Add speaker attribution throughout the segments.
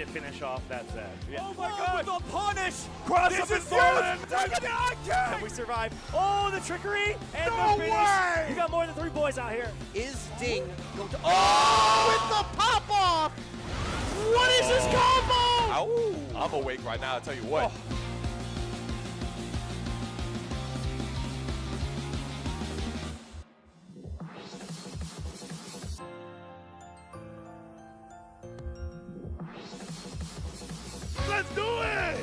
Speaker 1: to finish off that Zed.
Speaker 2: Yeah. Oh my God!
Speaker 3: The punish!
Speaker 2: Cross up and fallen!
Speaker 3: Can we survive? Oh, the trickery! And
Speaker 2: No
Speaker 3: the finish!
Speaker 2: way!
Speaker 3: You got more than 3 boys out here.
Speaker 4: Is Ding going to... Oh! With the pop-off! What is this combo?
Speaker 2: Ow. I'm awake right now, I'll tell you what. Let's do it!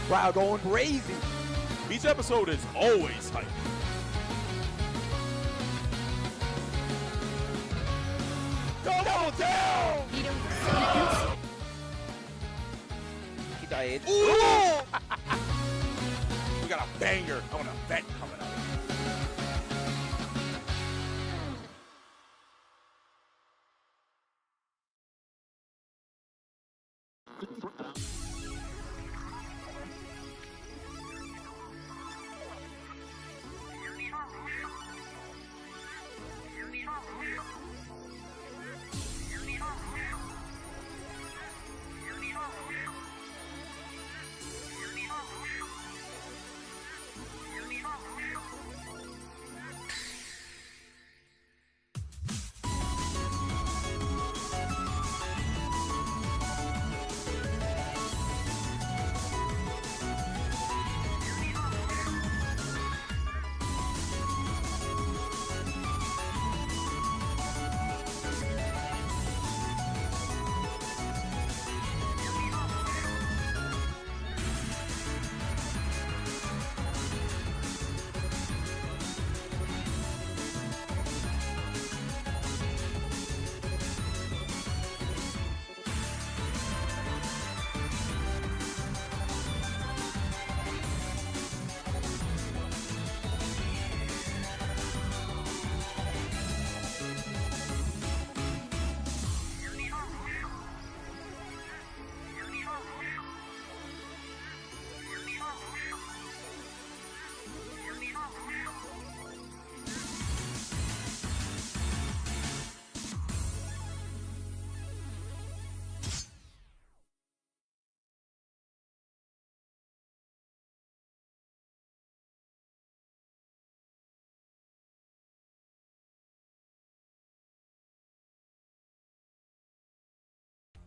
Speaker 4: Crowd going crazy.
Speaker 2: Each episode is always hype. Double down!
Speaker 4: He died.
Speaker 2: Ooh! We got a banger on an event coming up.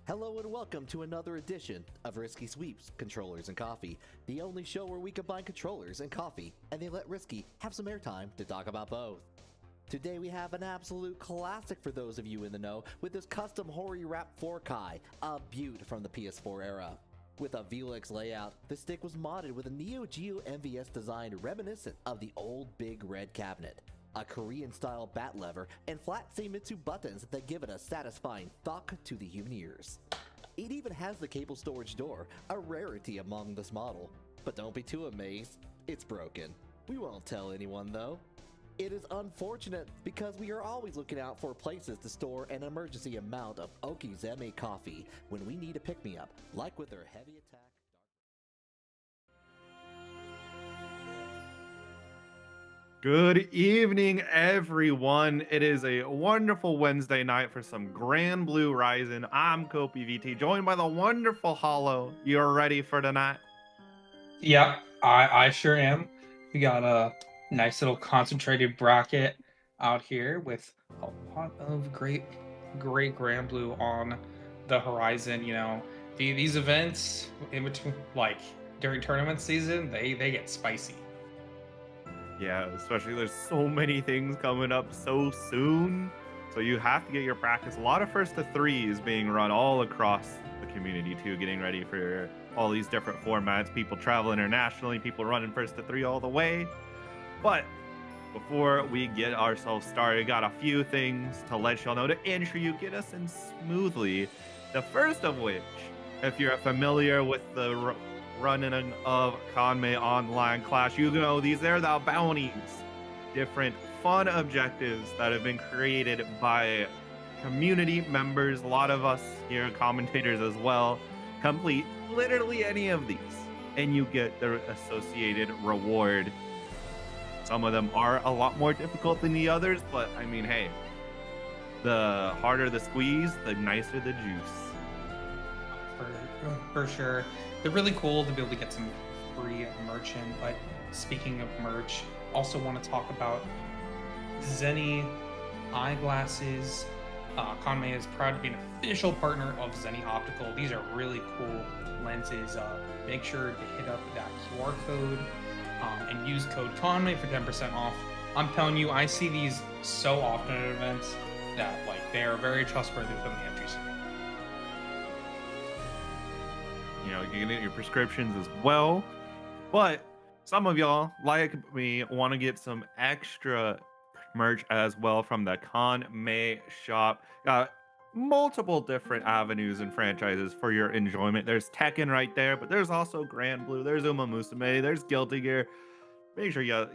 Speaker 5: Hello and welcome to another edition of Risky Sweeps, Controllers and Coffee, the only show where we combine controllers and coffee, and they let Risky have some airtime to talk about both. Today we have an absolute classic for those of you in the know with this custom Hori Wrap 4Kai, a beaut from the PS4 era. With a Velix layout, the stick was modded with a Neo Geo MVS design reminiscent of the old big red cabinet, a Korean-style bat lever, and flat Seimitsu buttons that give it a satisfying thok to the human ears. It even has the cable storage door, a rarity among this model. But don't be too amazed, it's broken. We won't tell anyone though. It is unfortunate because we are always looking out for places to store an emergency amount of Okizeme coffee when we need a pick-me-up, like with their heavy attack.
Speaker 6: Good evening, everyone. It is a wonderful Wednesday night for some Granblue Rising. I'm Kopi VT, joined by the wonderful Hollow. You're ready for tonight?
Speaker 7: Yep, I sure am. We got a nice little concentrated bracket out here with a lot of great Granblue on the horizon. You know, these events in between, like during tournament season, they get spicy.
Speaker 6: Yeah, especially there's so many things coming up so soon. So you have to get your practice. A lot of first to threes being run all across the community too, getting ready for all these different formats. People travel internationally, people running first to three all the way. But before we get ourselves started, got a few things to let y'all know to intro you, get us in smoothly. The first of which, if you're familiar with the running of Kanme Online Klash, you know these are the bounties, different fun objectives that have been created by community members. A lot of us here, commentators as well, complete literally any of these and you get the associated reward. Some of them are a lot more difficult than the others, but I mean, hey, the harder the squeeze, the nicer the juice.
Speaker 7: for sure. They're really cool to be able to get some free merch in. But speaking of merch, also want to talk about Zenni eyeglasses. Kanme is proud to be an official partner of Zenni Optical. These are really cool lenses. Make sure to hit up that QR code and use code Kanme for 10% off. I'm telling you, I see these so often at events that like they are very trustworthy within the entry scene.
Speaker 6: You know, you can get your prescriptions as well. But some of y'all, like me, want to get some extra merch as well from the Kanme shop. Got multiple different avenues and franchises for your enjoyment. There's Tekken right there, but there's also Granblue, there's Uma Musume, there's Guilty Gear. Make sure you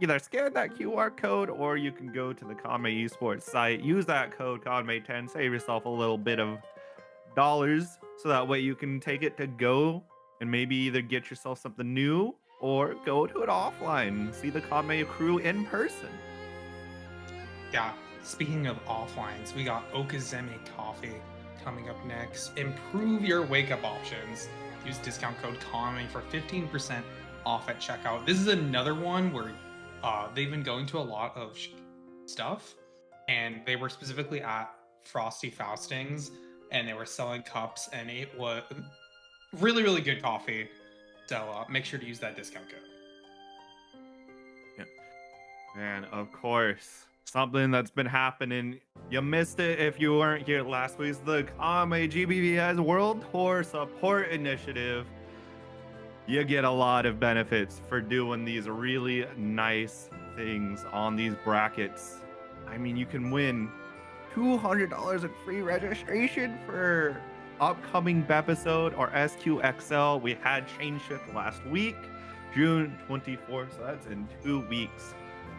Speaker 6: either scan that QR code or you can go to the Kanme esports site, use that code Kanme10, save yourself a little bit of dollars so that way you can take it to go and maybe either get yourself something new or go to it offline, see the Kanme crew in person.
Speaker 7: Yeah, speaking of offlines, we got Okazeme Coffee coming up next. Improve your wake-up options. Use discount code Kanme for 15% off at checkout. This is another one where they've been going to a lot of stuff, and they were specifically at Frosty Faustings, and they were selling cups, and it was really, really good coffee. So make sure to use that discount code.
Speaker 6: Yeah. And of course, something that's been happening, you missed it if you weren't here last week's the Kanme GBVS World Tour Support Initiative. You get a lot of benefits for doing these really nice things on these brackets. I mean, you can win $200 in free registration for upcoming episode or SQXL. We had Chain Shift last week, June 24th, so that's in 2 weeks.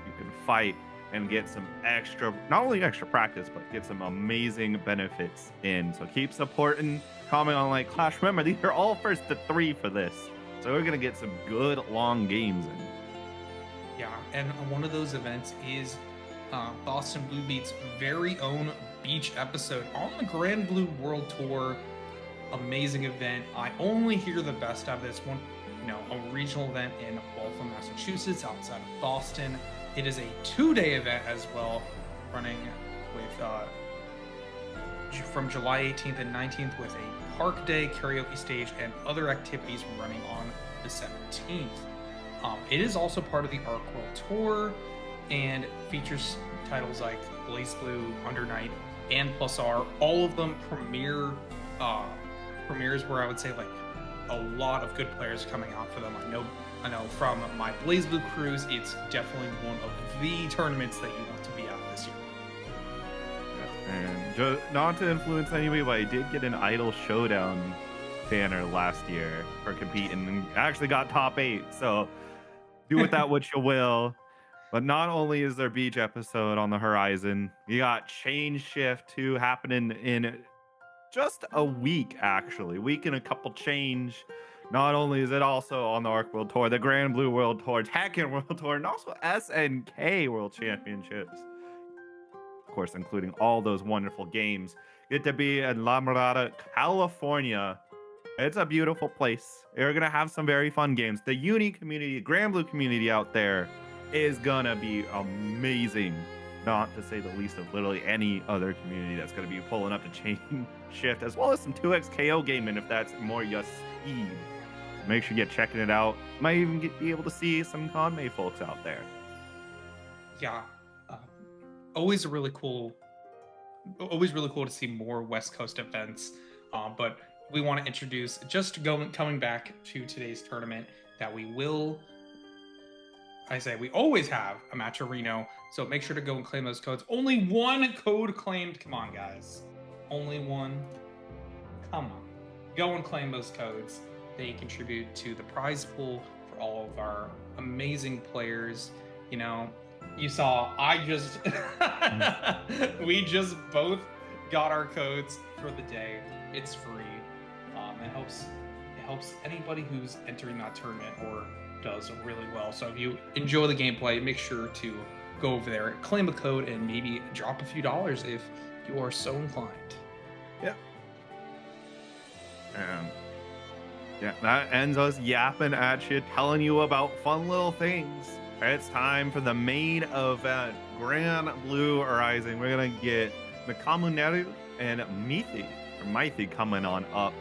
Speaker 6: You can fight and get some extra, not only extra practice, but get some amazing benefits in. So keep supporting Kanme Online Klash. Remember, these are all first to 3 for this. So we're gonna get some good long games in.
Speaker 7: Yeah, and one of those events is Boston Blue Beat's very own beach episode on the Granblue World Tour. Amazing event. I only hear the best of this one. You know, a regional event in Waltham, Massachusetts, outside of Boston. It is a 2-day event as well, running with from July 18th and 19th with a park day, karaoke stage, and other activities running on the 17th. It is also part of the Arc World Tour and features titles like Blaze Blue, Under Night, and Plus R. All of them premieres where I would say like a lot of good players coming out for them. I know from my Blaze Blue cruise, it's definitely one of the tournaments that you want to be at this year.
Speaker 6: And just not to influence anybody, but I did get an Idol Showdown banner last year for competing and actually got top 8. So do with that what you will. But not only is there beach episode on the horizon, you got Chain Shift 2 happening in just a week, actually. Week and a couple change. Not only is it also on the Arc World Tour, the Granblue World Tour, Tekken World Tour, and also SNK World Championships. Of course, including all those wonderful games. Get to be in La Mirada, California. It's a beautiful place. You're going to have some very fun games. The Uni community, Granblue community out there is going to be amazing. Not to say the least of literally any other community that's going to be pulling up the Chain Shift, as well as some 2x KO gaming if that's more your speed. Make sure you get checking it out. Might even be able to see some Kanme folks out there.
Speaker 7: Yeah, always really cool to see more West Coast events. But we want to introduce, coming back to today's tournament, that we always have a matcherino. So make sure to go and claim those codes. Only one code claimed. Come on, guys. Only one. Come on. Go and claim those codes. They contribute to the prize pool for all of our amazing players. You know, you saw we just both got our codes for the day. It's free. It helps anybody who's entering that tournament or does really well. So if you enjoy the gameplay, make sure to go over there, claim a code, and maybe drop a few dollars if you are so inclined.
Speaker 6: Yep. And yeah, that ends us yapping at you, telling you about fun little things. It's time for the main event, Granblue Rising. We're gonna get Makamuneru and Mythi coming on up.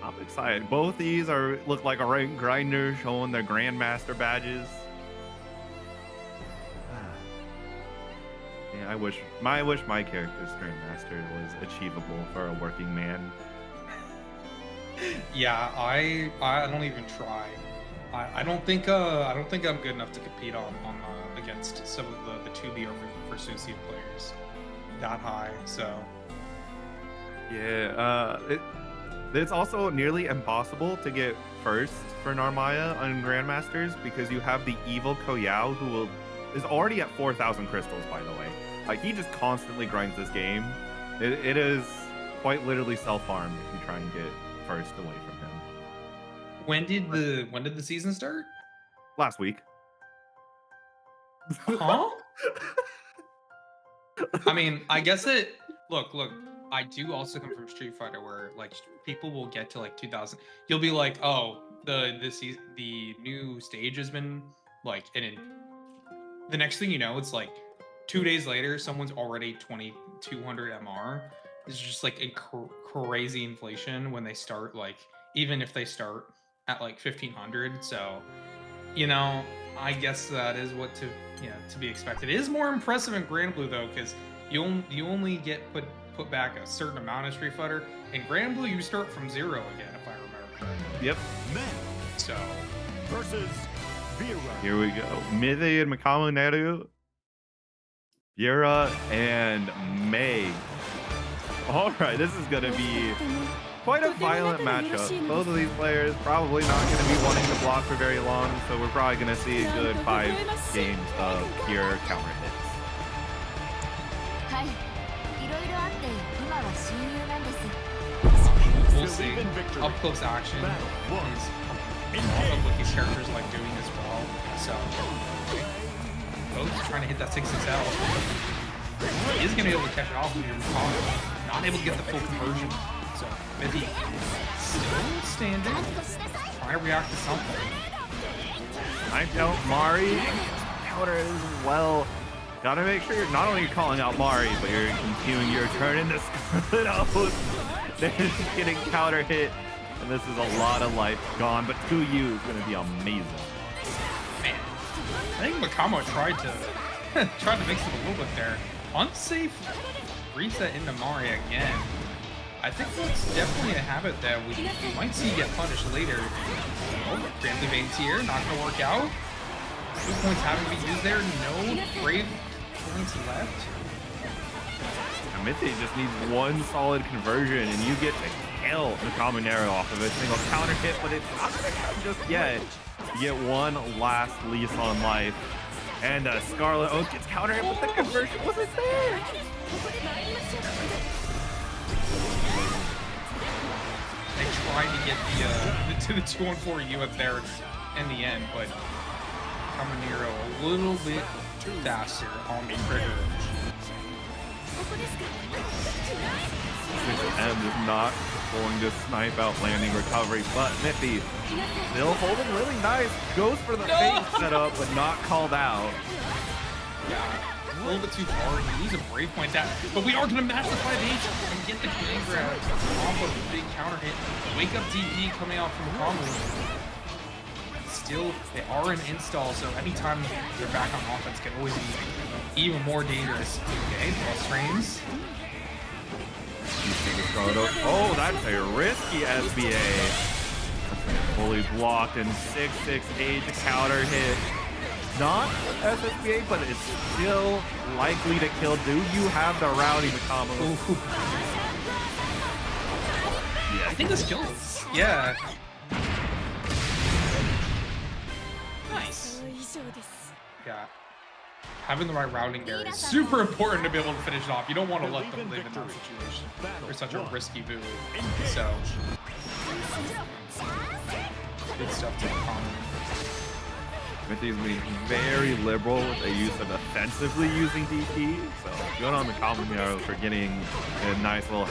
Speaker 6: I'm excited. Both these look like a rank grinder showing their Grandmaster badges. Yeah, I wish my character's Grandmaster was achievable for a working man.
Speaker 7: Yeah, I don't even try. I don't think I'm good enough to compete on against some of the 2B or Versusian players that high. So
Speaker 6: yeah, it's also nearly impossible to get first for Narmaya on Grandmasters because you have the evil Koyao who is already at 4,000 crystals, by the way. Like, he just constantly grinds this game. It is quite literally self-harm if you try and get first away from him.
Speaker 7: When did the season start?
Speaker 6: Last week.
Speaker 7: Huh? I mean, I guess it. Look. I do also come from Street Fighter, where like people will get to like 2000. You'll be like, oh, the new stage has been like, and the next thing you know, it's like 2 days later, someone's already 2200 MR. It's just like crazy inflation when they start, like, even if they start at like 1500. So, you know, I guess that is what to be expected. It is more impressive in Granblue though, because you only get put back a certain amount of Street Fighter. In Granblue, you start from 0 again, if I remember correctly.
Speaker 6: Yep.
Speaker 3: So versus Vera.
Speaker 6: Here we go. Mythi and Makamuneru. Vera and Meg. All right, this is going to be quite a violent matchup. Both of these players probably not going to be wanting to block for very long, so we're probably going to see a good 5 games of pure counter hits.
Speaker 7: We'll see. Up close action is also what these characters like doing as well. So both trying to hit that 6XL. He is going to be able to catch it off with your not able to get the full conversion. So Mythi still standing, trying to react to something.
Speaker 6: I don't Mari counter as well. Gotta make sure you're not only calling out Mari, but you're continuing your turn into Scarlet Oath. They're just getting counter hit, and this is a lot of life gone. But 2U is gonna be amazing.
Speaker 7: Man, I think Makamo tried to mix it a little bit there. Unsafe reset into Mari again. I think that's definitely a habit that we might see get punished later. Oh, Granblue Veins here, not gonna work out. 2 points having to be used there. No brave points left.
Speaker 6: Mythi just needs 1 solid conversion, and you get to kill the Makamuneru off of a single counter hit, but it's not gonna come just yet. You get 1 last lease on life, and Scarlet Oath gets counter hit, but the conversion wasn't there.
Speaker 7: They tried to get the 2-on-4 up there in the end, but Makamuneru a little bit faster on the trigger.
Speaker 6: 6M is not going to snipe out landing recovery, but Mythi still holding really nice. Goes for the face setup, but not called out.
Speaker 7: Yeah, a little bit too far. He needs a break point that, but we are going to match the 5H and get the command grab off of the big counter hit. Wake up DP coming out from Kanme. Still, they are in install, so anytime they're back on offense can always be even more dangerous. Okay, plus frames.
Speaker 6: Oh, that's a risky SBA. Fully blocked and 668 to counter hit. Not SSBA, but it's still likely to kill. Do you have the Rowdy Makamo?
Speaker 7: Yeah, I think this kills. Yeah. Nice. Yeah. Having the right routing there is super important to be able to finish it off. You don't want to let them live in that situation. Or such a risky move. So, good stuff to Kanme.
Speaker 6: Mithy's being very liberal with the use of offensively using DP. So good on the Kanme for getting a nice little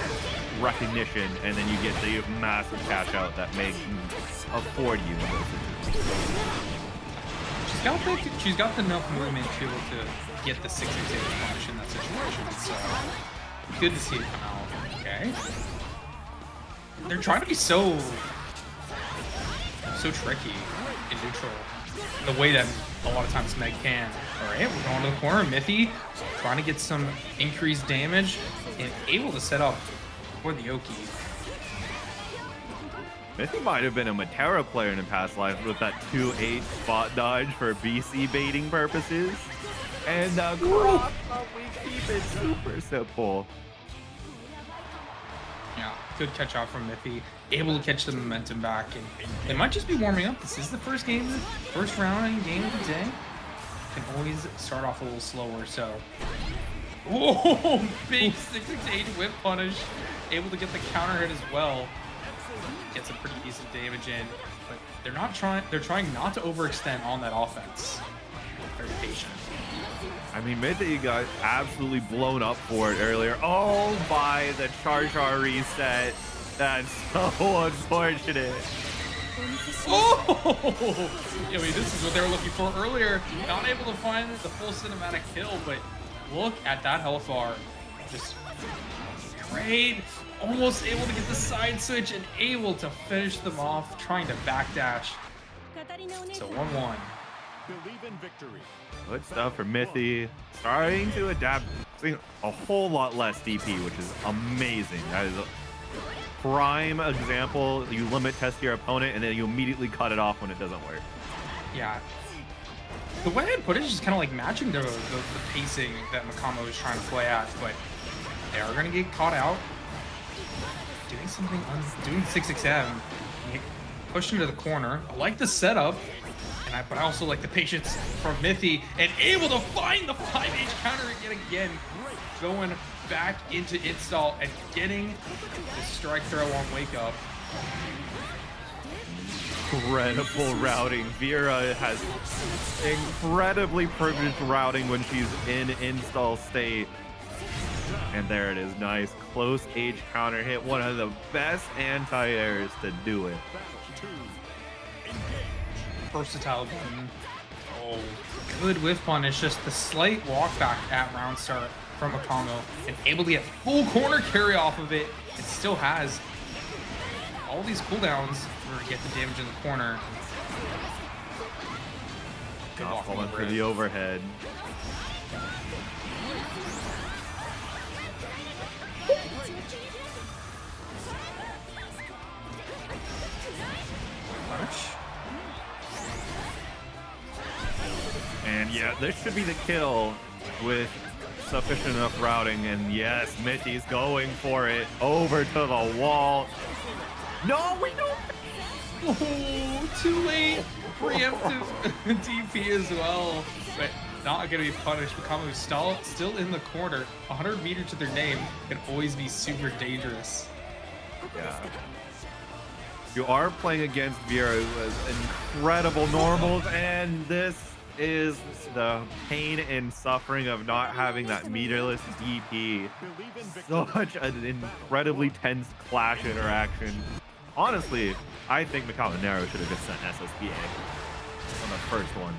Speaker 6: recognition, and then you get the massive cash out that may afford you in those situations.
Speaker 7: She's got enough movement to be able to get the 6-6 punish in that situation. So good to see it come out. Okay. They're trying to be so tricky in neutral. The way that a lot of times Meg can. Alright, we're going to the corner. Mithy trying to get some increased damage and able to set up for the Oki.
Speaker 6: Mithy might have been a Matera player in a past life with that 2-8 spot dodge for BC baiting purposes. And Grok, we keep it super simple.
Speaker 7: Yeah, good catch out from Mithy. Able to catch the momentum back, and they might just be warming up. This is the first round game of the day. Can always start off a little slower, so. Whoa, big 6-6 whip punish. Able to get the counter hit as well. Get some pretty decent damage in, but they're trying not to overextend on that offense. Very patient.
Speaker 6: I mean, Mithy got absolutely blown up for it earlier. Oh, by the Char reset. That's so unfortunate.
Speaker 7: Oh! I mean, this is what they were looking for earlier. Not able to find the full cinematic kill, but look at that health bar. Just great. Almost able to get the side switch and able to finish them off, trying to backdash. So 1-1.
Speaker 2: Believe in victory.
Speaker 6: Good stuff for Mithy. Starting to adapt, seeing a whole lot less DP, which is amazing. That is a prime example. You limit test your opponent and then you immediately cut it off when it doesn't work.
Speaker 7: Yeah. The way I put it is just kind of like matching the pacing that Makamo is trying to play at, but they are going to get caught out. Doing something, doing 6-6-7. Pushed into the corner. I like the setup, but I also like the patience from Mithy, and able to find the 5H counter again. Going back into install and getting the strike throw on wake up.
Speaker 6: Incredible routing. Vera has incredibly privileged routing when she's in install state. And there it is. Nice close H counter hit. One of the best anti-airs to do it.
Speaker 7: Versatile button. Oh, good whiff punish. Just the slight walk back at round start from Makamo, and able to get full corner carry off of it. It still has all these cooldowns to get the damage in the corner. Good walk
Speaker 6: Falling for the overhead. And yeah, this should be the kill with sufficient enough routing. And yes, Mithy's going for it. Over to the wall. No, we don't.
Speaker 7: Oh, too late. Preemptive DP as well. But not going to be punished. Makamo is still in the corner. 100 meters to their name can always be super dangerous.
Speaker 6: Yeah. You are playing against Vera, who has incredible normals, and this is the pain and suffering of not having that meterless DP. Such an incredibly tense clash interaction. Honestly, I think Makamo should have just sent SSBA on the first one.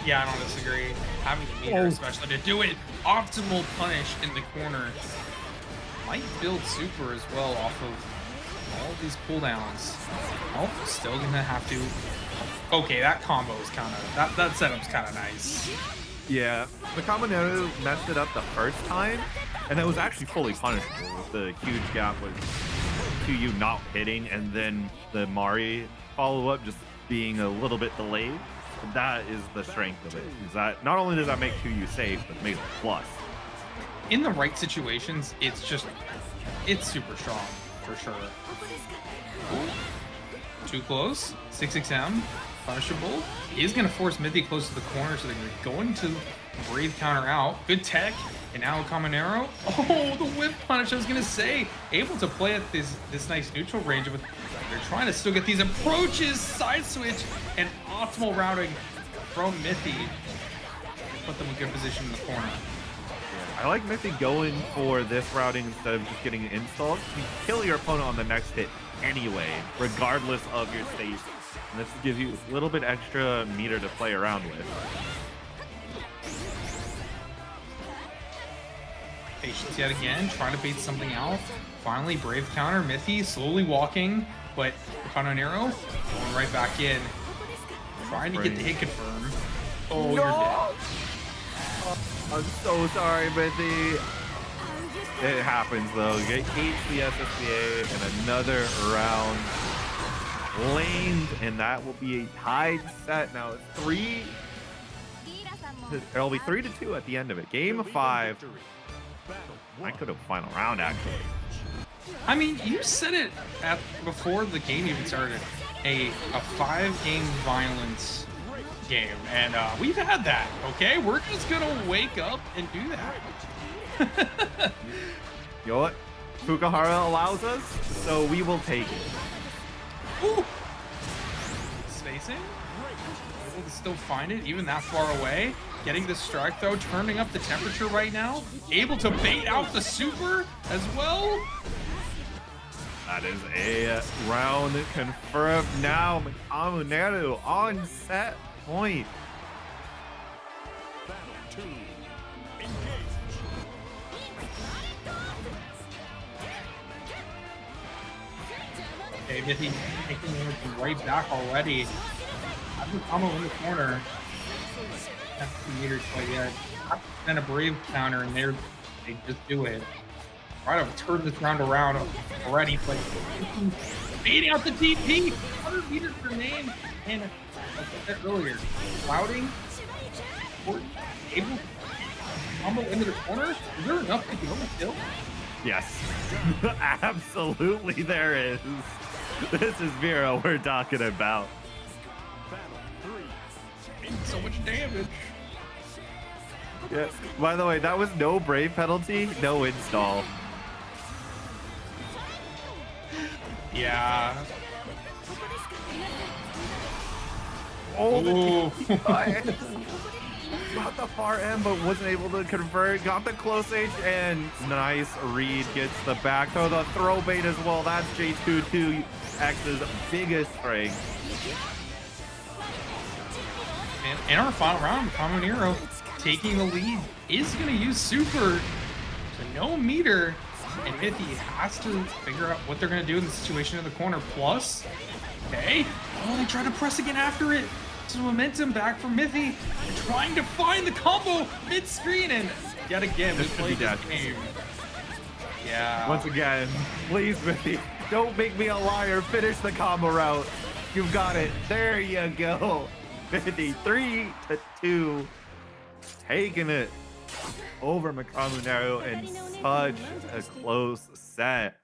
Speaker 7: Yeah, I don't disagree. Having a meter, especially to do it, optimal punish in the corner. Might build super as well off of all of these cooldowns. Oh, still gonna have to. Okay, that combo is kind of that setup's kind of nice.
Speaker 6: Yeah, Makamo messed it up the first time, and that was actually fully punishable with the huge gap with QU not hitting, and then the Mari follow-up just being a little bit delayed. That is the strength of it. Is that not only does that make QU safe, but makes it plus.
Speaker 7: In the right situations, it's super strong for sure. Ooh. Too close. 6XM. Punishable. He is going to force Mithy close to the corner, so they're going to Brave counter out. Good tech. And now Kanme. Oh, the whip punish, I was going to say. Able to play at this nice neutral range with They're trying to still get these approaches, side switch, and optimal routing from Mithy. Put them in good position in the corner.
Speaker 6: I like Mithy going for this routing instead of just getting installed. You kill your opponent on the next hit anyway, regardless of your state. And this gives you a little bit extra meter to play around with.
Speaker 7: Patience yet again, trying to bait something out. Finally, brave counter. Mithy slowly walking, but Kanonero going right back in. Trying to get the hit confirm. Oh, you're dead.
Speaker 6: I'm so sorry, Mithy. It happens though. You get the SSBA and another round lamed, and that will be a tied set. Now it's 3. It'll be 3-2 at the end of it. Game 5. I could have final round actually.
Speaker 7: I mean, you said it before the game even started. A 5-game violence game, and we've had that. Okay, we're just gonna wake up and do that.
Speaker 6: You know what? Fukuhara allows us, so we will take it.
Speaker 7: Ooh. Spacing. Able to still find it, even that far away. Getting the strike though, turning up the temperature right now. Able to bait out the super as well.
Speaker 6: That is a round confirmed now. Amuneru on set point.
Speaker 7: Okay, Mithy taking him right back already. I've been combo in the corner. That's 2 meters quite yet. Then a brave counter, and they just do it. Try to turn this round around already, but beating out the DP. 100 meters remain, and like I said earlier, clouding, able to combo into the corner. Is there enough to go and kill?
Speaker 6: Yes, absolutely there is. This is Vera we're talking about.
Speaker 7: So much damage.
Speaker 6: Yeah. By the way, that was no brave penalty, no install.
Speaker 7: Yeah.
Speaker 6: Oh,
Speaker 7: Ooh.
Speaker 6: got the far end, but wasn't able to convert. Got the close H, and nice read. Gets the back throw, the throw bait as well. That's J22X's biggest strength.
Speaker 7: And in our final round, Kamonero taking the lead is going to use super. So no meter. And Mithy has to figure out what they're going to do in the situation in the corner. Plus, okay. Oh, they try to press again after it. Some momentum back from Mithy. Trying to find the combo mid-screen. And yet again, we played this game. Yeah.
Speaker 6: Once again, please, Mithy, don't make me a liar. Finish the combo route. You've got it. There you go. Mithy, 3-2. Taking it over Makamunero in such a close set.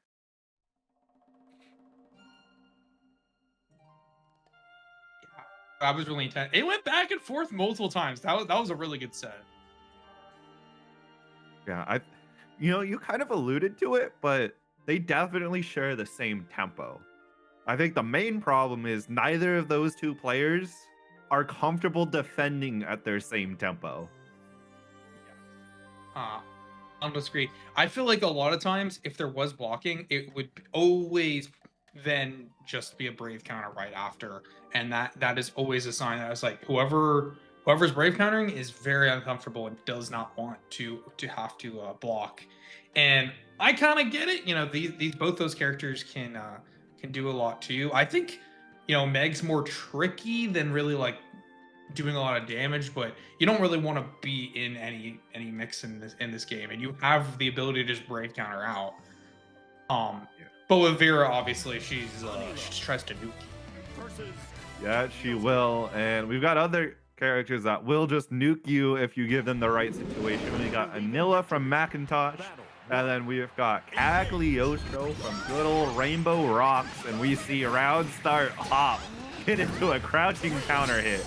Speaker 7: Yeah, that was really intense. It went back and forth multiple times. That was a really good set.
Speaker 6: Yeah, you kind of alluded to it, but they definitely share the same tempo. I think the main problem is neither of those two players are comfortable defending at their same tempo.
Speaker 7: On the screen, I feel like a lot of times if there was blocking, it would always then just be a brave counter right after, and that is always a sign that it's like whoever's brave countering is very uncomfortable and does not want to have to block. And I kind of get it. You know, these both those characters can do a lot too. I think, you know, Meg's more tricky than really like doing a lot of damage, but you don't really want to be in any mix in this game, and you have the ability to just brave counter out. But with Vera, obviously, she tries to nuke.
Speaker 6: Yeah, she will, and we've got other characters that will just nuke you if you give them the right situation. We got Anila from Macintosh, and then we've got Cagliostro from good old Rainbow Rocks, and we see round start hop get into a crouching counter hit.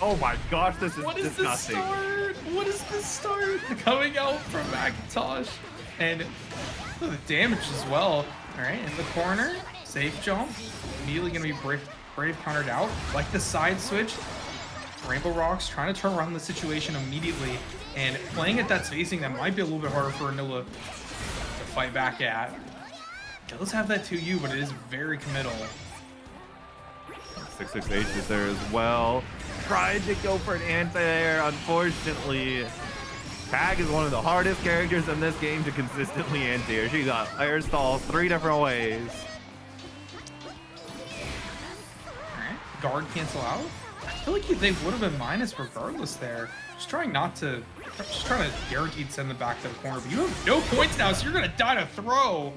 Speaker 6: Oh my gosh, this is disgusting.
Speaker 7: What is this start? Coming out from Macintosh, and the damage as well. All right, in the corner, Safe jump. Immediately going to be brave countered out. Like the side switch. Rainbow Rocks trying to turn around the situation immediately. And playing at that spacing that might be a little bit harder for Anila to fight back at. Does have that 2U, but it is very committal.
Speaker 6: 668 is there as well. Tried to go for an anti-air. Unfortunately, Tag is one of the hardest characters in this game to consistently anti-air. She got air stall 3 different ways.
Speaker 7: Alright, guard cancel out. I feel like they would have been minus regardless there. Just trying to guaranteed send them back to the corner. But you have no points now, so you're gonna die to throw.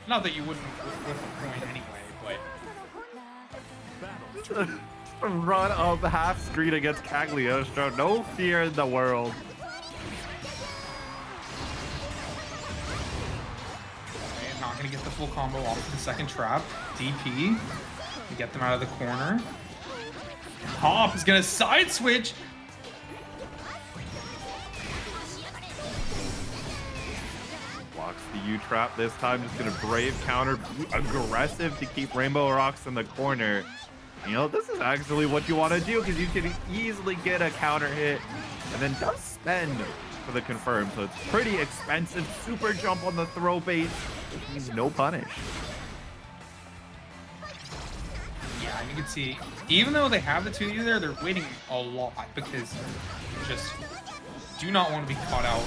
Speaker 7: Not that you wouldn't with a point anyway, but
Speaker 6: Run up half screen against Cagliostro. No fear in the world.
Speaker 7: And not gonna get the full combo off of the second trap. DP to get them out of the corner. Hop is gonna side switch.
Speaker 6: Blocks the U-trap this time, just gonna brave counter, aggressive to keep Rainbow Rocks in the corner. You know, this is actually what you want to do because you can easily get a counter hit and then does spend for the confirm. So it's pretty expensive. Super jump on the throw bait, which means no punish.
Speaker 7: Yeah, you can see, even though they have the 2U there, they're waiting a lot because they just do not want to be caught out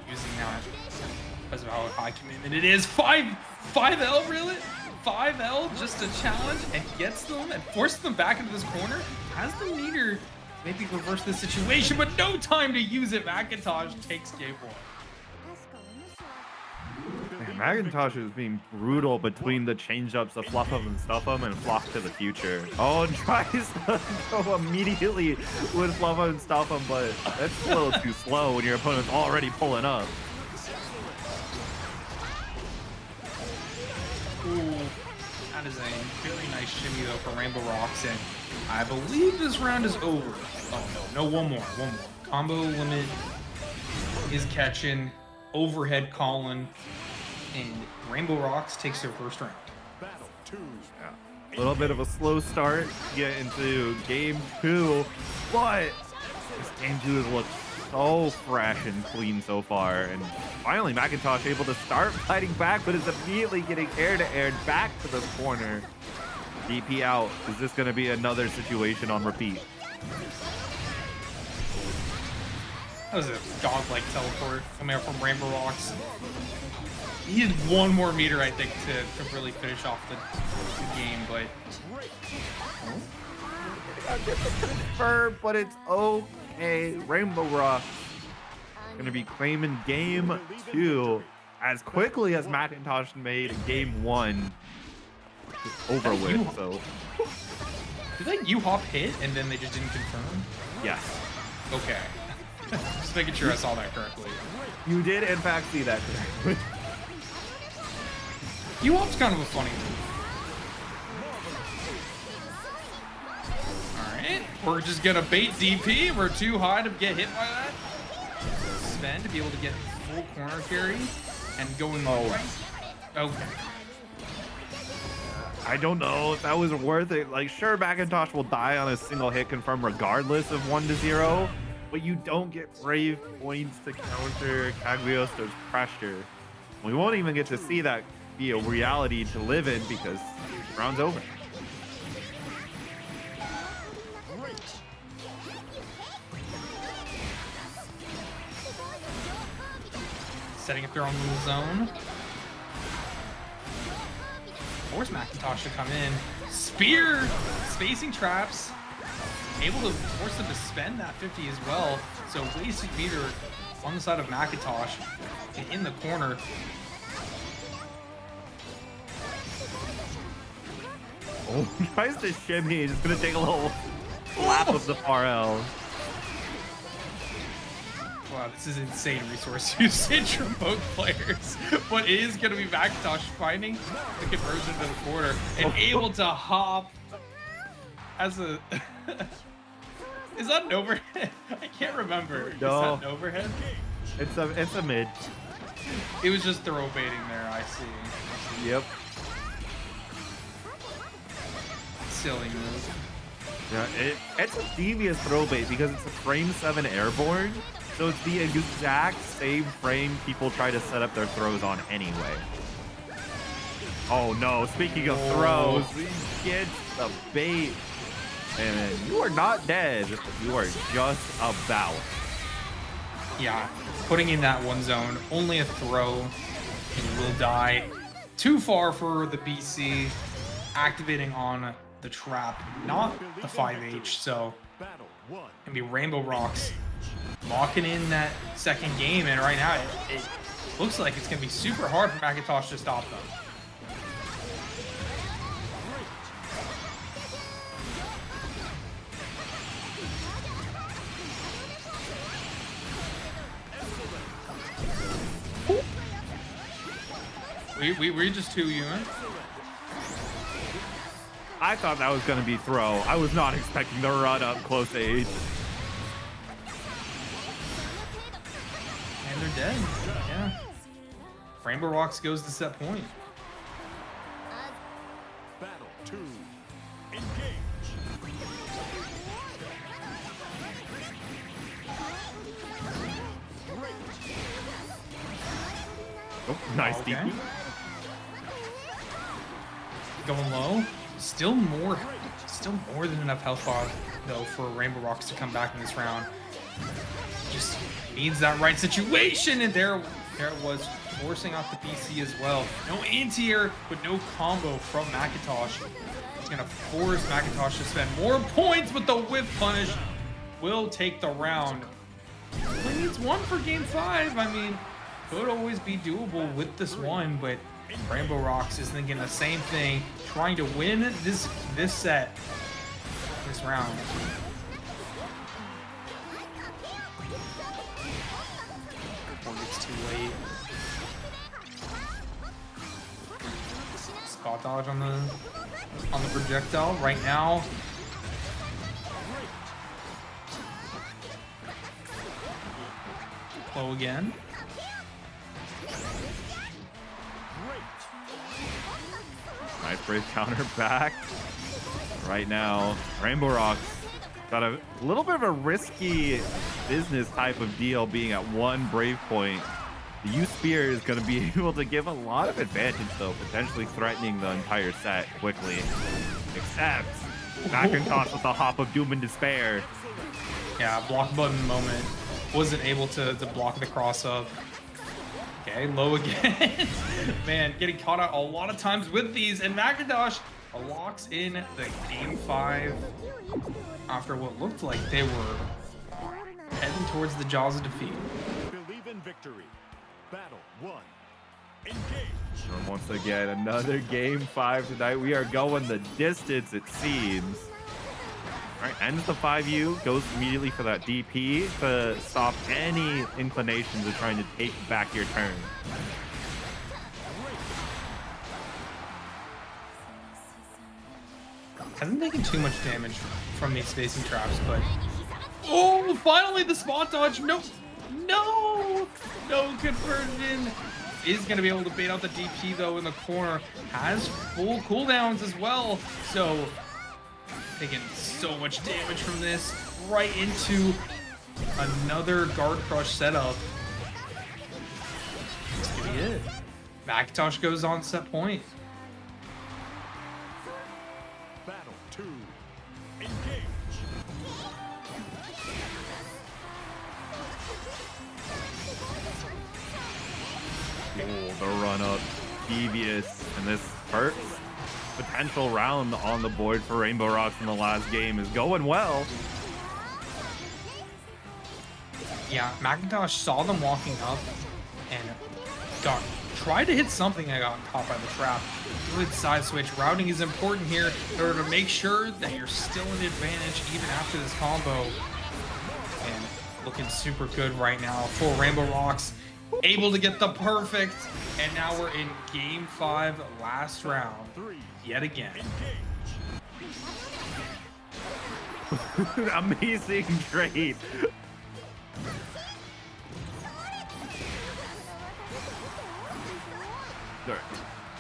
Speaker 7: using that because of how high commitment it is. 5L, really? 5L just a challenge and gets them and forces them back into this corner. Has the meter maybe reverse this situation, but no time to use it. Macintosh takes game 1.
Speaker 6: Man, Macintosh is being brutal between the change-ups of Fluff 'em and Stuff 'em and Flock to the Future. Oh, and tries to go immediately with Fluff 'em and Stuff 'em, but that's a little too slow when your opponent's already pulling up.
Speaker 7: Ooh, that is a very nice shimmy though for Rainbow Rocks, and I believe this round is over. Oh no, one more. Combo limit is catching, overhead calling, and Rainbow Rocks takes their first round.
Speaker 6: Yeah. A little bit of a slow start to get into game 2, but this game 2 has looked so fresh and clean so far, and finally Macintosh able to start fighting back, but is immediately getting air-to-air back to the corner. DP out. Is this going to be another situation on repeat?
Speaker 7: That was a godlike teleport coming out from Rainbow Rocks. He had one more meter, I think, to really finish off the game, but...
Speaker 6: But it's okay. Rainbow Rocks gonna be claiming game 2 as quickly as Macintosh made game 1 over with. So
Speaker 7: did that U-hop hit and then they just didn't confirm?
Speaker 6: yes.
Speaker 7: Okay. Just making sure I saw that correctly.
Speaker 6: You did in fact see that correctly.
Speaker 7: U-hop's kind of a funny move. Alright, we're just gonna bait DP. We're too high to get hit by that. Spend to be able to get full corner carry and going right. Okay.
Speaker 6: I don't know if that was worth it. Like, sure, Macintosh will die on a single hit confirm regardless of 1-0, but you don't get brave points to counter Cagliostro's pressure. We won't even get to see that be a reality to live in because round's over.
Speaker 7: Setting up their own little zone. Force Macintosh to come in. Spear! Spacing traps. Able to force them to spend that 50 as well. So wasted meter on the side of Macintosh and in the corner.
Speaker 6: Oh, tries to shimmy. He's gonna take a little lap of the far L.
Speaker 7: Wow, this is insane resource usage from both players. But it is going to be Macintosh finding the conversion to the corner and able to hop as a... Is that an overhead? I can't remember.
Speaker 6: No.
Speaker 7: Is that an overhead?
Speaker 6: It's a mid.
Speaker 7: It was just throw baiting there, I see.
Speaker 6: Yep.
Speaker 7: silly move.
Speaker 6: Yeah, it's a devious throw bait because it's a frame 7 airborne, so it's the exact same frame people try to set up their throws on anyway. Oh no, speaking of throws, he gets the bait, and you are not dead, you are just about.
Speaker 7: Yeah, putting in that one zone, only a throw, and you will die. Too far for the BC, activating on the trap, not the 5H, so gonna be Rainbow Rocks locking in that second game, and right now it looks like it's gonna be super hard for Macintosh to stop them. We just 2 units.
Speaker 6: I thought that was going to be throw. I was not expecting the run up close to H.
Speaker 7: And they're dead. Yeah. Rainbow Rocks goes to set point.
Speaker 2: Battle 2. Engage.
Speaker 6: Oh, nice
Speaker 7: Okay.
Speaker 6: DP.
Speaker 7: Going low. Still more than enough health bar though for Rainbow Rocks to come back in this round. Just needs that right situation, and there it was, forcing off the BC as well. No anti-air, but no combo from Macintosh. It's gonna force Macintosh to spend more points, but the whip punish will take the round. He needs 1 for game 5. I mean, could always be doable with this one, but Rainbow Rocks is thinking the same thing, trying to win this set, this round. Before it gets too late. Spot dodge on the projectile right now. Low again.
Speaker 6: Nice brave counter back. Right now, Rainbow Rocks got a little bit of a risky business type of deal, being at 1 brave point. The U-Spear is going to be able to give a lot of advantage, though, potentially threatening the entire set quickly. Except Macintosh with the hop of doom and despair.
Speaker 7: Yeah, block button moment. Wasn't able to block the cross up. Okay, low again. Man, getting caught out a lot of times with these, and Macintosh locks in the game 5 after what looked like they were heading towards the jaws of defeat.
Speaker 2: Believe in victory. Battle 1. Engage.
Speaker 6: And once again, another game 5 tonight. We are going the distance, it seems. All right, ends the 5U, goes immediately for that DP to stop any inclinations of trying to take back your turn.
Speaker 7: Hasn't taken too much damage from these spacing traps, but... Oh, finally the spot dodge! No conversion! Is going to be able to bait out the DP, though, in the corner. Has full cooldowns as well, so... Taking so much damage from this, right into another guard crush setup. That's gonna be it. Macintosh goes on set point.
Speaker 2: Battle 2. Engage.
Speaker 6: Oh, the run up, devious, and this first potential round on the board for Rainbow Rocks in the last game is going well.
Speaker 7: Yeah, Macintosh saw them walking up and tried to hit something and got caught by the trap. Good side switch. Routing is important here in order to make sure that you're still in advantage even after this combo. And looking super good right now for Rainbow Rocks. Able to get the perfect, and now we're in game 5, last round, yet again.
Speaker 6: Amazing trade.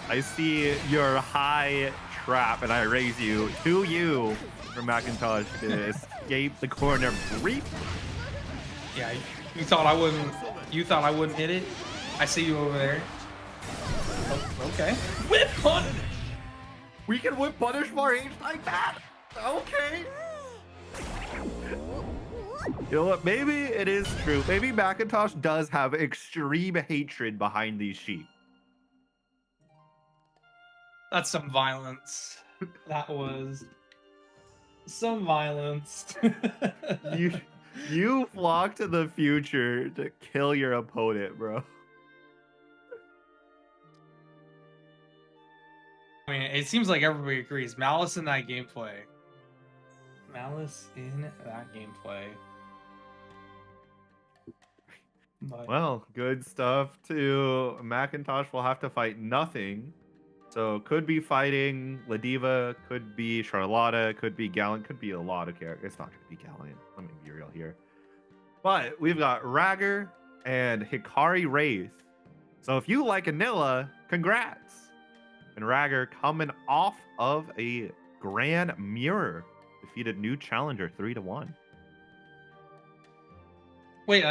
Speaker 6: I see your high trap, and I raise you to you for Macintosh to escape the corner briefly.
Speaker 7: Yeah, you thought I wouldn't. You thought I wouldn't hit it. I see you over there. Oh, okay. Whip punish.
Speaker 6: We can whip punish Marge like that. Okay. You know what? Maybe it is true. Maybe Macintosh does have extreme hatred behind these sheep.
Speaker 7: That's some violence. That was some violence.
Speaker 6: You flock to the future to kill your opponent, bro.
Speaker 7: I mean, it seems like everybody agrees. Malice in that gameplay. Malice in that gameplay. But...
Speaker 6: Well, good stuff too. Macintosh will have to fight nothing. So could be fighting Ladiva, could be Charlotta, could be Gallant, could be a lot of characters. It's not going to be Gallant. Let me be real here. But we've got Ragger and Hikari Wraith. So if you like Anilla, congrats. And Ragger coming off of a Grand Mirror. Defeated new challenger 3-1.
Speaker 7: Wait,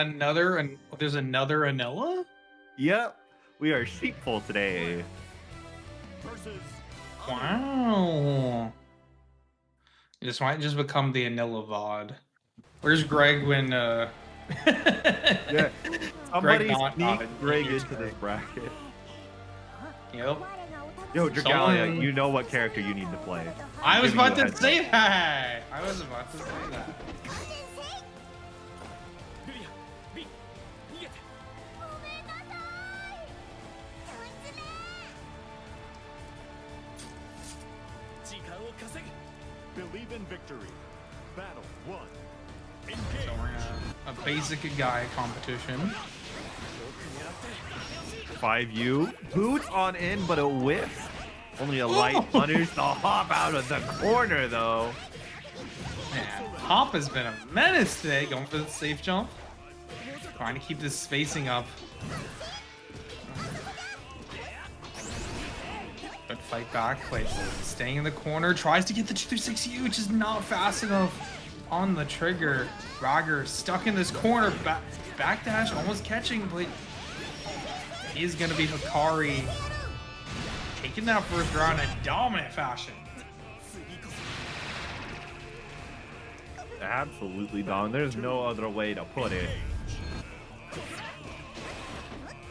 Speaker 7: there's another Anilla?
Speaker 6: Yep. We are sheepful today.
Speaker 7: Wow. This might just become the Anilla VOD. Where's Greg when
Speaker 6: Yeah. Somebody
Speaker 7: not
Speaker 6: sneak Greg into this bracket.
Speaker 7: Yep.
Speaker 6: Yo, Dragalia, you know what character you need to play.
Speaker 7: I was
Speaker 6: Giving
Speaker 7: about
Speaker 6: you a
Speaker 7: to
Speaker 6: heads
Speaker 7: say
Speaker 6: up.
Speaker 7: that. I was about to say that.
Speaker 3: Believe in victory. Battle 1.
Speaker 7: So we're in a basic guy competition.
Speaker 6: 5U. Boots on in, but it whiffs. Only a light punish to hop out of the corner, though.
Speaker 7: Man, Hop has been a menace today, going for the safe jump. Trying to keep this spacing up. But fight back, like staying in the corner, tries to get the 236U, which is not fast enough on the trigger. Ragger stuck in this corner, backdash, almost catching, but he's gonna be Hikari taking that first round in dominant fashion.
Speaker 6: Absolutely dominant. There's no other way to put it.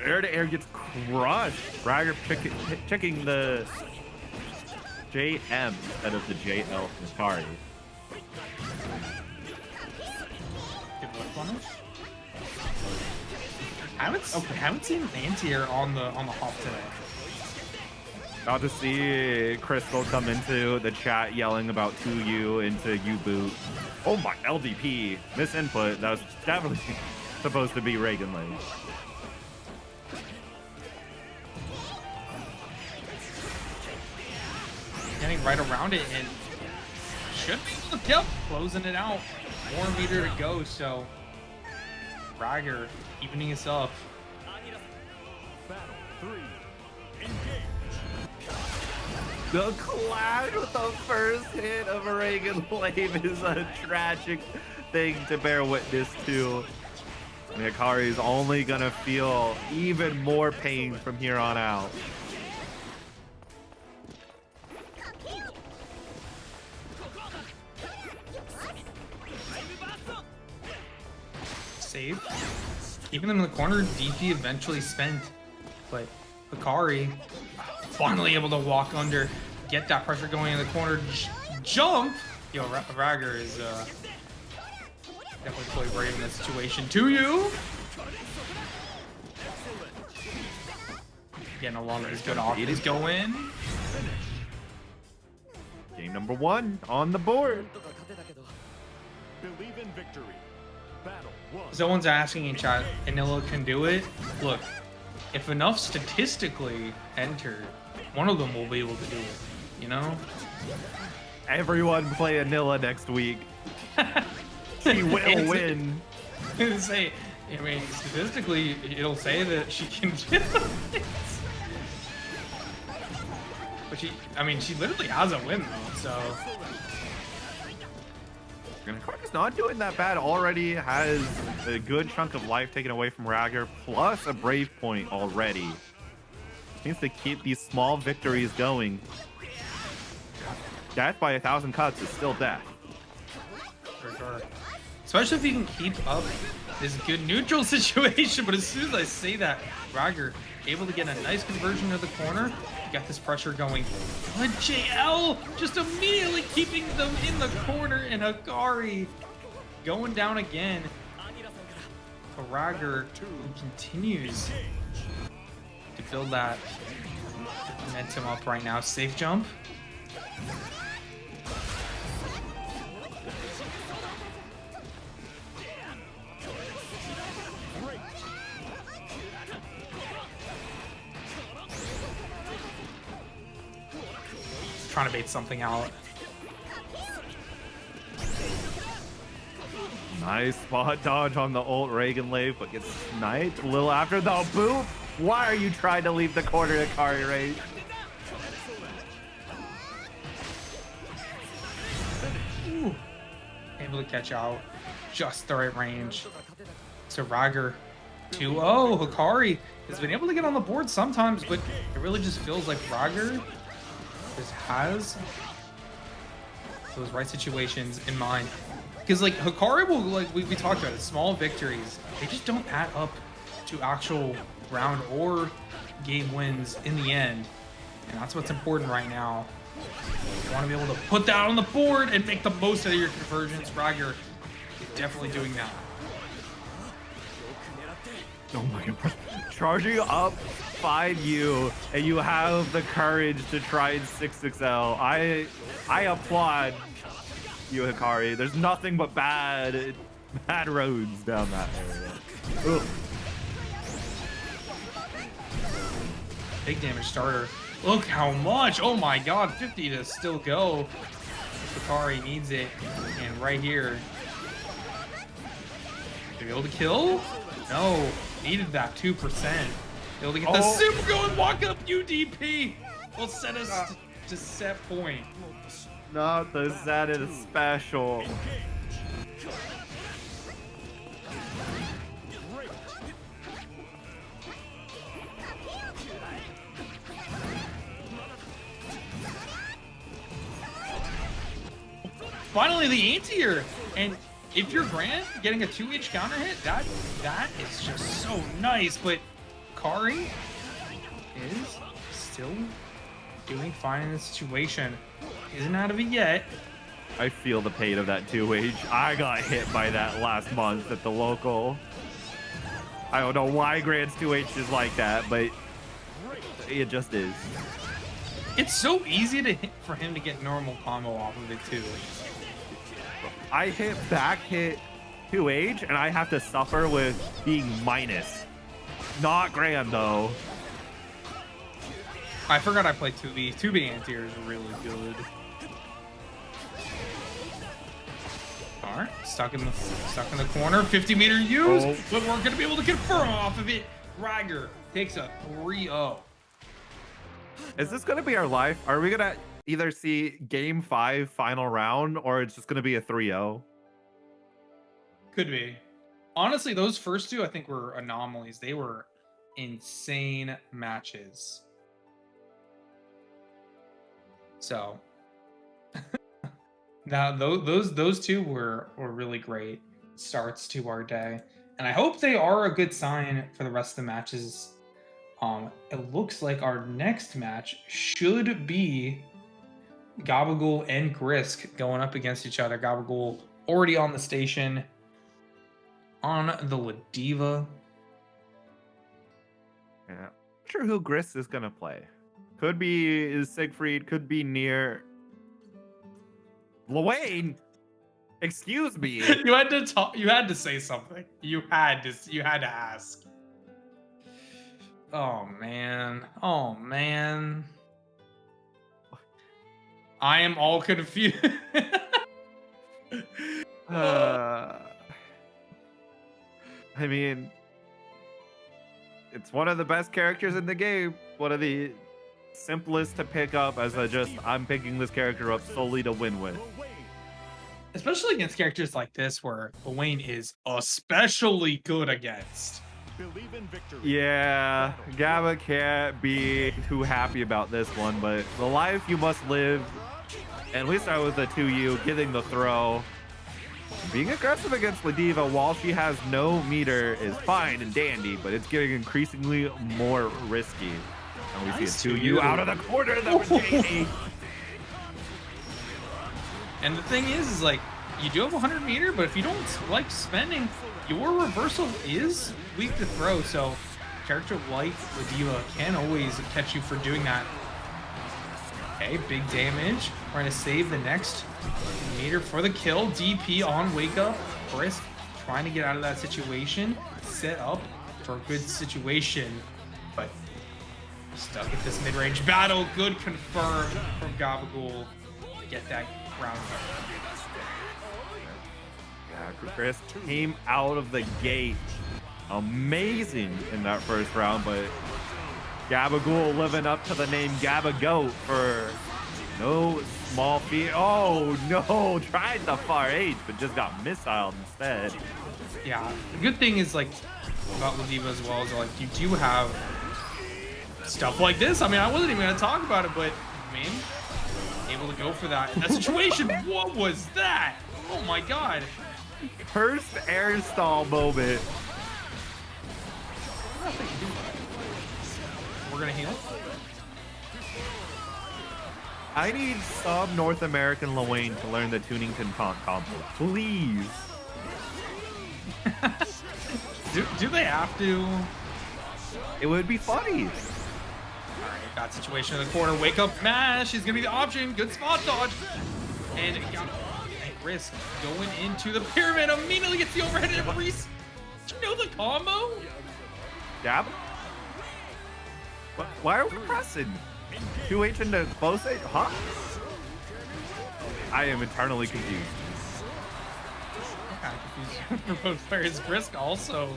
Speaker 6: Air to air gets crushed. Ragger checking the JM instead of the JL Hikari.
Speaker 7: I haven't seen anti-air on the Hop today.
Speaker 6: About to see Crystal come into the chat yelling about 2U into U-boot. Oh my, LDP. Misinput. That was definitely supposed to be Reagan Lane.
Speaker 7: Getting right around it and should be able to keep closing it out. More meter to go, so Ragger evening us up.
Speaker 3: Battle 3. Engage.
Speaker 6: The clash with the first hit of a Reagan Lane is a tragic thing to bear witness to. Hikari is only gonna feel even more pain from here on out.
Speaker 7: Save. Keeping them in the corner, DP eventually spent. But Hikari finally able to walk under, get that pressure going in the corner, jump! Yo, Ragger is definitely fully brave in this situation. 2U! Getting a lot of his good offense going.
Speaker 6: Game number 1 on the board.
Speaker 3: Believe in victory. Battle 1.
Speaker 7: Someone's asking in chat, Anilla can do it? Look, if enough statistically enter, one of them will be able to do it, you know?
Speaker 6: Everyone play Anilla next week. She will win.
Speaker 7: Say, I mean, statistically, it'll say that she can do it. But she literally has a win though, so.
Speaker 6: Hikari's not doing that bad. Already has a good chunk of life taken away from Ragger, plus a brave point already. Needs to keep these small victories going. Death by 1,000 cuts is still death.
Speaker 7: For sure. Especially if you can keep up this good neutral situation. But as soon as I say that, Ragger able to get a nice conversion to the corner. Got this pressure going. But JL just immediately keeping them in the corner, and Hikari going down again. Ragger who continues to build that momentum up right now. Safe jump. Trying to bait something out.
Speaker 6: Nice spot dodge on the ult Reagan Lave, but gets sniped a little after the boop. Why are you trying to leave the corner, Hikari Rage?
Speaker 7: Ooh. Able to catch out just the right range. So Ragger 2-0. Hikari has been able to get on the board sometimes, but it really just feels like Ragger just has those right situations in mind. Because like Hikari will, like we talked about it, small victories, they just don't add up to actual round or game wins in the end. And that's what's important right now. You want to be able to put that on the board and make the most of your conversions. Ragger is definitely doing that.
Speaker 6: Oh my god. Charging up 5U, and you have the courage to try and 6XL. I applaud you, Hikari. There's nothing but bad roads down that area. Ugh.
Speaker 7: Big damage starter. Look how much. Oh my god, 50 to still go. Hikari needs it. And right here. To be able to kill? No. Needed that 2%. Able to get the super going, walk up UDP. Will set us to set point.
Speaker 6: Not the Zenni special.
Speaker 7: Finally, the anti-air. And if you're Grant getting a 2H counter hit, that is just so nice. But Kari is still doing fine in this situation. Isn't out of it yet.
Speaker 6: I feel the pain of that 2H. I got hit by that last month at the local. I don't know why Grant's 2H is like that, but it just is.
Speaker 7: It's so easy for him to get normal combo off of it too.
Speaker 6: I hit back hit 2H and I have to suffer with being minus. Not Grant though.
Speaker 7: I forgot I played 2B. 2B anti-air is really good. Alright, stuck in the corner. 50-meter use, but we're gonna be able to confirm off of it. Ragger takes a 3-0.
Speaker 6: Is this gonna be our life? Are we gonna either see game 5 final round or it's just gonna be a 3-0?
Speaker 7: Could be. Honestly, those first two I think were anomalies. They were insane matches. So now those two were really great starts to our day, and I hope they are a good sign for the rest of the matches. It looks like our next match should be Gabagool and Grisk going up against each other. Gabagool already on the station on the Ladiva.
Speaker 6: Yeah, not sure who Grisk is gonna play. Could be Siegfried, could be near Luane. Excuse me.
Speaker 7: You had to talk. You had to say something. You had to ask. Oh man. Oh man. I am all confused.
Speaker 6: I mean, it's one of the best characters in the game. One of the simplest to pick up as a just, I'm picking this character up solely to win with.
Speaker 7: Especially against characters like this, where Wayne is especially good against.
Speaker 6: Yeah, Gabba can't be too happy about this one, but the life you must live. And we start with the 2U getting the throw. Being aggressive against Ladiva while she has no meter is fine and dandy, but it's getting increasingly more risky. And we
Speaker 7: Nice
Speaker 6: see a 2U out of the corner. That was JD.
Speaker 7: And the thing is like, you do have 100 meter, but if you don't like spending, your reversal is weak to throw. So a character like Ladiva can always catch you for doing that. Okay, big damage. Trying to save the next meter for the kill. DP on Wake Up. Brisk trying to get out of that situation. Set up for a good situation. But stuck at this mid-range battle. Good confirm from Gabagool. Get that round.
Speaker 6: Yeah, Chris came out of the gate amazing in that first round, but Gabagool living up to the name Gabba Goat for no small feat. Oh no, tried the far H, but just got missiled instead.
Speaker 7: Yeah, the good thing is like about Ladiva as well is like you do have stuff like this. I mean, I wasn't even gonna talk about it, but I mean, able to go for that in that situation. What was that? Oh my god.
Speaker 6: First air stall moment.
Speaker 7: We're gonna heal.
Speaker 6: I need some North American Lawayne to learn the Tunington taunt combo. Please.
Speaker 7: do they have to?
Speaker 6: It would be funny.
Speaker 7: Alright, that situation in the corner. Wake Up mash is gonna be the option. Good spot dodge. And it got Risk going into the pyramid. Immediately gets the overhead and Reese. Do you know the combo?
Speaker 6: Dab? Why are we pressing? 2H into both H? Huh? I am eternally confused.
Speaker 7: I'm kind of confused for both players. Brisk also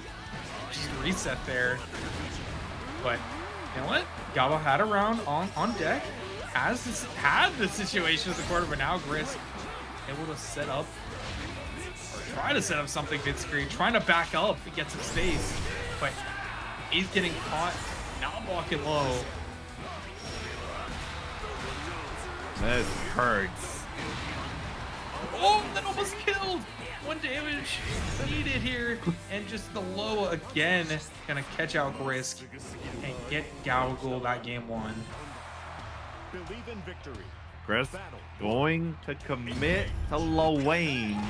Speaker 7: just reset there. But you know what? Gaba had a round on deck. Had the situation in the corner, but now Brisk able to set up or try to set up something mid-screen, trying to back up to get some space, but he's getting caught, not walking low.
Speaker 6: This hurts.
Speaker 7: Oh, that almost killed! 1 damage needed here, and just the low again, gonna catch out Brisk and get Gabagool that game one.
Speaker 3: Believe in victory.
Speaker 6: Chris going to commit to Lawayne.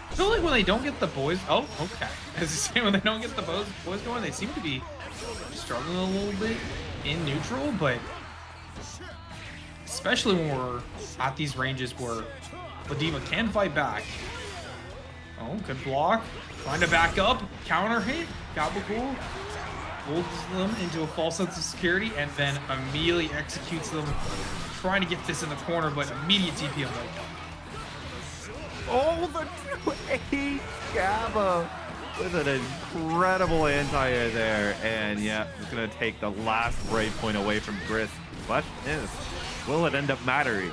Speaker 7: I feel like when they don't get the boys, oh, okay. As you say, when they don't get the boys going, they seem to be struggling a little bit in neutral, but especially when we're at these ranges where Ladiva can fight back. Oh, good block. Trying to back up, counter hit, Gabagool holds them into a false sense of security and then immediately executes them, trying to get this in the corner, but immediate TP on Wake Up.
Speaker 6: Oh, the 2H Gabba with an incredible anti-air there. And yeah, it's going to take the last break point away from Brisk. Question is, will it end up mattering?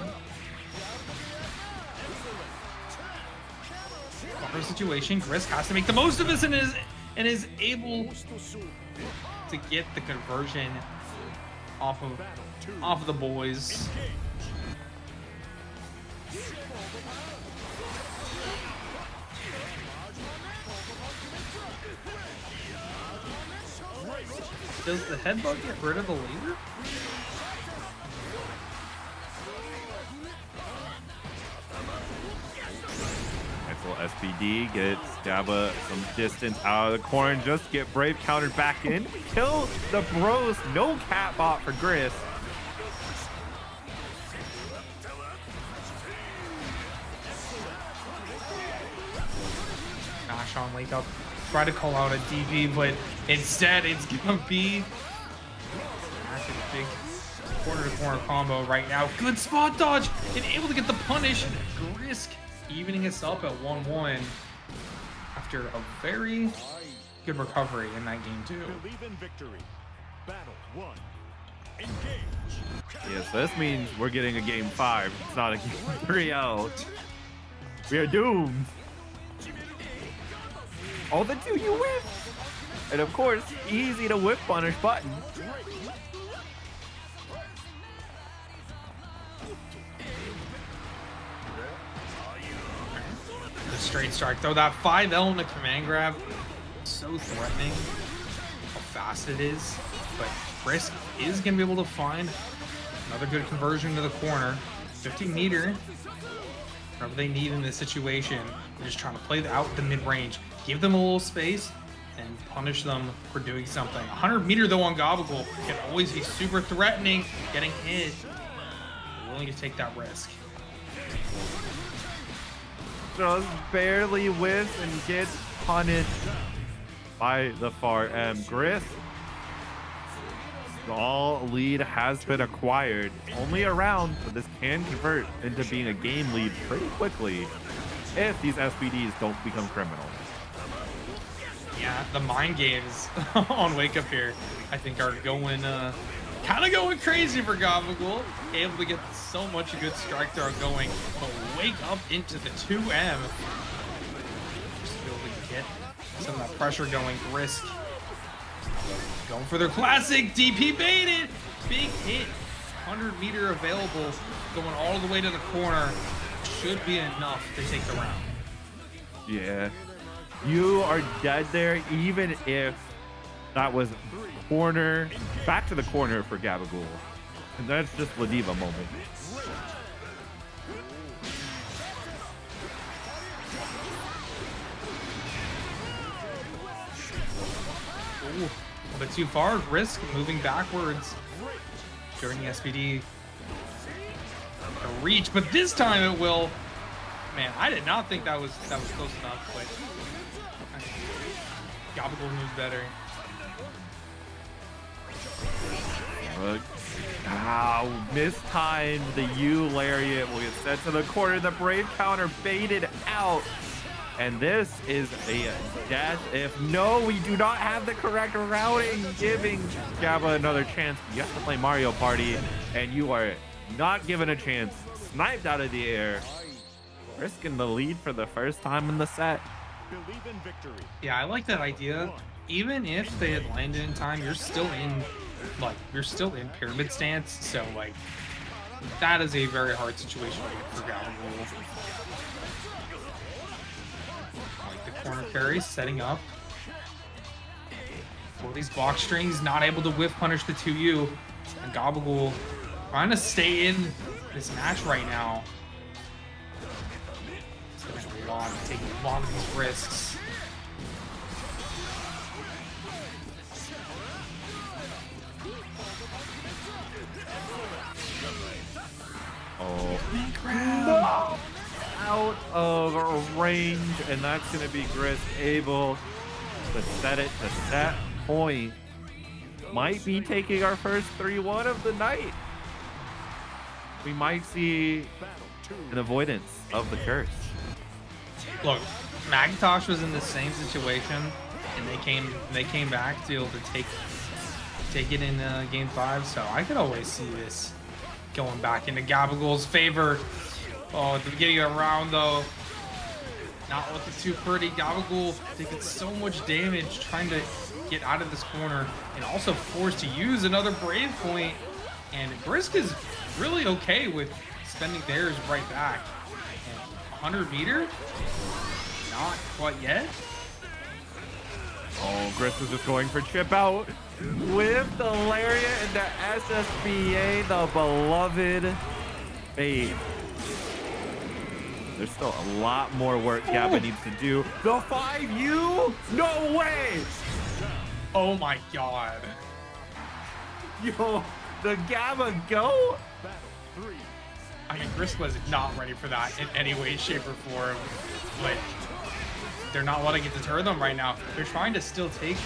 Speaker 7: Bumper situation, Brisk has to make the most of this and is able to get the conversion off of the boys. Does the headbutt get rid of the leader?
Speaker 6: Nice little SPD gets Gabba some distance out of the corner and just get Brave countered back in. Kill the bros. No cat bot for Gris.
Speaker 7: Gosh, on Wake Up. Try to call out a DP, but instead it's gonna be a big corner-to-corner combo right now. Good spot dodge and able to get the punish. Brisk evening us up at 1-1 after a very good recovery in that game too.
Speaker 3: Believe in victory. Battle 1. Engage.
Speaker 6: Yeah, so this means we're getting a game 5. It's not a game 3 out. We are doomed. All the 2 you whiff. And of course, easy to whiff punish button.
Speaker 7: The straight strike, though, that 5L in the command grab, so threatening how fast it is. But Brisk is going to be able to find another good conversion to the corner. 50 meter, whatever they need in this situation. They're just trying to play out the mid-range, give them a little space, and punish them for doing something. 100 meter, though, on Gobble can always be super threatening, getting hit. They're willing to take that risk.
Speaker 6: Just barely whiffs and gets punished by the far M. Griff. The all lead has been acquired. Only a round, but this can convert into being a game lead pretty quickly if these SBDs don't become criminals.
Speaker 7: Yeah, the mind games on Wake Up here, I think, are going kind of going crazy for Gabagool. Able to get so much good strike throw going, but Wake Up into the 2M. Just able to get some of that pressure going. Risk going for their classic DP baited. Big hit. 100 meter available, going all the way to the corner. Should be enough to take the round.
Speaker 6: Yeah. You are dead there, even if that was corner, back to the corner for Gabagool. And that's just Ladiva moment.
Speaker 7: Ooh, a bit too far. Risk moving backwards during the SPD. A reach, but this time it will. Man, I did not think that was close enough, but Gabagool knew better.
Speaker 6: Mistimed the U lariat will get sent to the corner. The Brave counter baited out. And this is a death. If no, we do not have the correct routing, giving Gabba another chance. You have to play Mario Party, and you are not given a chance. Sniped out of the air. Risking the lead for the first time in the set.
Speaker 3: Believe in victory.
Speaker 7: Yeah, I like that idea. Even if they had landed in time, you're still in pyramid stance. So like, that is a very hard situation for Gabagool. Like the corner carry setting up. For these box strings, not able to whiff punish the 2U. And Gabagool trying to stay in this match right now. Taking a lot of these risks.
Speaker 6: Oh, no! Out of range, and that's going to be Gris able to set it to set point. Might be taking our first 3-1 of the night. We might see an avoidance of the curse.
Speaker 7: Look, Macintosh was in the same situation, and they came back to be able to take it in game 5. So I could always see this going back into Gabagool's favor. Oh, at the beginning of the round though, not looking too pretty. Gabagool taking so much damage trying to get out of this corner, and also forced to use another Brave point. And Brisk is really okay with spending theirs right back. And 100 meter. Not quite yet.
Speaker 6: Oh, Gris is just going for chip out with the Lariat and the SSBA, the beloved bait. There's still a lot more work Gabba needs to do. The 5U? No way!
Speaker 7: Oh my god.
Speaker 6: Yo, the Gabba go?
Speaker 7: I mean, Brisk was not ready for that in any way, shape, or form. But they're not letting it deter them right now. They're trying to still take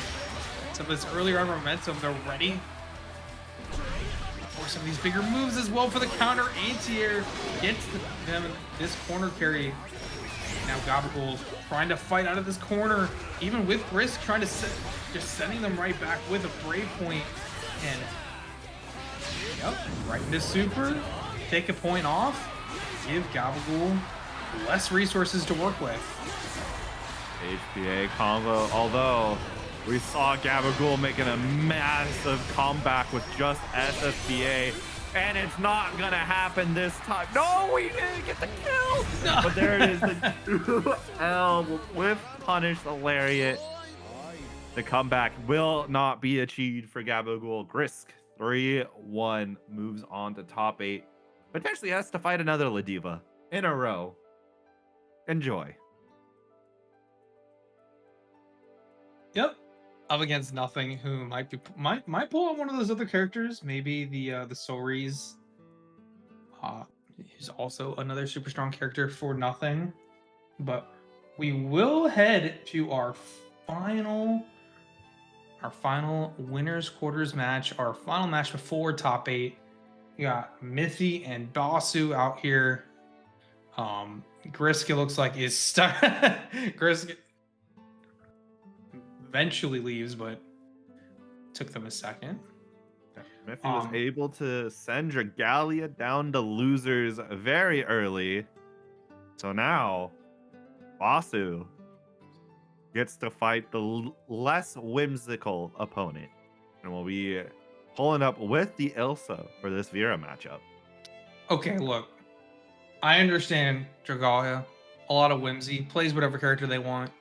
Speaker 7: some of this early round momentum. They're ready for some of these bigger moves as well for the counter. Anti-air gets them this corner carry. Now Gabagool trying to fight out of this corner, even with Risk trying to just sending them right back with a Brave Point. And yep, right into super, take a point off, give Gabagool less resources to work with.
Speaker 6: HPA combo, although we saw Gabagool making a massive comeback with just SSBA, and it's not gonna happen this time. No, we didn't get the kill! No. But there it is, the 2L with Punish the Lariat. The comeback will not be achieved for Gabagool. Grisk 3-1 moves on to top 8. Potentially has to fight another Ladiva in a row. Enjoy.
Speaker 7: Yep. Up against Nothing, who might pull on one of those other characters, maybe the Soris. He's also another super strong character for Nothing. But we will head to our final winners quarters match, our final match before top 8. We got Mithy and Basu out here. Grisk, it looks like, is stuck. Grisk eventually leaves, but took them a second.
Speaker 6: Mithy was able to send Dragalia down to losers very early. So now Basu gets to fight the less whimsical opponent. And we'll be pulling up with the Ilsa for this Vera matchup.
Speaker 7: Okay, look. I understand Dragalia. A lot of whimsy. Plays whatever character they want.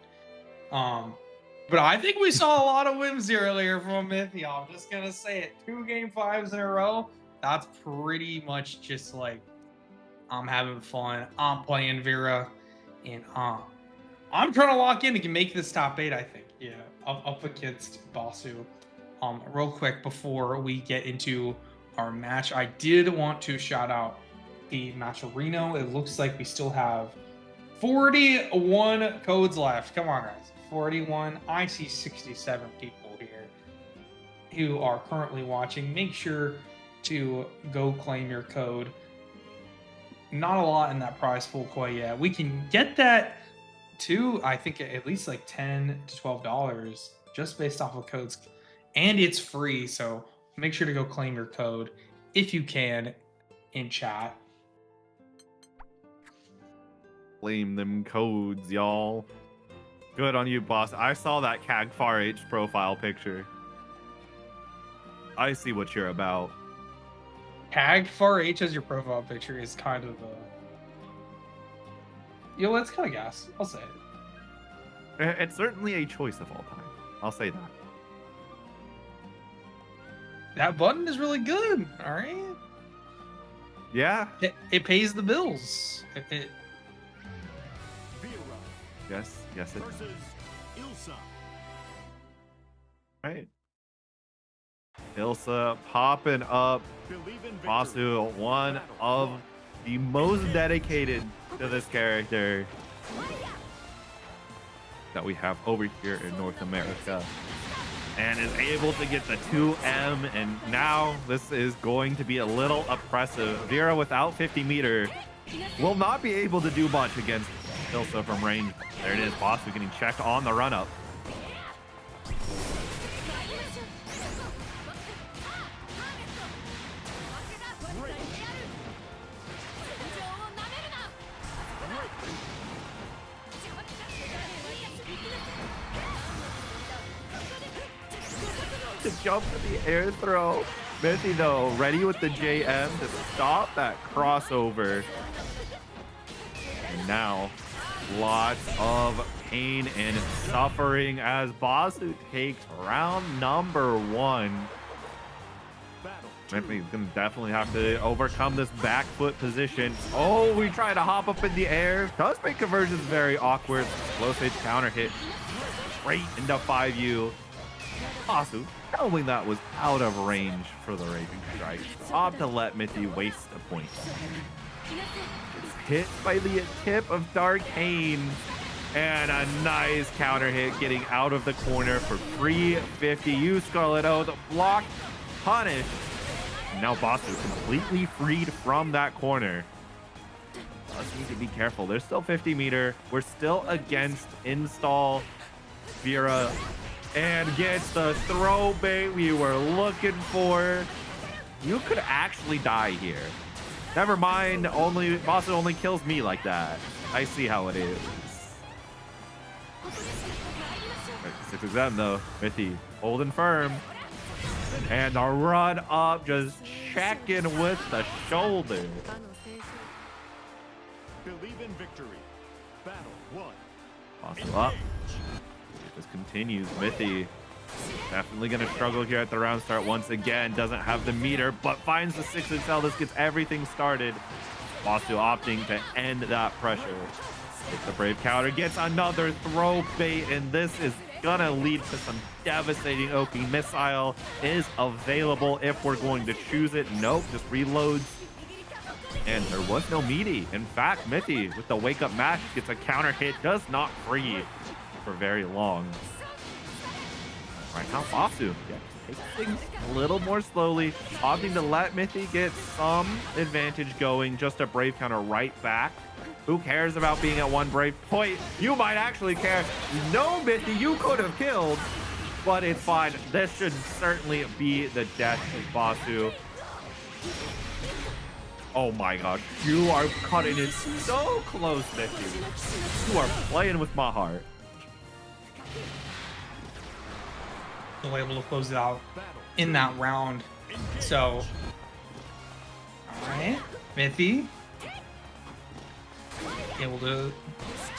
Speaker 7: But I think we saw a lot of whimsy earlier from Mithy. I'm just going to say it. 2 game 5s in a row. That's pretty much just like, I'm having fun. I'm playing Vera. And I'm trying to lock in to make this top 8, I think. Yeah, up against Basu. Real quick before we get into our match, I did want to shout out the matcherino. It looks like we still have 41 codes left. Come on, guys. 41. I see 67 people here who are currently watching. Make sure to go claim your code. Not a lot in that prize pool quite yet. We can get that to, I think, at least like $10 to $12 just based off of codes. And it's free, so make sure to go claim your code if you can in chat.
Speaker 6: Claim them codes, y'all. Good on you, boss. I saw that Kagfar H profile picture. I see what you're about.
Speaker 7: Kagfar H as your profile picture is kind of yo, that's kind of gas. I'll say it.
Speaker 6: It's certainly a choice of all time. I'll say that.
Speaker 7: That button is really good. All right.
Speaker 6: Yeah.
Speaker 7: It pays the bills.
Speaker 6: Yes, it
Speaker 3: versus Ilsa.
Speaker 6: right. Ilsa popping up. Basu, one of the most dedicated to this character that we have over here in North America, and is able to get the 2M, and now this is going to be a little oppressive. Vera without 50 meter will not be able to do much against Ilsa from range. There it is, Basu getting checked on the run up. To jump to the air throw. Mithy though, ready with the JM to stop that crossover. And now, lots of pain and suffering as Basu takes round number 1. Mithy's gonna definitely have to overcome this back foot position. Oh, we try to hop up in the air. Does make conversions very awkward. Low stage counter hit straight into 5U. Basu, knowing that was out of range for the Raging Strike, opted to let Mithy waste a point. It's hit by the tip of Darkane, and a nice counter hit getting out of the corner for 350. You Scarlet O, the block punish. Now Basu completely freed from that corner. Let's need to be careful. There's still 50 meter. We're still against install Vera, and gets the throw bait we were looking for. You could actually die here. Never mind, Basu only kills me like that. I see how it is. 6XM though, Mithy holding firm. And a run up, just checking with the shoulder.
Speaker 3: Believe in victory. Battle 1.
Speaker 6: Basu up. This continues. Mithy definitely going to struggle here at the round start once again. Doesn't have the meter, but finds the 6XL. This gets everything started. Basu opting to end that pressure. Gets the brave counter, gets another throw bait, and this is going to lead to some devastating Oki. Missile is available if we're going to choose it. Nope, just reloads. And there was no meaty. In fact, Mithy with the wake up mash gets a counter hit, does not free for very long. Right now, Basu takes things a little more slowly, opting to let Mithy get some advantage going. Just a brave counter right back. Who cares about being at one brave point? You might actually care. No, Mithy, you could have killed, but it's fine. This should certainly be the death of Basu. Oh my gosh, you are cutting it so close, Mithy. You are playing with my heart.
Speaker 7: Still able to close it out in that round. So, all right, Mithy able to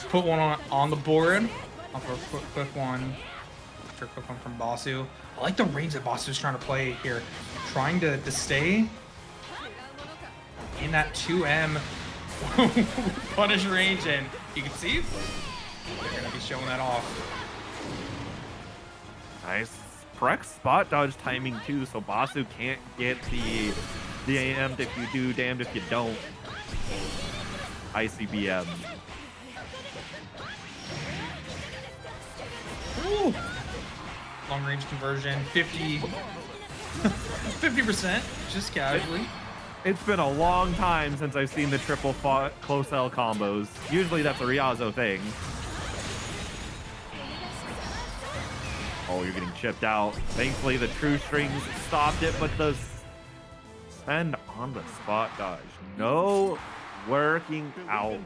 Speaker 7: put one on the board. Off a quick one from Basu. I like the range that Basu's trying to play here, trying to stay in that 2M punish range, and you can see they're gonna be showing that off.
Speaker 6: Nice. Correct spot dodge timing too, so Basu can't get the AM'd if you do, damned if you don't. ICBM.
Speaker 7: Ooh. Long range conversion, 50%, just casually.
Speaker 6: It's been a long time since I've seen the triple close L combos. Usually that's a Ryazo thing. Oh, you're getting chipped out. Thankfully, the true strings stopped it, but the send on the spot dodge. No working out.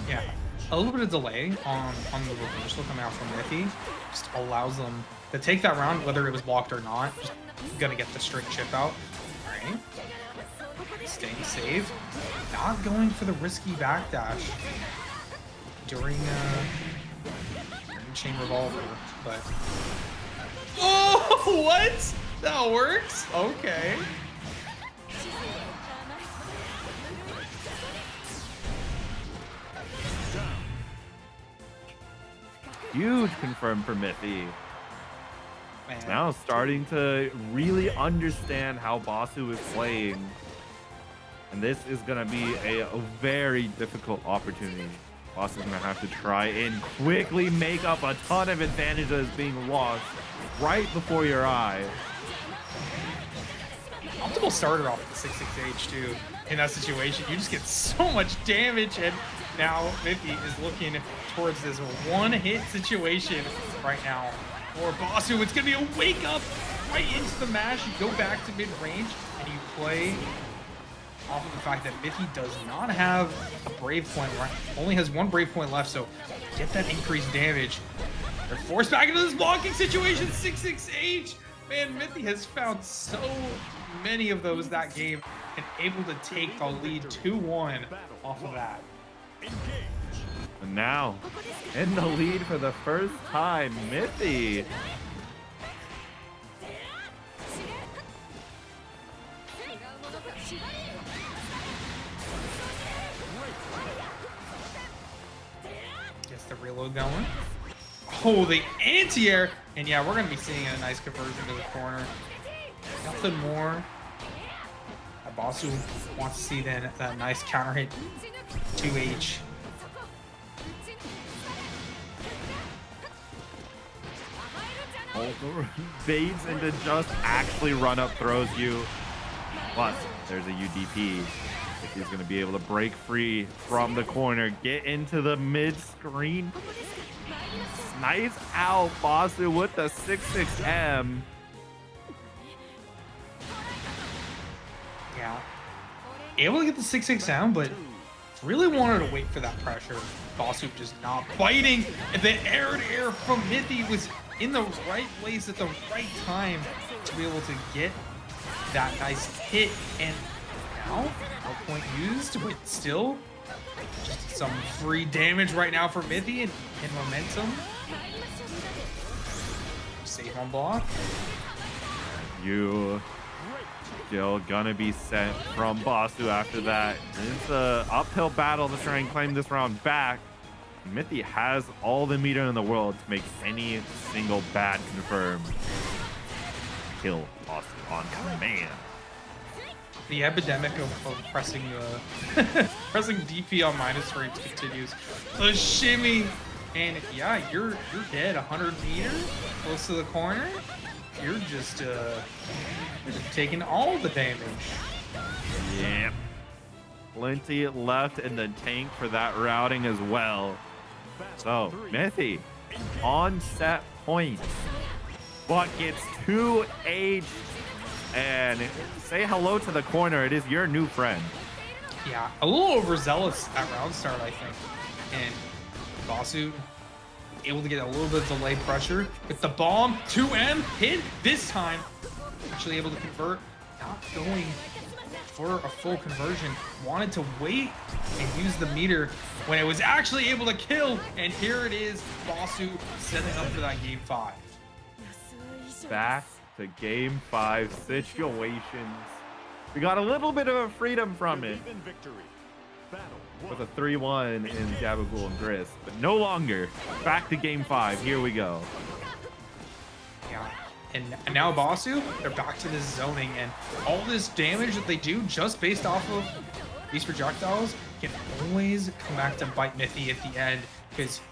Speaker 7: Yeah, a little bit of delay on the reversal coming out from Mithy just allows them to take that round, whether it was blocked or not. Just gonna get the straight chip out. All right, staying safe, not going for the risky backdash during chain revolver, but oh, what? That works? Okay.
Speaker 6: Huge confirm for Mithy.
Speaker 7: Man.
Speaker 6: Now starting to really understand how Basu is playing. And this is going to be a very difficult opportunity. Basu's going to have to try and quickly make up a ton of advantage that is being lost right before your eyes.
Speaker 7: Optimal starter off the 6-6H too. In that situation, you just get so much damage, and now Mithy is looking towards this one-hit situation right now. For Basu, it's gonna be a wake up right into the mash. You go back to mid-range and you play off of the fact that Mithy does not have a brave point, right? Only has one brave point left, so get that increased damage. They're forced back into this blocking situation. 6-6H. Man, Mithy has found so many of those that game and able to take the lead 2-1 off of that.
Speaker 6: And now, in the lead for the first time, Mithy.
Speaker 7: Gets the reload going. Oh, the anti-air. And yeah, we're going to be seeing a nice conversion to the corner. Nothing more. Basu wants to see then that nice counter hit 2H.
Speaker 6: Fades into just actually run up throws you. Plus, there's a UDP. He's going to be able to break free from the corner, get into the mid screen. Snipes out Basu with the 6-6M.
Speaker 7: Yeah. Able to get the 6-6 down, but really wanted to wait for that pressure. Basu just not biting. And then air from Mithy was in the right place at the right time to be able to get that nice hit. And now, no point used, but still just some free damage right now for Mithy and momentum. Safe on block.
Speaker 6: You still gonna be sent from Basu after that. It's an uphill battle to try and claim this round back. Mithy has all the meter in the world to make any single bad confirm kill Basu on command.
Speaker 7: The epidemic of pressing pressing DP on minus rates continues. The shimmy, and yeah, you're dead 100 meters close to the corner. You're just taking all the damage.
Speaker 6: Yep. Plenty left in the tank for that routing as well. So, Mithy on set points, but gets 2H. And say hello to the corner. It is your new friend.
Speaker 7: Yeah, a little overzealous at round start, I think. And Basu able to get a little bit of delay pressure with the bomb. 2M hit this time. Actually able to convert. Not going for a full conversion. Wanted to wait and use the meter when it was actually able to kill. And here it is, Basu setting up for that game 5.
Speaker 6: Back to game 5 situations. We got a little bit of a freedom from it with a 3-1 in Gabagool and Gris, but no longer. Back to game 5. Here we go.
Speaker 7: Yeah, and now Basu, they're back to this zoning, and all this damage that they do just based off of these projectiles can always come back to bite Mithy at the end, because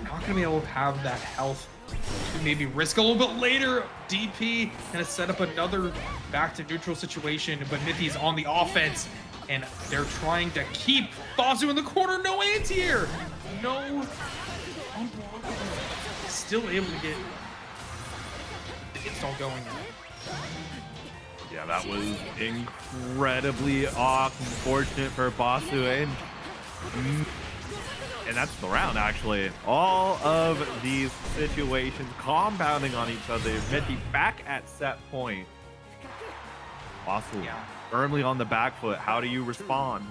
Speaker 7: you're not going to be able to have that health to maybe risk a little bit later. DP gonna set up another back to neutral situation, but Mithy's on the offense, and they're trying to keep Basu in the corner. No anti-air, no. Still able to get the install going.
Speaker 6: Yeah, that was incredibly unfortunate for Basu, and that's the round, actually. All of these situations compounding on each other. Mithy back at set point. Basu firmly on the back foot. How do you respond?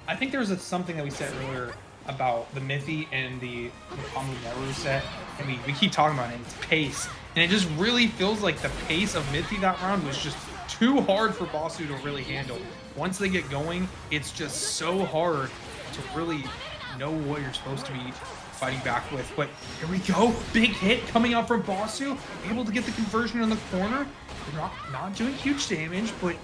Speaker 7: I think there's something that we said earlier about the Mithy and the Kamu Neru set. I mean, we keep talking about it. It's pace. And it just really feels like the pace of Mithy that round was just too hard for Basu to really handle. Once they get going, it's just so hard to really know what you're supposed to be fighting back with. But here we go, big hit coming out from Basu, able to get the conversion in the corner. They're not doing huge damage, but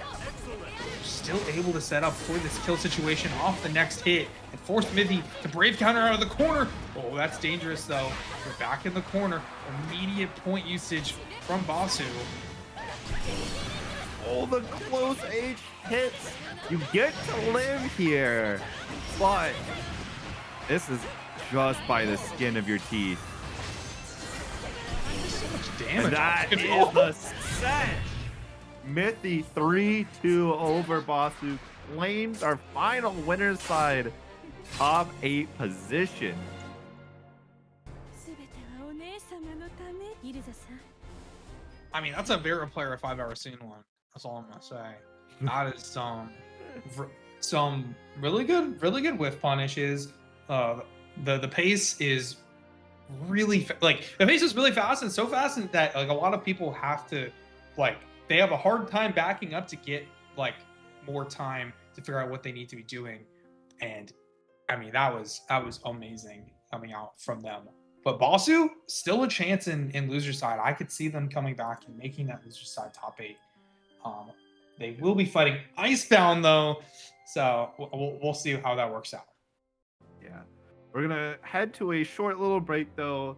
Speaker 7: still able to set up for this kill situation off the next hit and force Mithy to brave counter out of the corner. Oh, that's dangerous though. We're back in the corner. Immediate point usage from Basu.
Speaker 6: Oh, the close H hits. You get to live here, but this is just by the skin of your teeth.
Speaker 7: So much damage.
Speaker 6: And that is the set. Mithy 3-2 over Basu claims our final winner's side top 8 position.
Speaker 7: I mean, that's a Vera player if I've ever seen one. That's all I'm gonna say. That is some really good whiff punishes. The pace is really the pace is really fast, and so fast that like a lot of people have to they have a hard time backing up to get more time to figure out what they need to be doing. And I mean, that was amazing coming out from them. But Basu, still a chance in loser side. I could see them coming back and making that loser side top 8. They will be fighting Icebound though, so we'll see how that works out.
Speaker 6: Yeah, we're gonna head to a short little break though.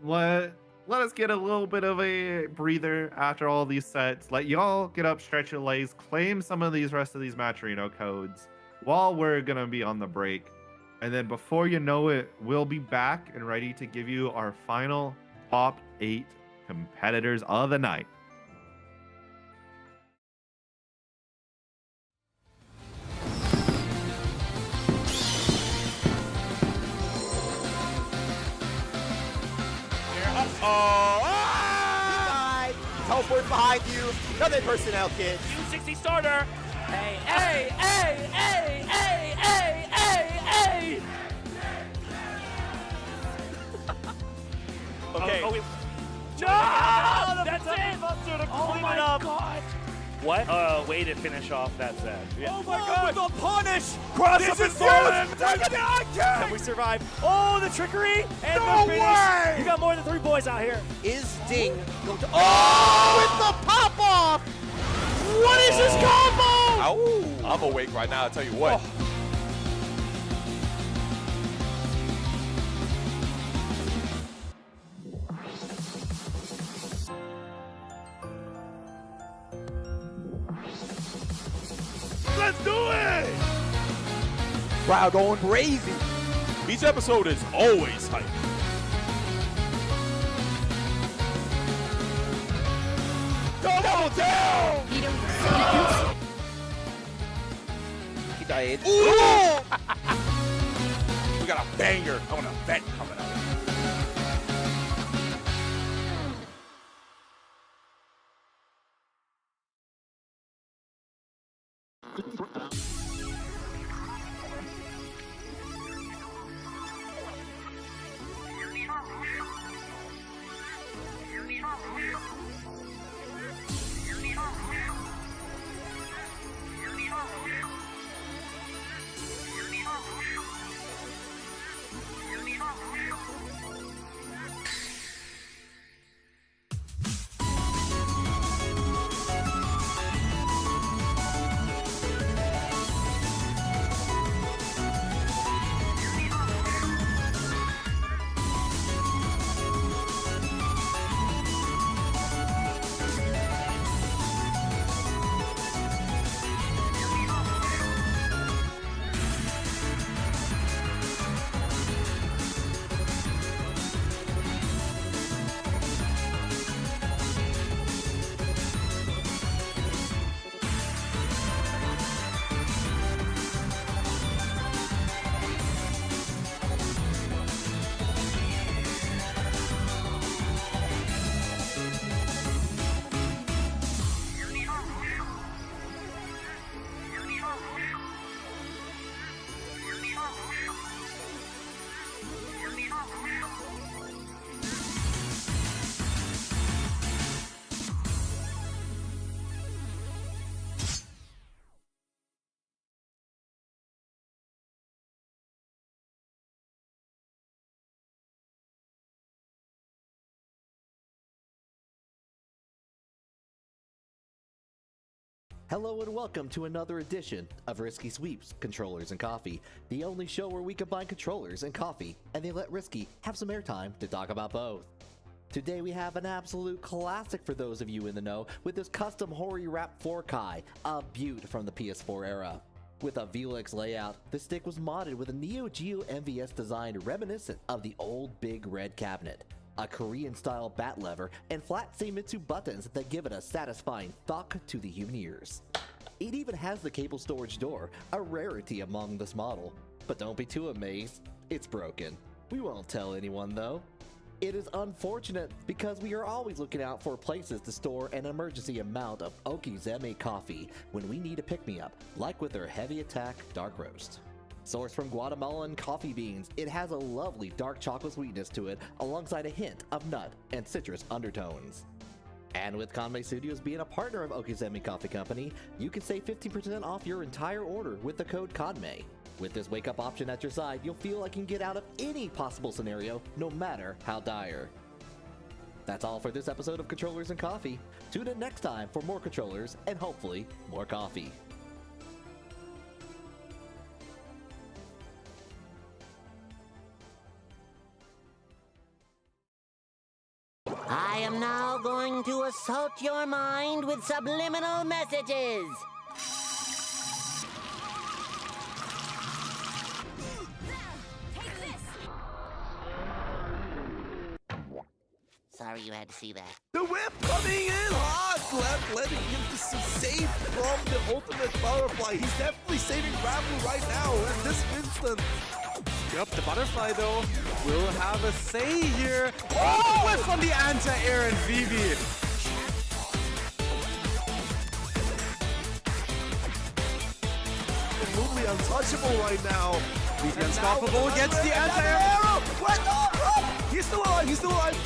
Speaker 6: Let let us get a little bit of a breather after all these sets. Let y'all get up, stretch your legs, claim some of these rest of these matcherino codes while we're gonna be on the break. And then before you know it, we'll be back and ready to give you our final top 8 competitors of the night.
Speaker 4: Teleport behind you. Another personnel kit.
Speaker 3: 260 starter. Hey, hey, hey, hey, hey, hey, hey, hey. Okay. No! That's it! Oh my god! What? Way to finish off that set. Yeah.
Speaker 4: Oh my god! The punish!
Speaker 3: This is huge!
Speaker 4: Can
Speaker 3: we survive? Oh, the trickery! And
Speaker 4: No
Speaker 3: the finish!
Speaker 4: way!
Speaker 3: You got more than 3 boys out here.
Speaker 4: Is Ding going to... Oh! With the pop-off! What is this combo?
Speaker 2: Ow, I'm awake right now, I'll tell you what. Let's do it!
Speaker 4: Crowd going crazy.
Speaker 2: Each episode is always hype. Double down!
Speaker 4: He died.
Speaker 2: Ooh! We got a banger on an event coming up.
Speaker 5: Hello and welcome to another edition of Risky Sweeps, Controllers and Coffee, the only show where we combine controllers and coffee, and they let Risky have some airtime to talk about both. Today we have an absolute classic for those of you in the know with this custom Hori Wrap 4Kai, a beaut from the PS4 era. With a VLX layout, the stick was modded with a Neo Geo MVS design reminiscent of the old big red cabinet, a Korean-style bat lever, and flat Seimitsu buttons that give it a satisfying thunk to the human ears. It even has the cable storage door, a rarity among this model. But don't be too amazed, it's broken. We won't tell anyone though. It is unfortunate because we are always looking out for places to store an emergency amount of Okizeme coffee when we need a pick-me-up, like with their Heavy Attack Dark Roast. Sourced from Guatemalan coffee beans, it has a lovely dark chocolate sweetness to it alongside a hint of nut and citrus undertones. And with Kanme Studios being a partner of Okizeme Coffee Company, you can save 15% off your entire order with the code KANME. With this wake-up option at your side, you'll feel like you can get out of any possible scenario, no matter how dire. That's all for this episode of Controllers and Coffee. Tune in next time for more controllers and hopefully more coffee.
Speaker 1: am now going to assault your mind with subliminal messages. Sorry you had to see that.
Speaker 8: The whip coming in hot! Letting him just save from the ultimate butterfly. He's definitely saving Granblue right now in this instant.
Speaker 4: Yep, the butterfly though will have a say here. Oh, whiff on the anti-air and Vivi.
Speaker 8: Absolutely untouchable right now.
Speaker 4: He's unstoppable, gets the anti-air.
Speaker 8: What? Oh, he's still alive, he's still alive.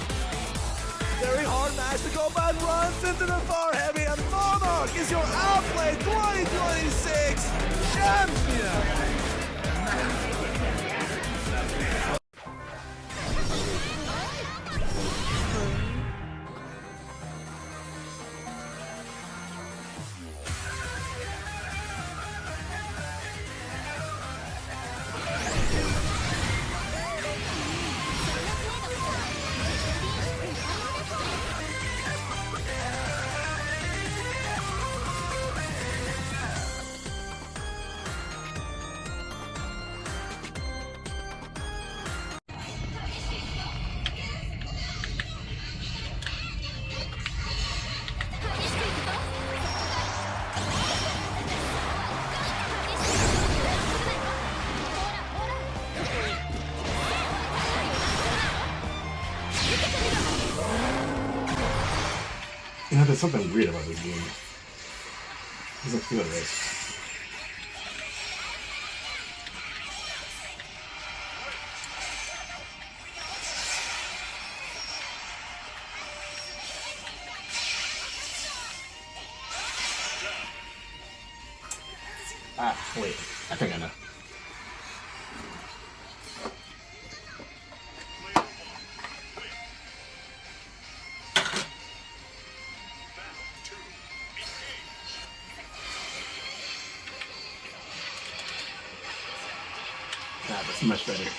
Speaker 8: Very hard match. The combat runs into the far heavy, and Monarch is your outplay 2026 champion.
Speaker 9: You know, there's something weird about this game. It doesn't feel right. Wait. I think I know. That's much better.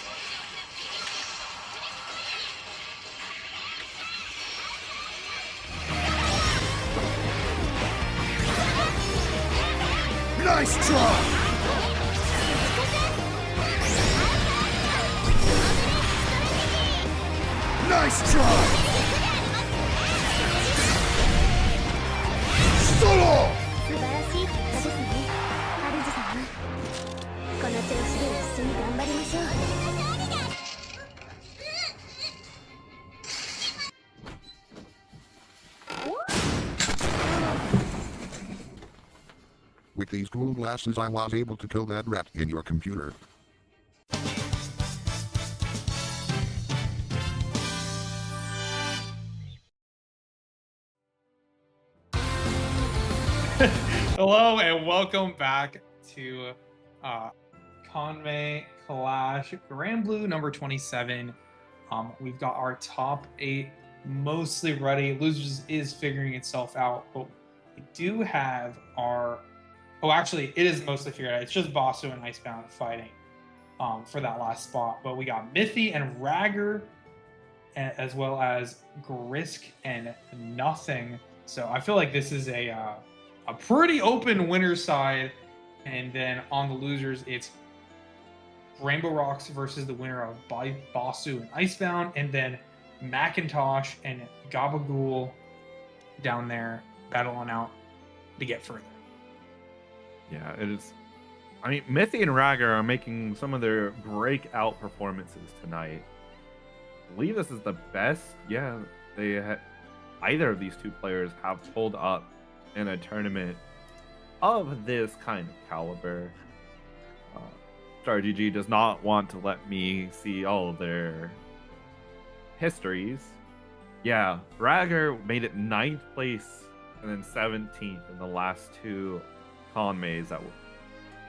Speaker 8: Nice try! Nice try! Solo!
Speaker 10: 素晴らしい結果ですね、ハルズ様。この調子で一緒に頑張りましょう。
Speaker 11: With these cool glasses I was able to kill that rat in your computer.
Speaker 7: Hello and welcome back to Kanme Klash Granblue number 27. We've got our top 8 mostly ready. Losers is figuring itself out, but we do have our... Oh, actually, it is mostly figured out. It's just Basu and Icebound fighting for that last spot. But we got Mithy and Ragger, as well as Grisk and Nothing. So I feel like this is a pretty open winner side. And then on the losers, it's Rainbow Rocks versus the winner of Basu and Icebound. And then Macintosh and Gabagool down there battling out to get further.
Speaker 6: Yeah, it is. I mean, Mithy and Ragger are making some of their breakout performances tonight. I believe this is the best. Yeah, either of these two players have pulled up in a tournament of this kind of caliber. Star GG does not want to let me see all of their histories. Yeah, Ragger made it 9th place and then 17th in the last 2 Kanmes that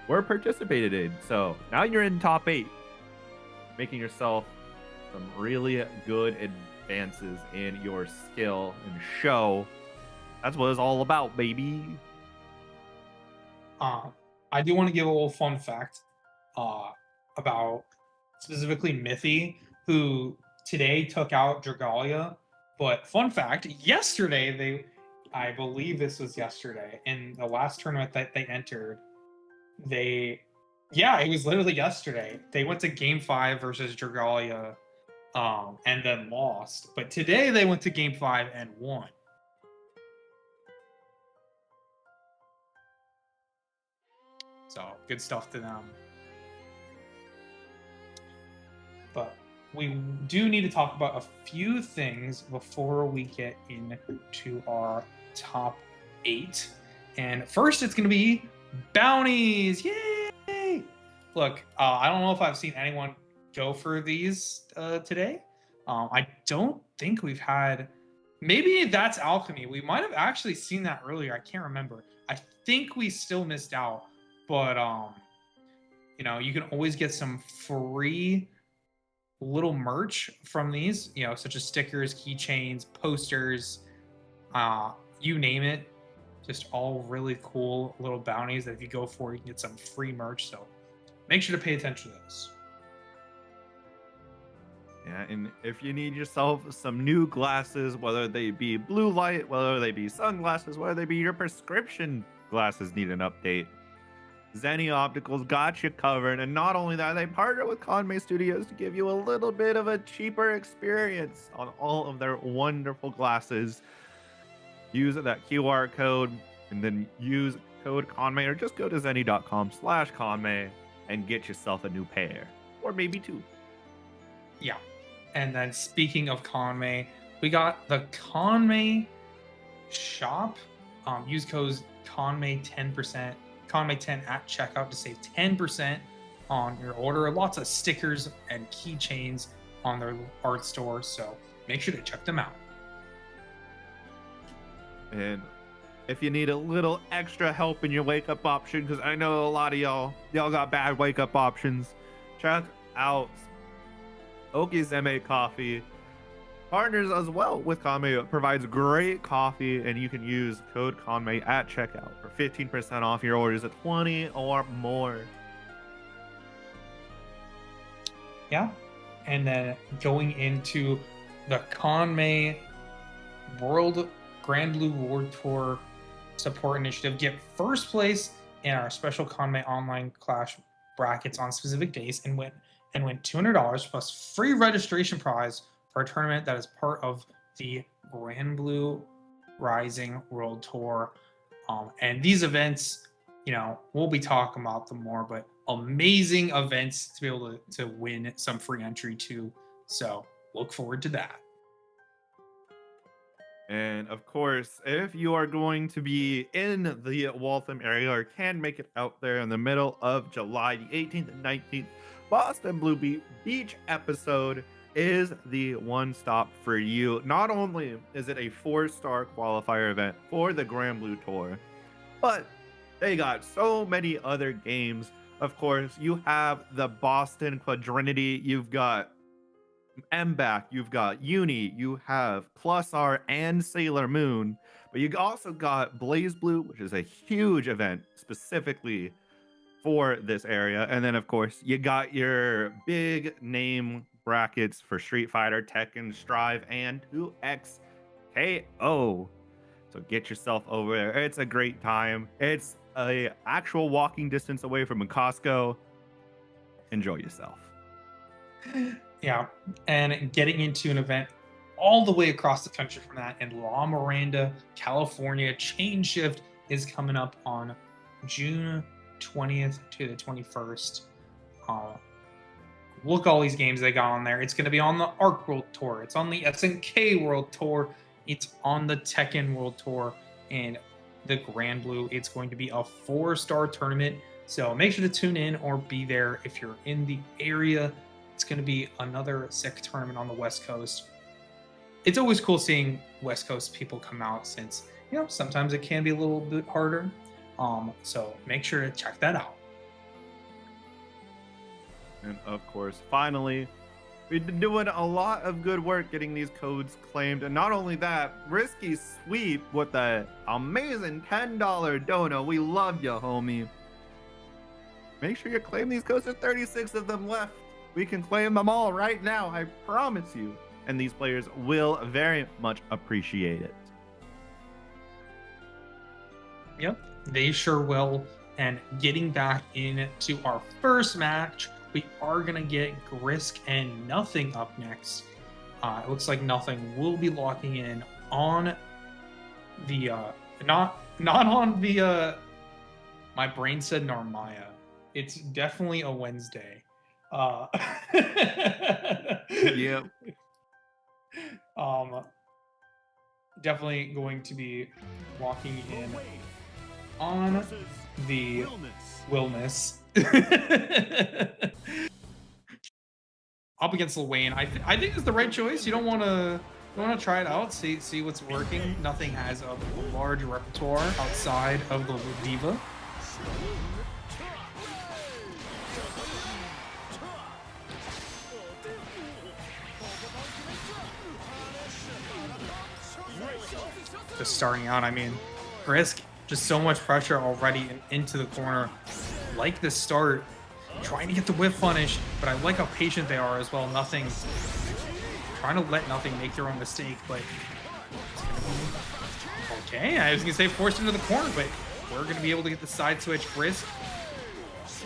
Speaker 6: were participated in. So now you're in top 8, making yourself some really good advances in your skill and show. That's what it's all about, baby.
Speaker 7: I do want to give a little fun fact about specifically Mithy, who today took out Dragalia But fun fact, yesterday I believe this was yesterday, in the last tournament that they entered, it was literally yesterday. They went to Game 5 versus Dragalia, and then lost. But today they went to Game 5 and won. So good stuff to them. But we do need to talk about a few things before we get into our top 8. And first, it's going to be bounties. Yay! Look, I don't know if I've seen anyone go for these today. I don't think we've had. Maybe that's alchemy. We might have actually seen that earlier. I can't remember. I think we still missed out. But you can always get some free little merch from these, such as stickers, keychains, posters, you name it. Just all really cool little bounties that if you go for, you can get some free merch. So make sure to pay attention to those.
Speaker 6: Yeah, and if you need yourself some new glasses, whether they be blue light, whether they be sunglasses, whether they be your prescription glasses need an update, Zenni Opticals got you covered. And not only that, they partner with Kanme Studios to give you a little bit of a cheaper experience on all of their wonderful glasses. Use that QR code and then use code Kanme, or just go to zenni.com/Kanme and get yourself a new pair, or maybe 2.
Speaker 7: Yeah. And then speaking of Kanme, we got the Kanme shop. Use code Kanme10%. Kanme10 at checkout to save 10% on your order. Lots of stickers and keychains on their art store, so make sure to check them out.
Speaker 6: And if you need a little extra help in your wake up option, because I know a lot of y'all got bad wake up options, check out Okizeme Coffee. Partners as well with Kanme, provides great coffee, and you can use code Kanme at checkout for 15% off your orders at 20 or more.
Speaker 7: Yeah. And then going into the Kanme World Granblue World Tour Support Initiative, get first place in our special Kanme Online Klash brackets on specific days and win $200 plus free registration prize for a tournament that is part of the Granblue Rising World Tour. And these events, we'll be talking about them more, but amazing events to be able to win some free entry to. So look forward to that.
Speaker 6: And of course, if you are going to be in the Waltham area or can make it out there in the middle of July, the 18th and 19th, Boston Blue Beach episode is the one stop for you. Not only is it a 4-star qualifier event for the Granblue Tour, but they got so many other games. Of course, you have the Boston Quadrinity, you've got MBAC, you've got Uni, you have Plus R and Sailor Moon, but you also got Blaze Blue, which is a huge event specifically for this area. And then of course you got your big name brackets for Street Fighter, Tekken, Strive, and 2XKO. So get yourself over there. It's a great time. It's a actual walking distance away from a Costco. Enjoy yourself.
Speaker 7: Yeah, and getting into an event all the way across the country from that in La Miranda, California. Chain Shift is coming up on June 20th to the 21st. Look all these games they got on there. It's going to be on the Arc World Tour. It's on the SNK World Tour. It's on the Tekken World Tour. And the Granblue, it's going to be a 4-star tournament. So make sure to tune in or be there if you're in the area. It's going to be another sick tournament on the West Coast. It's always cool seeing West Coast people come out since, sometimes it can be a little bit harder. So make sure to check that out.
Speaker 6: And of course, finally, we've been doing a lot of good work getting these codes claimed. And not only that, Risky Sweep with the amazing $10 dono. We love you, homie. Make sure you claim these codes. There's 36 of them left. We can claim them all right now, I promise you. and these players will very much appreciate it.
Speaker 7: Yep, they sure will. And getting back into our first match, we are going to get Grisk and Nothing up next. It looks like Nothing will be locking in on the, not on the, my brain said Narmaya. It's definitely a Wednesday.
Speaker 6: Yep.
Speaker 7: Definitely going to be walking in on the Willness. Up against Lil Wayne. I think it's the right choice. You don't want to try it out, see what's working. Nothing has a large repertoire outside of the diva. Just starting out, I mean, Grisk, just so much pressure already into the corner. Like the start, trying to get the whiff punish, but I like how patient they are as well. Nothing, trying to let Nothing make their own mistake, but okay, I was gonna say forced into the corner, but we're gonna be able to get the side switch. Grisk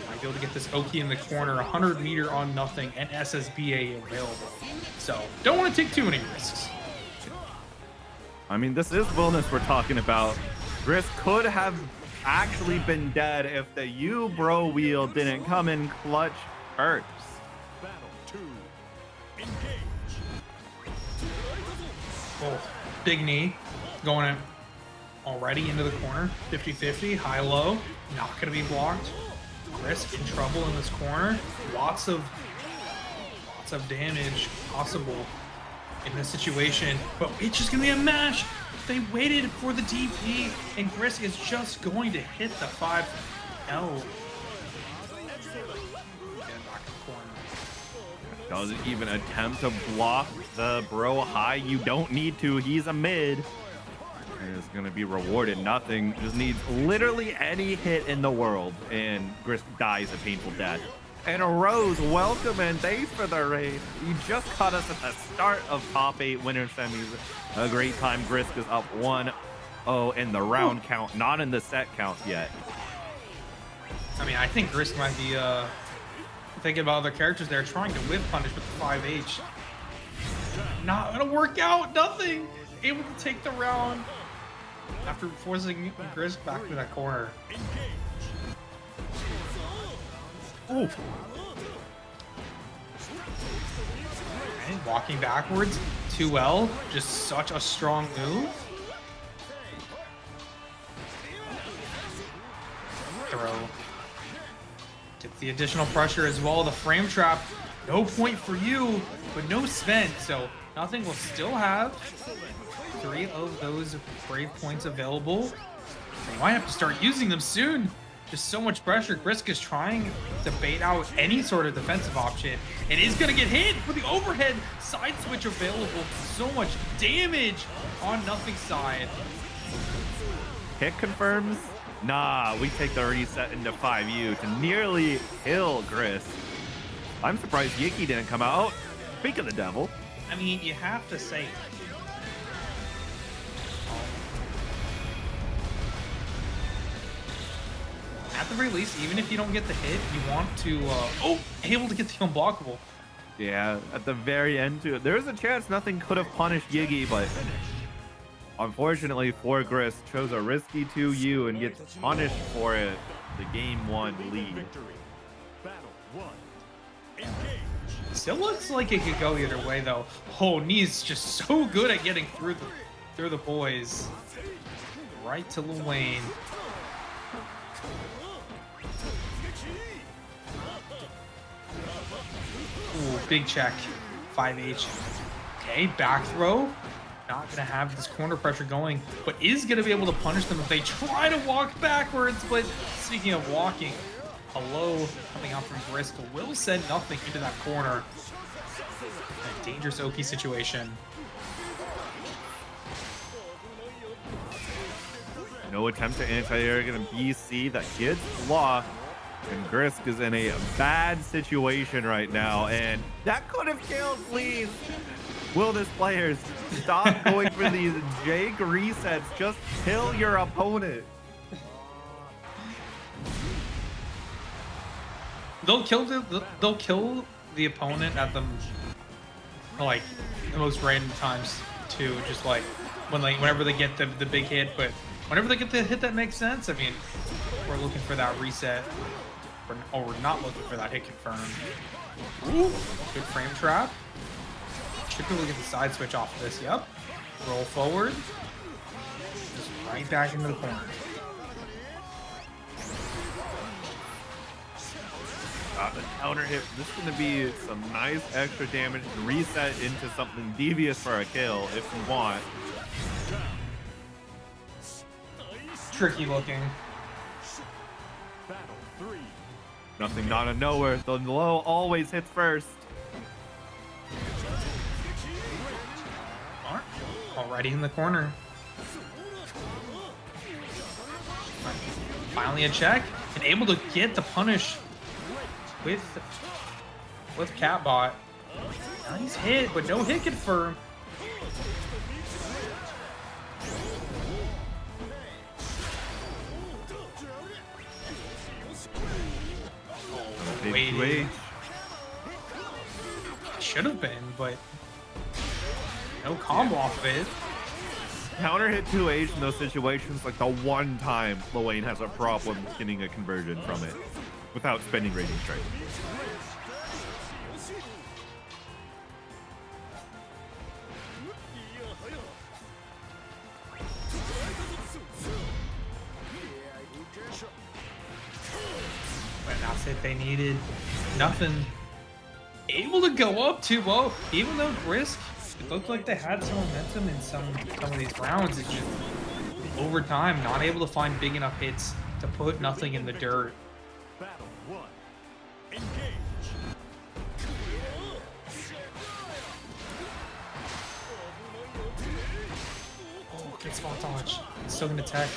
Speaker 7: might be able to get this Oki in the corner, 100 meter on Nothing, and SSBA available. So don't want to take too many risks.
Speaker 6: I mean, this is Willness we're talking about. Grisk could have actually been dead if the U-Bro wheel didn't come in clutch first.
Speaker 7: Oh, big knee going in already into the corner. 50-50, high-low, not going to be blocked. Grisk in trouble in this corner. Lots of damage possible in this situation, but it's just gonna be a mash. They waited for the DP, and Grisk is just going to hit the 5L.
Speaker 6: Doesn't even attempt to block the bro high. You don't need to. He's a mid. And it's gonna be rewarded. Nothing. Just needs literally any hit in the world, and Grisk dies a painful death. And Rose, welcome and thanks for the raid. You just caught us at the start of top 8 winner semis. A great time. Grisk is up 1-0 in the round count, not in the set count yet.
Speaker 7: I mean, I think Grisk might be thinking about other characters there, trying to whip punish with the 5H. Not gonna work out. Nothing. Able to take the round after forcing Grisk back to that corner. Ooh. Okay, walking backwards, 2L, just such a strong move. Throw. Gets the additional pressure as well. The frame trap, no point for you, but no spent, so Nothing will still have 3 of those Brave points available. They might have to start using them soon. Just so much pressure. Grisk is trying to bait out any sort of defensive option. It is going to get hit with the overhead side switch available. So much damage on Nothing's side.
Speaker 6: Hit confirms. Nah, we take the reset into 5U to nearly kill Grisk. I'm surprised Yiki didn't come out. Oh, speak of the devil.
Speaker 7: I mean, you have to say at the very least, even if you don't get the hit, you want to, able to get the unblockable.
Speaker 6: Yeah, at the very end, too. There's a chance Nothing could have punished Yigi, but unfortunately for Grisk, chose a risky 2U and gets punished for it. The game 1 lead.
Speaker 7: Still looks like it could go either way, though. Oh, Knee's just so good at getting through the boys. Right to Lil Wayne. Ooh, big check. 5H. Okay, back throw. Not going to have this corner pressure going, but is going to be able to punish them if they try to walk backwards. But speaking of walking, a low coming out from Grisk will send Nothing into that corner. A dangerous OP situation.
Speaker 6: No attempt to anti-air, gonna BC that gets blocked. And Grisk is in a bad situation right now, and that could have killed, please. Will this players stop going for these Jake resets? Just kill your opponent.
Speaker 7: They'll kill the opponent at the most random times too. Just like whenever they get the big hit, but whenever they get the hit that makes sense. I mean, we're looking for that reset, or we're not looking for that hit confirm. Ooh, good frame trap. Should be able to get the side switch off of this. Yep. Roll forward. Just right back into the corner.
Speaker 6: The counter hit. This is going to be some nice extra damage to reset into something devious for a kill if you want.
Speaker 7: Tricky looking.
Speaker 6: Nothing out of nowhere. The low always hits first.
Speaker 7: Already in the corner. Finally a check and able to get the punish with Catbot. Nice hit, but no hit confirm. Wait. Should have been, but no combo off of it.
Speaker 6: Counter hit 2H in those situations, like the one time Lil has a problem getting a conversion from it without spending Radiant Strike.
Speaker 7: But that's it, they needed nothing. Able to go up 2-0, even though Risk, it looked like they had some momentum in some of these rounds. It's just over time, not able to find big enough hits to put nothing in the dirt.
Speaker 8: Battle 1. Engage.
Speaker 7: Oh, good spot dodge. Still gonna tech.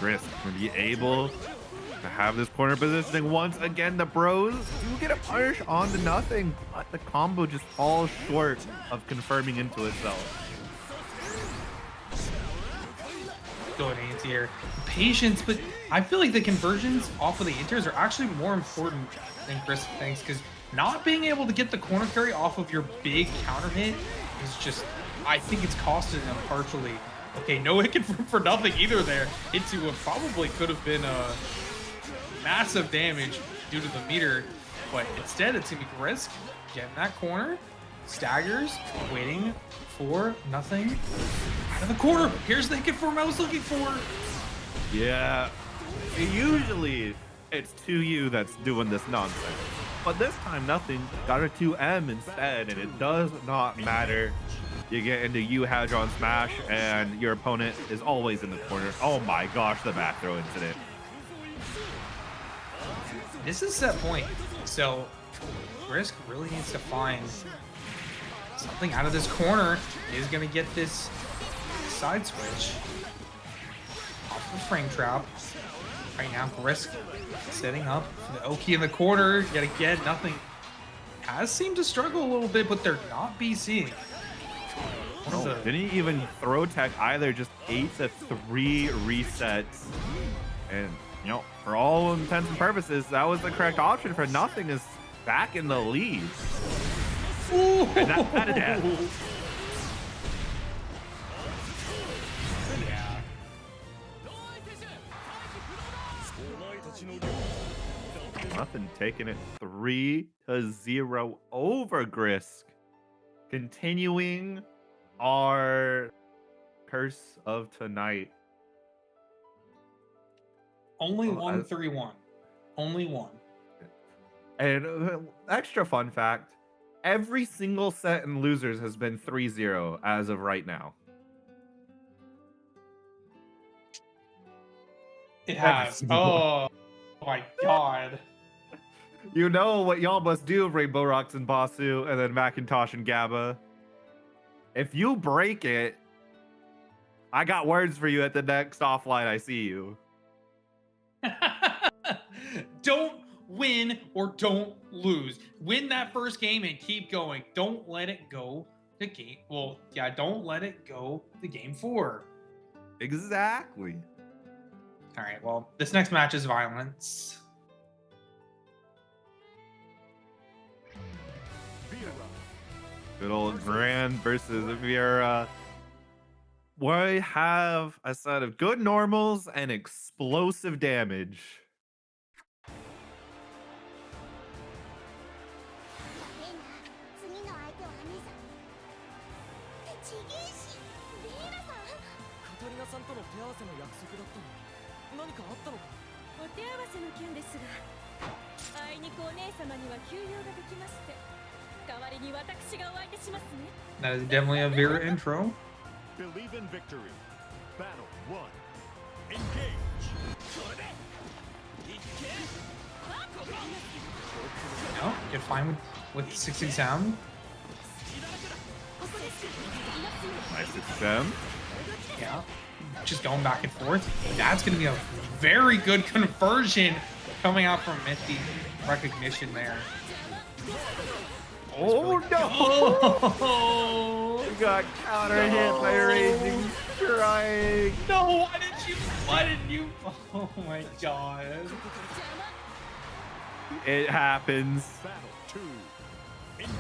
Speaker 6: Risk will be able to have this corner positioning once again. The bros do get a punish on to nothing, but the combo just falls short of confirming into itself.
Speaker 7: Good anti-air. Patience, but I feel like the conversions off of the inters are actually more important than Risk thinks, because not being able to get the corner carry off of your big counter hit is just, I think it's costing them partially. Okay, no hit confirm for nothing either there. Into what probably could have been massive damage due to the meter, but instead it's gonna be Risk getting that corner, staggers, waiting for nothing. Out of the corner, here's the hit confirm I was looking for.
Speaker 6: Yeah, usually it's 2U that's doing this nonsense, but this time nothing. Got a 2M instead, and it does not matter. You get into U-Hadron Smash, and your opponent is always in the corner. Oh my gosh, the back throw incident.
Speaker 7: This is set point, so Risk really needs to find something out of this corner. He's gonna get this side switch off the frame trap. Right now, Risk setting up for the Oki in the corner. Yet again, nothing. Has seemed to struggle a little bit, but they're not BCing.
Speaker 6: Didn't even throw tech either, just 8-3 resets. And, you know, for all intents and purposes, that was the correct option for nothing is back in the lead.
Speaker 7: Ooh.
Speaker 6: And that's not a death.
Speaker 7: Yeah.
Speaker 6: Nothing taking it 3-0 over Grisk. Continuing our curse of tonight.
Speaker 7: Only 1-3-1. Only one.
Speaker 6: And extra fun fact, every single set in losers has been 3-0 as of right now.
Speaker 7: It has. Oh my god.
Speaker 6: You know what y'all must do, Rainbow Rocks and Basu, and then Macintosh and Gabba. If you break it, I got words for you at the next offline I see you.
Speaker 7: Don't win or don't lose. Win that first game and keep going. Don't let it go to game. Well, yeah, don't let it go to game 4.
Speaker 6: Exactly.
Speaker 7: All right, well, this next match is violence.
Speaker 6: Good old Grand versus Vera. We have a set of good normals and explosive damage.
Speaker 7: That is definitely a Vera intro.
Speaker 8: Believe in victory. Battle 1. Engage.
Speaker 7: No, you're fine with 6 sound.
Speaker 6: Nice exam.
Speaker 7: Yeah, just going back and forth. That's going to be a very good conversion coming out from Mithy. Recognition there.
Speaker 6: Oh no! We got counter hit by Raging Strike.
Speaker 7: No, why did you? Oh my god.
Speaker 6: It happens.
Speaker 8: Battle 2. Engage.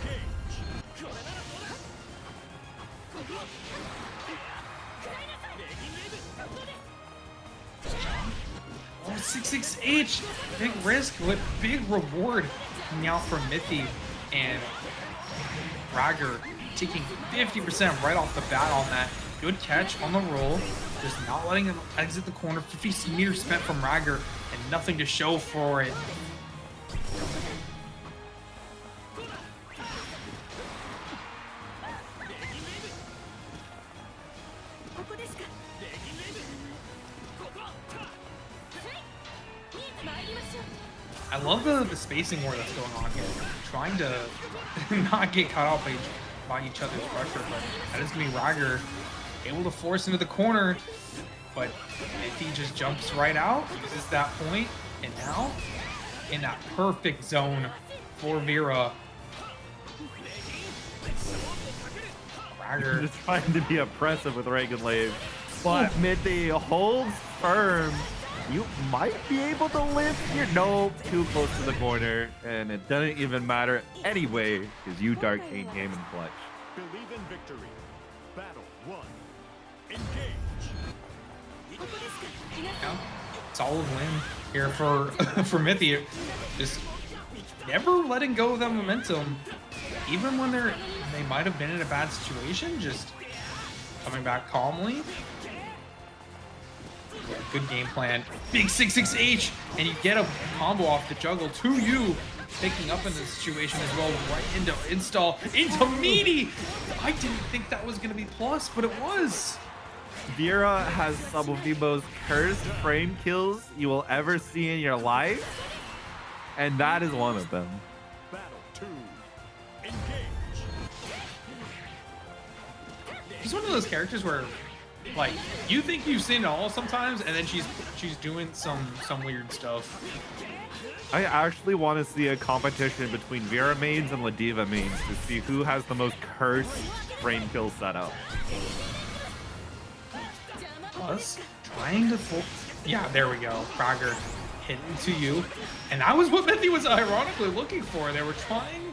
Speaker 7: Oh, 6-6-H. Big risk with big reward coming out from Mithy. And Rager taking 50% right off the bat on that. Good catch on the roll. Just not letting him exit the corner. 50 meters spent from Rager and nothing to show for it. I love the spacing war that's going on here. Trying to not get caught off by each other's pressure, but that is going to be Rager able to force into the corner. But if he just jumps right out, uses that point, and now in that perfect zone for Vera. Rager
Speaker 6: Just trying to be oppressive with Reagan Lave. But Mithy holds firm. You might be able to lift here. No, too close to the corner. And it doesn't even matter anyway, because you Dark King came in clutch.
Speaker 8: Believe in victory. Battle 1. Engage.
Speaker 7: Yeah, solid win here for for Mithy. Just never letting go of that momentum, even when they might have been in a bad situation. Just coming back calmly. Yeah, good game plan. Big 6-6-H, and you get a combo off the juggle to you, picking up in this situation as well, right into install into meaty. I didn't think that was gonna be plus, but it was.
Speaker 6: Vera has some of the most cursed frame kills you will ever see in your life, and that is one of them.
Speaker 8: Battle 2. Engage.
Speaker 7: She's one of those characters where, like, you think you've seen it all sometimes, and then she's doing some weird stuff.
Speaker 6: I actually want to see a competition between Vera mains and Ladiva mains to see who has the most cursed frame kill setup.
Speaker 7: Plus, trying to yeah, there we go. Rager hitting to you. And that was what Mithy was ironically looking for. They were trying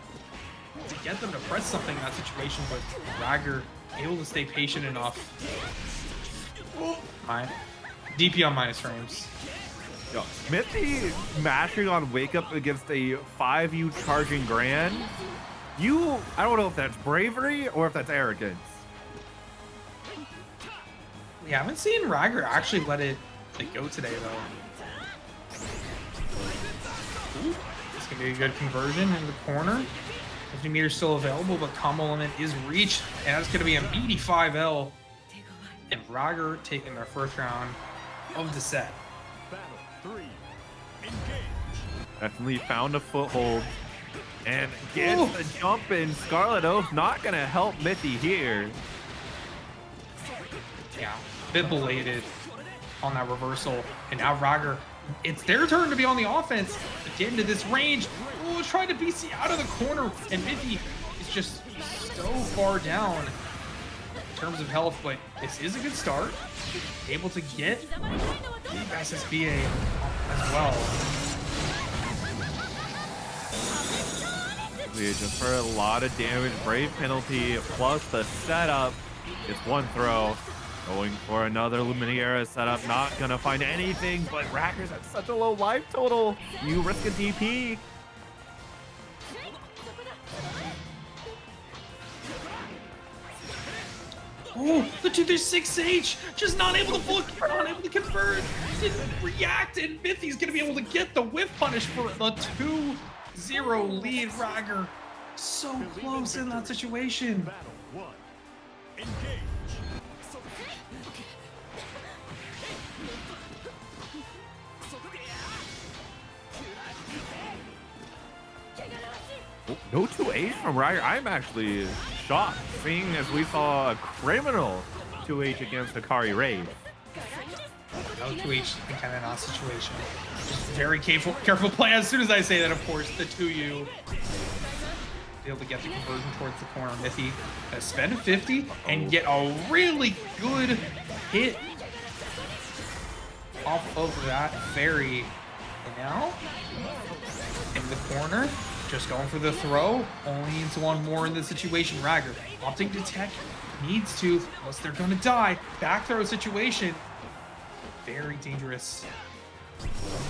Speaker 7: to get them to press something in that situation, but Rager able to stay patient enough. Fine. DP on minus frames.
Speaker 6: Yo, Mithy mashing on wake up against a 5U charging Grand. I don't know if that's bravery or if that's arrogance.
Speaker 7: We haven't seen Rager actually let it go today, though. Ooh, it's going to be a good conversion in the corner. 50 meters still available, but combo limit is reached, and that's going to be a meaty 5L. And Rager taking their first round of the set.
Speaker 8: Battle 3. Engage.
Speaker 6: Definitely found a foothold and gets the jump in. Scarlet Oath not going to help Mithy here.
Speaker 7: Yeah, a bit belated on that reversal. And now Rager it's their turn to be on the offense. Get into this range. Oh, trying to BC out of the corner, and Mithy is just so far down in terms of health, but this is a good start. Able to get SSBA as well.
Speaker 6: We just for a lot of damage. Brave penalty plus the setup. It's one throw. Going for another Luminaria setup. Not gonna find anything, but Racker's at such a low life total. You risk a DP.
Speaker 7: Oh, the 236H just not able to convert. Didn't react, and Mithy's gonna be able to get the whiff punish for the 2-0 lead. Ragger so close in that situation.
Speaker 6: Oh, no 2H from Ragger. I'm actually shocked, seeing as we saw a criminal 2H against Hikari Rave.
Speaker 7: No 2H in kind of not situation. Very careful play. As soon as I say that, of course, the 2U be able to get the conversion towards the corner. Mithy spend a 50 and get a really good hit off of that fairy. And now in the corner, just going for the throw. Only needs one more in this situation. Ragger opting to tech, needs to, unless they're gonna die. Back throw situation. Very dangerous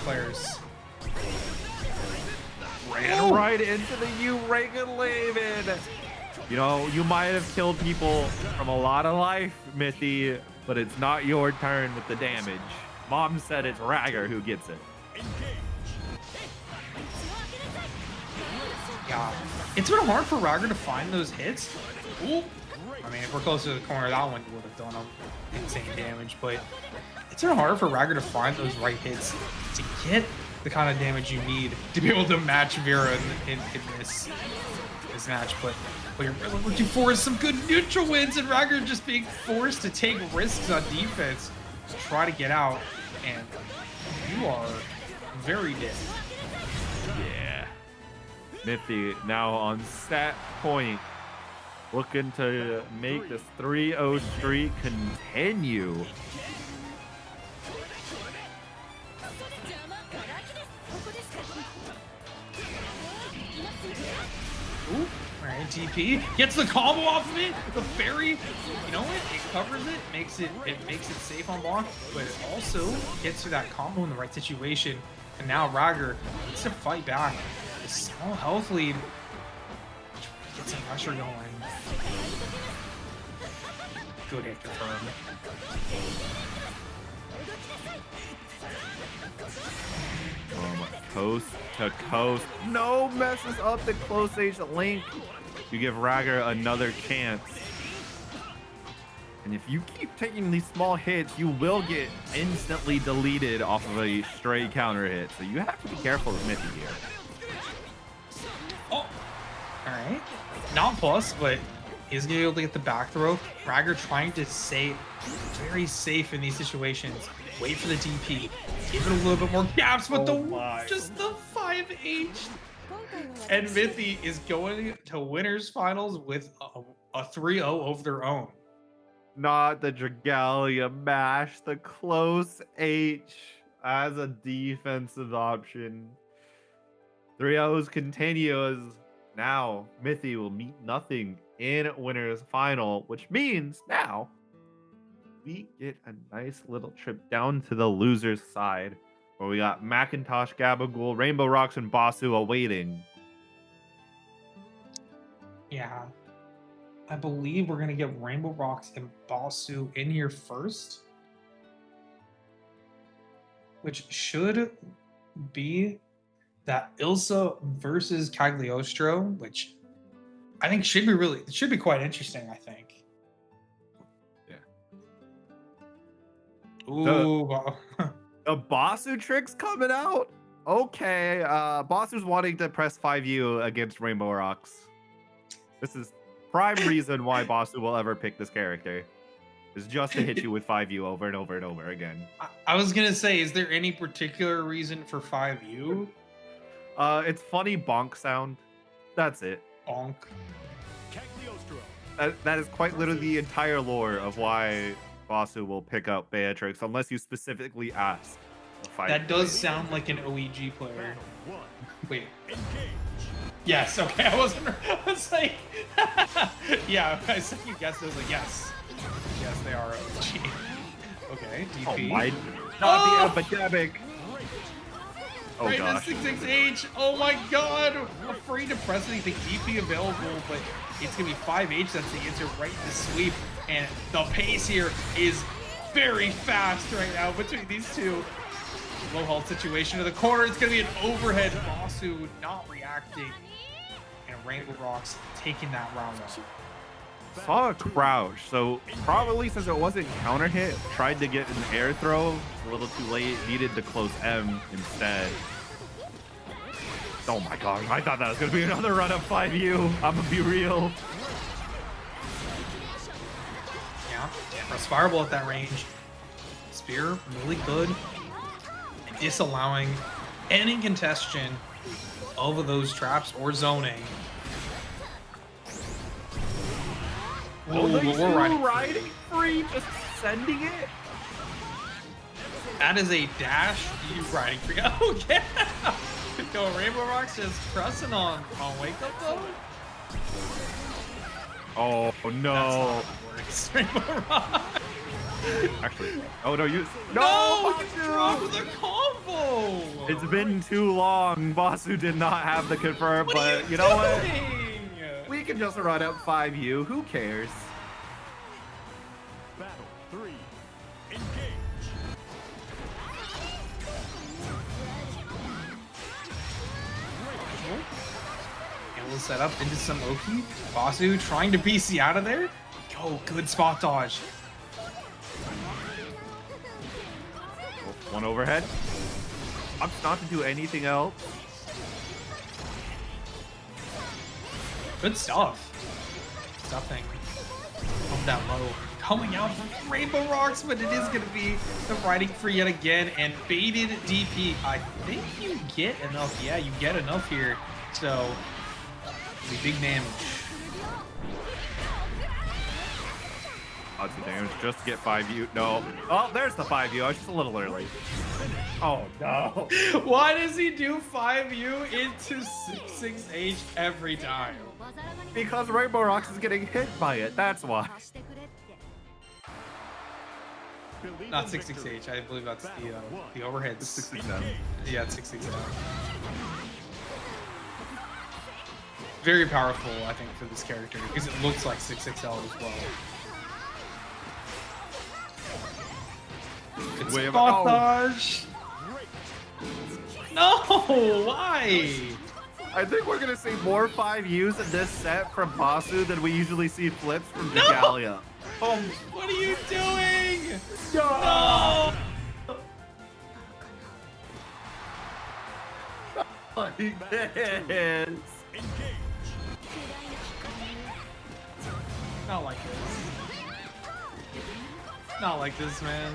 Speaker 7: players.
Speaker 6: Ran right into the U-Regulated. You know, you might have killed people from a lot of life, Mithy, but it's not your turn with the damage. Mom said it's Ragger who gets it.
Speaker 7: Yeah, it's been hard for Ragger to find those hits. Ooh. I mean, if we're close to the corner, that one would have done insane damage, but it's been hard for Ragger to find those right hits to get the kind of damage you need to be able to match Vera in this match. But what you're really looking for is some good neutral wins, and Ragger just being forced to take risks on defense to try to get out, and you are very dead.
Speaker 6: Yeah. Mithy now on set point, looking to make this 3-0 streak continue.
Speaker 7: Ooh, alright, TP gets the combo off of it. The fairy, you know what? It covers it, makes it safe on block, but it also gets to that combo in the right situation. And now Ragger needs to fight back. A small health lead. Get some pressure going. Good hit confirmed.
Speaker 6: Coast to coast. No, messes up the close age link. You give Ragger another chance. And if you keep taking these small hits, you will get instantly deleted off of a stray counter hit. So you have to be careful with Mithy here.
Speaker 7: Oh, alright. Not plus, but he's gonna be able to get the back throw. Ragger trying to stay very safe in these situations. Wait for the DP. Give it a little bit more gaps with just the 5H. And Mithy is going to winners finals with a 3-0 of their own.
Speaker 6: Not the Dragalia mash, the close H as a defensive option. 3-0s continue as now Mithy will meet nothing in winners final, which means now we get a nice little trip down to the loser's side, where we got Macintosh, Gabagool, Rainbow Rocks, and Basu awaiting.
Speaker 7: Yeah. I believe we're going to get Rainbow Rocks and Basu in here first, which should be that Ilsa versus Cagliostro, which I think should be quite interesting, I think. Ooh,
Speaker 6: the Basu trick's coming out. Okay, Basu's wanting to press 5U against Rainbow Rocks. This is prime reason why Basu will ever pick this character. is just to hit you with 5U over and over and over again.
Speaker 7: I was gonna say, is there any particular reason for 5U?
Speaker 6: It's funny bonk sound. That's it.
Speaker 7: Bonk.
Speaker 6: That is quite literally the entire lore of why Basu will pick up Beatrix unless you specifically ask.
Speaker 7: That does sound like an OEG player. Wait. Yes, okay, I was like, yeah, I second guessed, I was like, yes. Yes, they are OEG. Okay, DP.
Speaker 6: Oh my, not the epidemic. Oh
Speaker 7: right,
Speaker 6: gosh.
Speaker 7: 66H, oh my god! Afraid to press anything DP available, but it's gonna be 5H, that's the answer right to sweep. And the pace here is very fast right now between these two. Low health situation to the corner, it's gonna be an overhead. Basu not reacting. And Rainbow Rocks taking that round up.
Speaker 6: Saw a crouch, so probably since it wasn't counter hit, tried to get an air throw. It's a little too late, needed to close M instead. Oh my god, I thought that was gonna be another run up 5U. I'm gonna be real.
Speaker 7: Yeah, press fireball at that range. Spear, really good. And disallowing any congestion of those traps or zoning.
Speaker 6: Oh,
Speaker 7: we're
Speaker 6: riding free, just sending it.
Speaker 7: That is a dash. You riding free. Oh yeah. Yo, Rainbow Rocks just pressing on wake up though.
Speaker 6: Oh no.
Speaker 7: That's not how it works. Rainbow Rocks.
Speaker 6: Actually, oh no, you
Speaker 7: you dropped the combo.
Speaker 6: It's been too long. Basu did not have the confirm, but you know what? We can just run up 5U. Who cares?
Speaker 8: Battle 3. Engage.
Speaker 7: And we'll set up into some Oki. Basu trying to BC out of there. Yo, good spot dodge.
Speaker 6: One overhead. I'm not to do anything else.
Speaker 7: Good stuff. Stuffing. From down low. Coming out from Rainbow Rocks, but it is going to be the riding free yet again. And baited DP. I think you get enough. Yeah, you get enough here. So, the big damage.
Speaker 6: Lots of damage just to get 5U. No. Oh, there's the 5U. I was just a little early. Oh, no.
Speaker 7: Why does he do 5U into 6H every time?
Speaker 6: Because Rainbow Rocks is getting hit by it. That's why.
Speaker 7: Not 6H. I believe that's the overhead.
Speaker 6: 667.
Speaker 7: Yeah, it's 667. Very powerful, I think, for this character because it looks like 6XL as well. It's spot dodge. No, why?
Speaker 6: I think we're gonna see more 5Us in this set from Basu than we usually see flips from Degalia.
Speaker 7: Oh, what are you doing? No!
Speaker 6: Yes.
Speaker 7: Not like this. Not like this, man.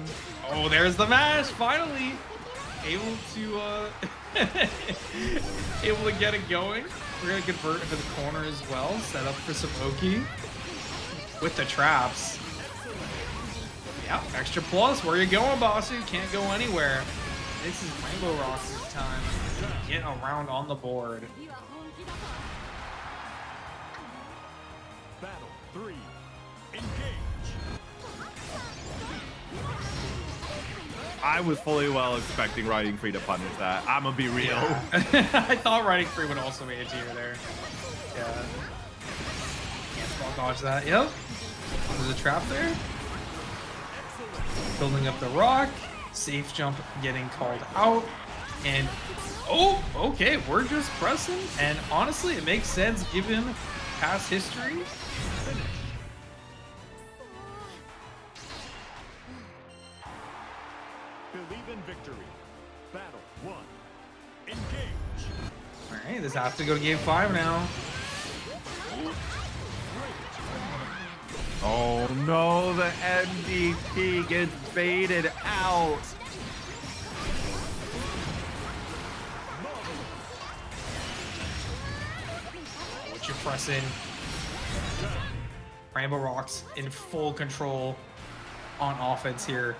Speaker 7: Oh, there's the mash, finally! Able to able to get it going. We're gonna convert into the corner as well. Set up for some Oki with the traps. Yeah, extra plus. Where you going, Basu? Can't go anywhere. This is Rainbow Rocks' time to get around on the board.
Speaker 8: Battle 3. Engage.
Speaker 6: I was fully well expecting Riding Free to punish that. I'm gonna be real.
Speaker 7: Yeah. I thought Riding Free would also be a tier there. Yeah. Can't spot dodge that. Yep. There's a trap there. Building up the rock. Safe jump getting called out. And oh, okay, we're just pressing. And honestly, it makes sense given past history.
Speaker 8: Believe in victory. Battle 1. Engage.
Speaker 7: Alright, this has to go to game 5 now.
Speaker 6: Oh no, the MVP gets baited out.
Speaker 7: What you pressing? Rainbow Rocks in full control on offense here.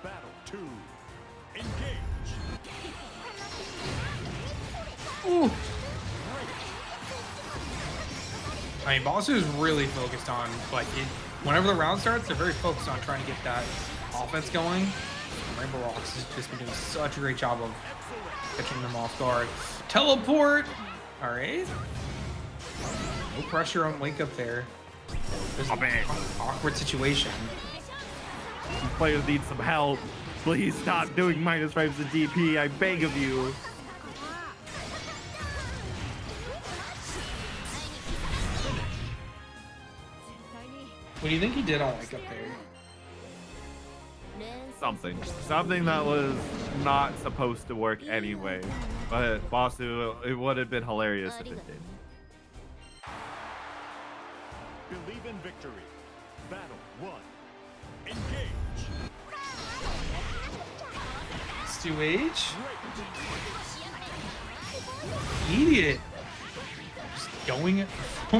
Speaker 8: Battle 2. Engage.
Speaker 7: Ooh. I mean, Basu is really focused on, like, whenever the round starts, they're very focused on trying to get that offense going. Rainbow Rocks has just been doing such a great job of catching them off guard. Teleport! All right. No pressure on Wake Up there. There's an awkward situation.
Speaker 6: These players need some help. Please stop doing minus frames of DP. I beg of you.
Speaker 7: What do you think he did on Wake Up there?
Speaker 6: Something that was not supposed to work anyway. But Basu, it would have been hilarious if it did.
Speaker 8: Believe in victory. Battle 1. Engage.
Speaker 7: Stu H? Idiot. Just going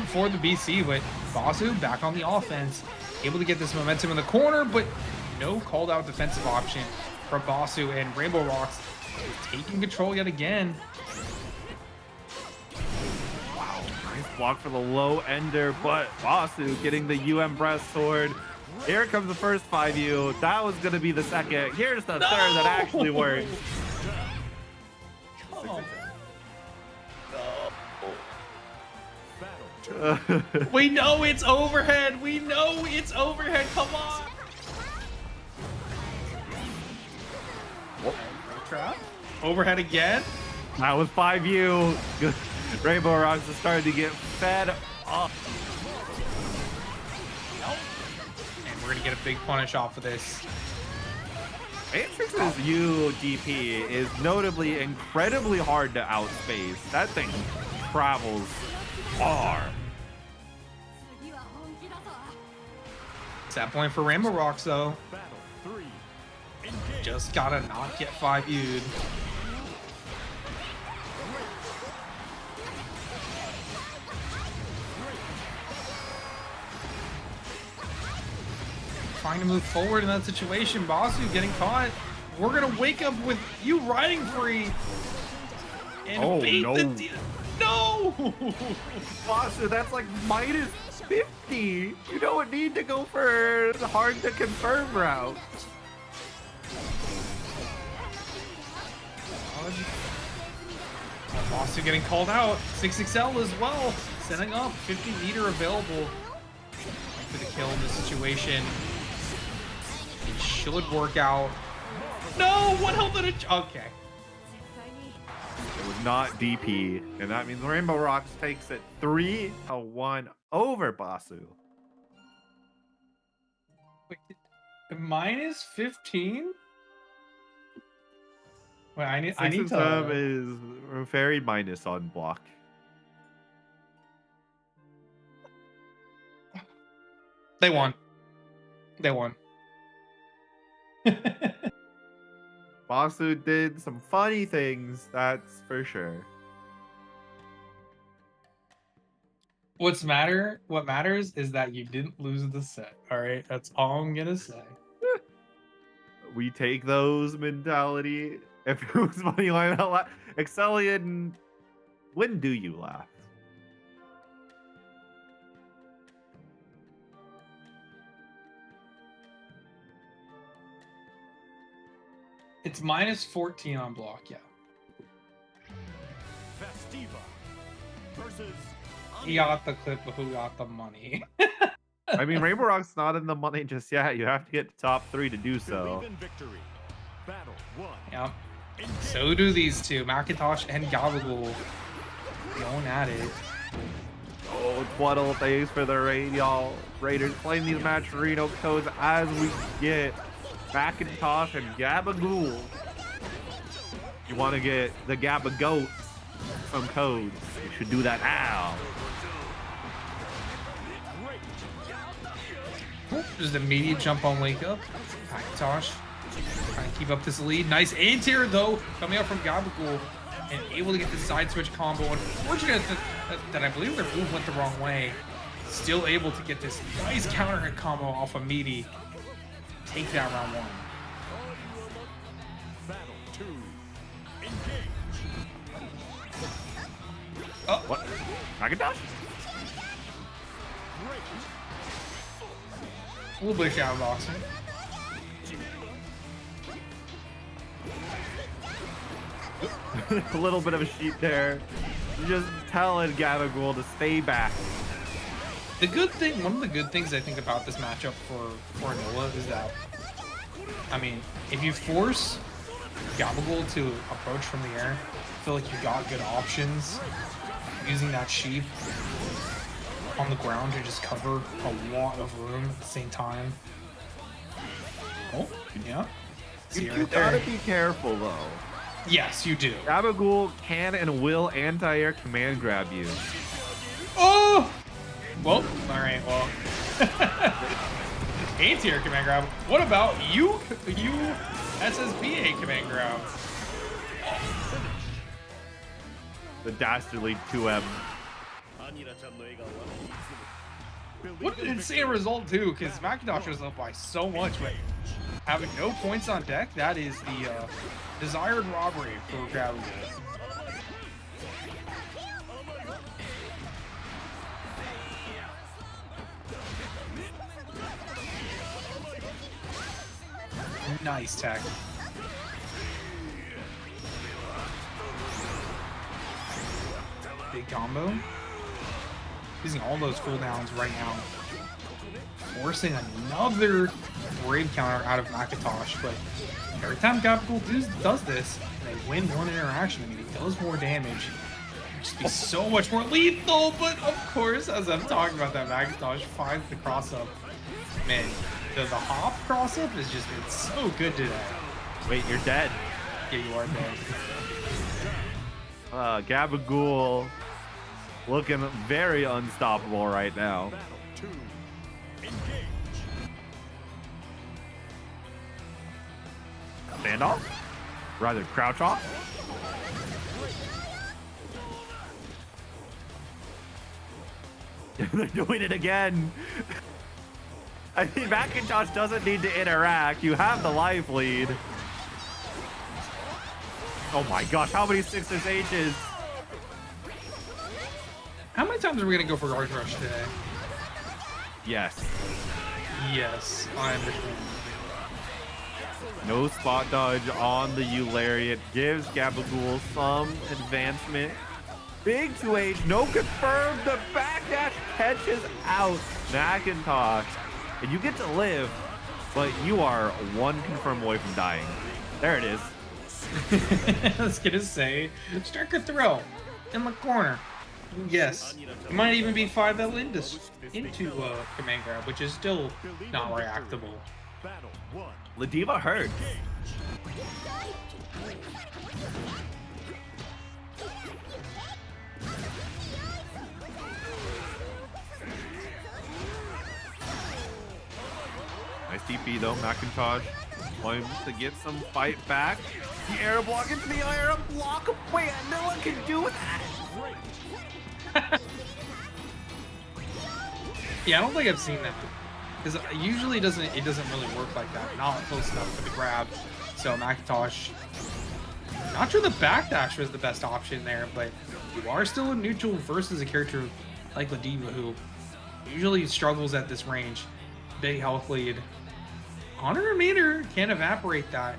Speaker 7: for the BC, but Basu back on the offense. Able to get this momentum in the corner, but no called out defensive option from Basu, and Rainbow Rocks taking control yet again.
Speaker 6: Wow, nice block for the low ender, but Basu getting the breast sword. Here comes the first 5U. That was going to be the second. Here's the third that actually works.
Speaker 7: We know it's overhead. We know it's overhead. Come on. Trap. Overhead again.
Speaker 6: That was 5U. Rainbow Rocks is starting to get fed up.
Speaker 7: And we're going to get a big punish off of this.
Speaker 6: Matrix's UDP is notably incredibly hard to outspace. That thing travels far.
Speaker 7: Set point for Rainbow Rocks, though.
Speaker 8: Battle 3.
Speaker 7: Just gotta not get 5U'd. Trying to move forward in that situation. Basu getting caught. We're gonna wake up with you riding free. And beat the no!
Speaker 6: Basu, that's like minus 50. You don't need to go for the hard to confirm route.
Speaker 7: Basu getting called out. 6XL as well. Setting up 50-meter available for the kill in this situation. It should work out. No! What health did it? Okay.
Speaker 6: It was not DP, and that means Rainbow Rocks takes it 3-1 over Basu.
Speaker 7: Wait, minus 15? Wait, I need to...
Speaker 6: is very minus on block.
Speaker 7: They won. They won.
Speaker 6: Basu did some funny things, that's for sure.
Speaker 7: What matters is that you didn't lose the set. All right, that's all I'm gonna say.
Speaker 6: We take those mentality. If it was money line out loud, Excellion, when do you laugh?
Speaker 7: It's minus 14 on block, yeah.
Speaker 8: Festiva versus
Speaker 7: He got the clip of who got the money.
Speaker 6: I mean, Rainbow Rock's not in the money just yet. You have to get to top 3 to do so.
Speaker 8: Believe in victory. Battle 1.
Speaker 7: Yep. So do these two, Macintosh and Gabagool. Going at it.
Speaker 6: Oh, Twaddle, thanks for the raid, y'all. Raiders playing these matcherino codes as we get Macintosh and Gabagool. You want to get the Gabagoat some codes, you should do that now.
Speaker 7: Oh, just immediate jump on wake up. Macintosh trying to keep up this lead. Nice anti-air though, coming out from Gabagool and able to get the side switch combo. Unfortunate that I believe their move went the wrong way. Still able to get this nice counter hit combo off of Meaty. Take that round 1.
Speaker 6: Oh, what? Macintosh?
Speaker 7: A little bit of shadow boxing.
Speaker 6: A little bit of a sheep there. Just telling Gabagool to stay back.
Speaker 7: The good thing, one of the good things I think about this matchup for Noah is that, I mean, if you force Gabagool to approach from the air, I feel like you got good options using that sheep on the ground to just cover a lot of room at the same time. Oh, yeah.
Speaker 6: You gotta be careful though.
Speaker 7: Yes, you do.
Speaker 6: Gabagool can and will anti-air command grab you.
Speaker 7: Oh! Well, alright, well. Anti-air command grab. What about you SSBA command grab?
Speaker 6: The dastardly 2M.
Speaker 7: What an insane result too, because Macintosh was up by so much, but having no points on deck, that is the desired robbery for Gabagool. Nice tech. Big combo. Using all those cooldowns right now. Forcing another brave counter out of Macintosh, but every time Gabagool does this, they win one interaction. I mean, it does more damage. It'd just be so much more lethal, but of course, as I'm talking about that, Macintosh finds the cross-up. Man, the hop cross-up is just, it's so good today.
Speaker 6: Wait, you're dead.
Speaker 7: Yeah, you are dead.
Speaker 6: Gabagool looking very unstoppable right now. Stand off? Rather crouch off? They're doing it again. I mean, Macintosh doesn't need to interact. You have the life lead. Oh my gosh, how many 6s H's?
Speaker 7: How many times are we going to go for Guard Rush today?
Speaker 6: Yes.
Speaker 7: Yes, I understand.
Speaker 6: No spot dodge on the Eulariet gives Gabagool some advancement. Big 2H, no confirmed. The backdash catches out Macintosh. And you get to live, but you are one confirm away from dying. There it is.
Speaker 7: I was gonna say, Striker throw in the corner. Yes, it might even be 5L into command grab, which is still not reactable.
Speaker 6: Ladiva hurts. Nice DP though, Macintosh. Going to get some fight back. The air block into the air block. Wait, no one can do that.
Speaker 7: Yeah, I don't think I've seen that. Because usually it doesn't really work like that. Not close enough for the grab. So Macintosh, not sure the backdash was the best option there, but you are still in neutral versus a character like Ladiva, who usually struggles at this range. Big health lead. 100 meter can evaporate that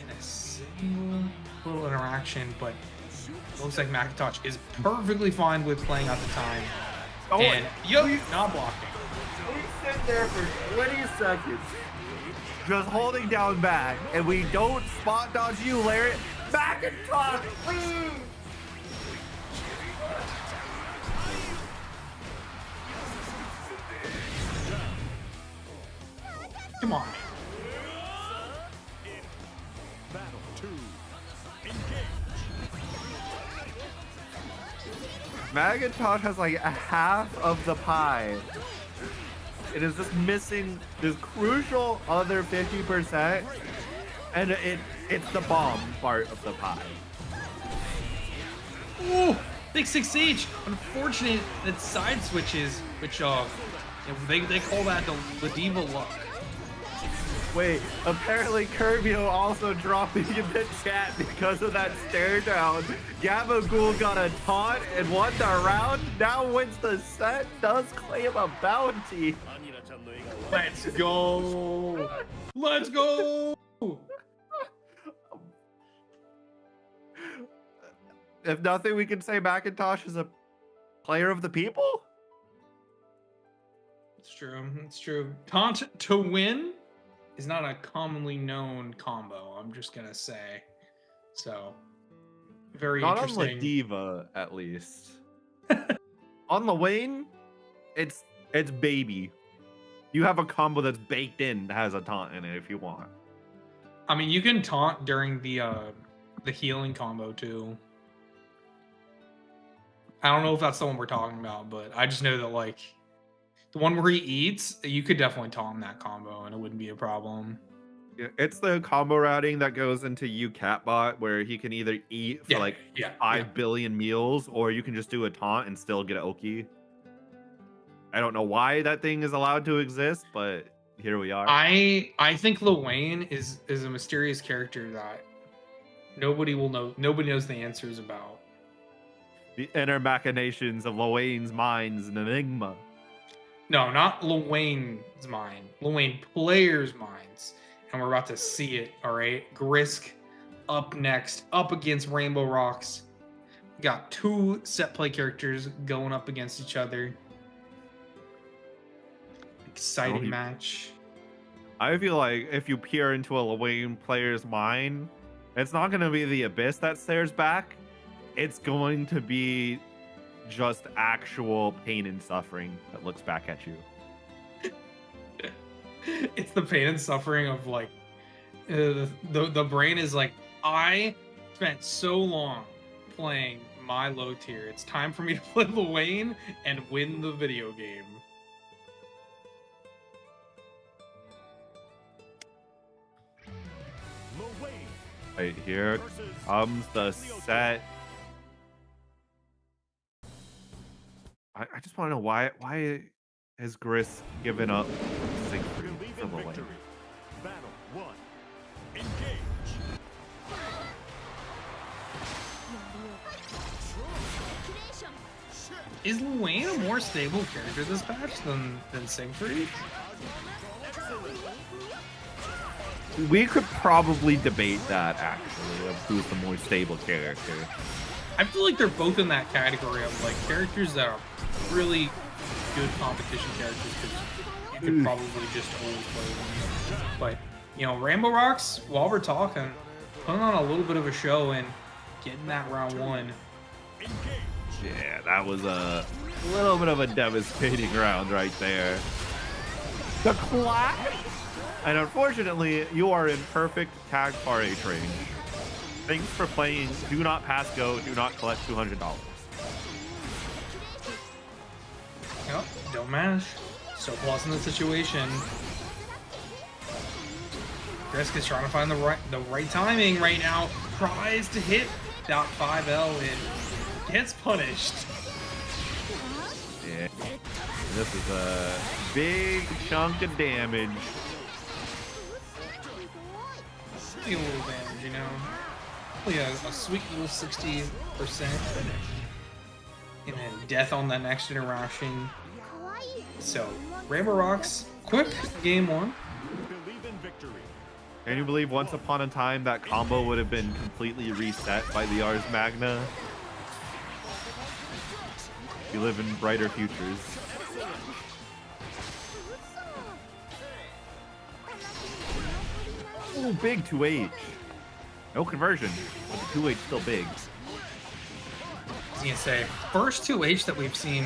Speaker 7: in a single little interaction, but it looks like Macintosh is perfectly fine with playing out the time.
Speaker 6: Oh,
Speaker 7: and not blocking.
Speaker 6: We sit there for 20 seconds, just holding down back, and we don't spot dodge you, Larry. Macintosh, please!
Speaker 7: Come on.
Speaker 6: Macintosh has like a half of the pie. It is just missing this crucial other 50%, and it's the bomb part of the pie.
Speaker 7: Ooh, big 6H. Unfortunate that side switches, which they call that the diva luck.
Speaker 6: Wait, apparently Kirby also dropping in the chat because of that stare down. Gabagool got a taunt and won the round, now wins the set, does claim a bounty.
Speaker 7: Let's go! Let's go!
Speaker 6: If nothing, we can say Macintosh is a player of the people?
Speaker 7: It's true, it's true. Taunt to win is not a commonly known combo, I'm just gonna say. So, very
Speaker 6: not
Speaker 7: interesting.
Speaker 6: on La Diva, at least. On Lwane, it's baby. You have a combo that's baked in that has a taunt in it if you want.
Speaker 7: I mean, you can taunt during the healing combo too. I don't know if that's the one we're talking about, but I just know that like the one where he eats, you could definitely taunt that combo and it wouldn't be a problem.
Speaker 6: Yeah, it's the combo routing that goes into Catbot where he can either eat for 5 billion meals, or you can just do a taunt and still get an Oki. I don't know why that thing is allowed to exist, but here we are.
Speaker 7: I think Lwane is a mysterious character that nobody will know. Nobody knows the answers about.
Speaker 6: The inner machinations of Lwane's mind is an enigma.
Speaker 7: No, not Lwane's mind. Lwane players' minds. And we're about to see it, all right? Grisk up next, up against Rainbow Rocks. We got two set play characters going up against each other. Exciting match.
Speaker 6: I feel like if you peer into a Lwane player's mind, it's not going to be the abyss that stares back. It's going to be just actual pain and suffering that looks back at you.
Speaker 7: It's the pain and suffering of like the brain is like, I spent so long playing my low tier. It's time for me to play Lwane and win the video game.
Speaker 6: Right, here comes the set. I just want to know why has Grisk given up Siegfried for Lwane?
Speaker 8: Battle 1. Engage.
Speaker 7: Is Lwane a more stable character this patch than Siegfried?
Speaker 6: We could probably debate that, actually, of who's the more stable character.
Speaker 7: I feel like they're both in that category of like characters that are really good competition characters because you could probably just always play them. But, you know, Rainbow Rocks, while we're talking, putting on a little bit of a show and getting that round one.
Speaker 6: Yeah, that was a little bit of a devastating round right there. The clash! And unfortunately, you are in perfect tag par H range. Thanks for playing. Do not pass go. Do not collect $200.
Speaker 7: Yep, don't mash. So plus in the situation. Grisk is trying to find the right timing right now. Tries to hit that 5L and gets punished.
Speaker 6: Yeah. This is a big chunk of damage.
Speaker 7: A little damage, you know. Yeah, a sweet little 60%. And then death on that next generation. So, Rainbow Rocks, quick game one.
Speaker 6: Can you believe once upon a time that combo would have been completely reset by the Ars Magna? We live in brighter futures. Oh, big 2H. No conversion, but the 2H still big.
Speaker 7: I was gonna say, first 2H that we've seen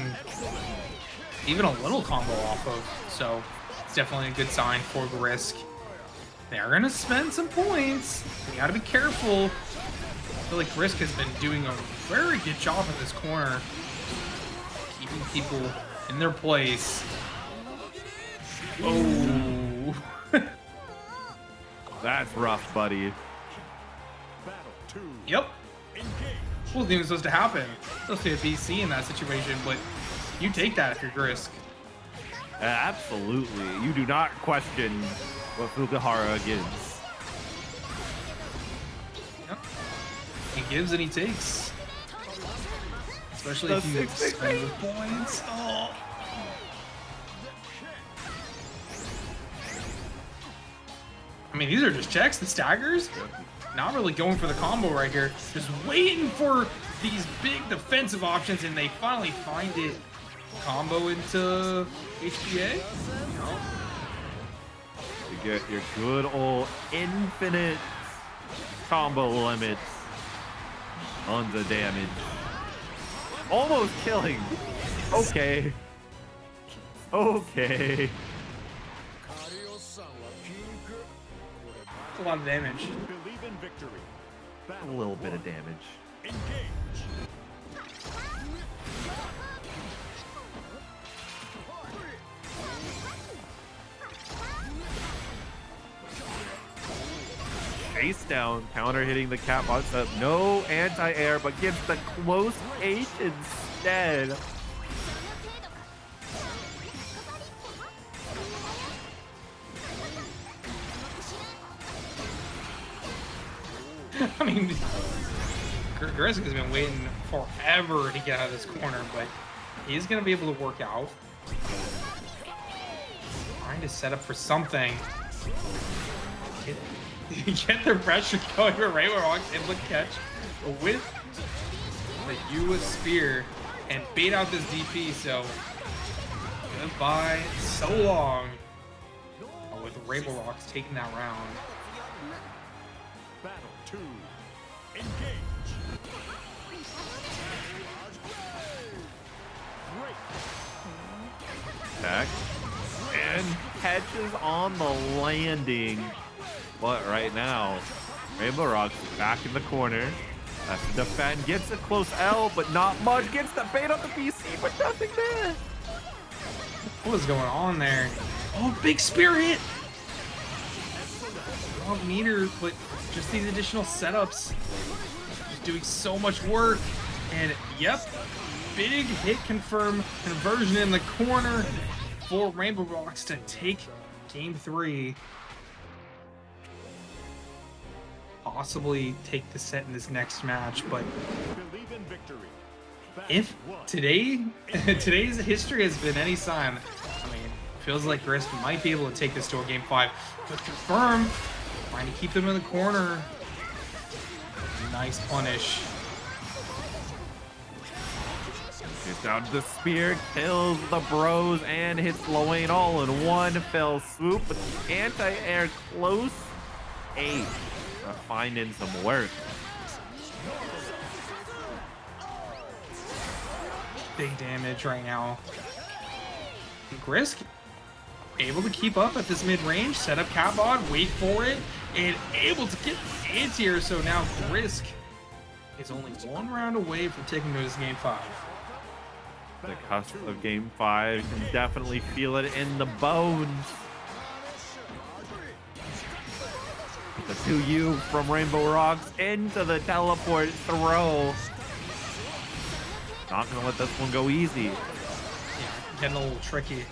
Speaker 7: even a little combo off of, so it's definitely a good sign for Grisk. They're gonna spend some points. You gotta be careful. I feel like Grisk has been doing a very good job in this corner, keeping people in their place. Oh.
Speaker 6: That's rough, buddy.
Speaker 7: Yep. Wasn't even supposed to happen. Supposed to be a BC in that situation, but you take that if you're Grisk.
Speaker 6: Absolutely. You do not question what Fukuhara gives.
Speaker 7: Yep. He gives and he takes. Especially if you spend the points. Oh. I mean, these are just checks and staggers. Not really going for the combo right here. Just waiting for these big defensive options, and they finally find it. Combo into HPA.
Speaker 6: You get your good old infinite combo limits on the damage. Almost killing. Okay. Okay.
Speaker 7: That's a lot of damage.
Speaker 6: A little bit of damage. Chase down, counter hitting the cat box up. No anti-air, but gives the close H instead.
Speaker 7: I mean, Grisk has been waiting forever to get out of this corner, but he's going to be able to work out. Trying to set up for something. Get the pressure going for Rainbow Rocks able to catch with the Yua Spear and bait out this DP, so goodbye so long with Rainbow Rocks taking that round.
Speaker 8: Battle 2. Engage.
Speaker 6: Back. And catches on the landing. But right now, Rainbow Rocks back in the corner. Has to defend, gets a close L, but not much. Gets the bait on the BC, but nothing there.
Speaker 7: What is going on there? Oh, big spear hit! Wrong meter, but just these additional setups. Just doing so much work. And yep, big hit confirm conversion in the corner for Rainbow Rocks to take game 3. Possibly take the set in this next match, but if today's history has been any sign, I mean, feels like Grisk might be able to take this to a game 5. But confirm, trying to keep them in the corner. Nice punish.
Speaker 6: Gets down to the spear, kills the bros, and hits Loane all in one fell swoop. But the anti-air close 8. Finding some work.
Speaker 7: Big damage right now. Grisk able to keep up at this mid-range, set up Catbot, wait for it, and able to get the anti-air. So now Grisk is only one round away from taking to this game 5.
Speaker 6: The cusp of game 5 can definitely feel it in the bones. The 2U from Rainbow Rocks into the teleport throw. Not gonna let this one go easy.
Speaker 7: Yeah, getting a little tricky.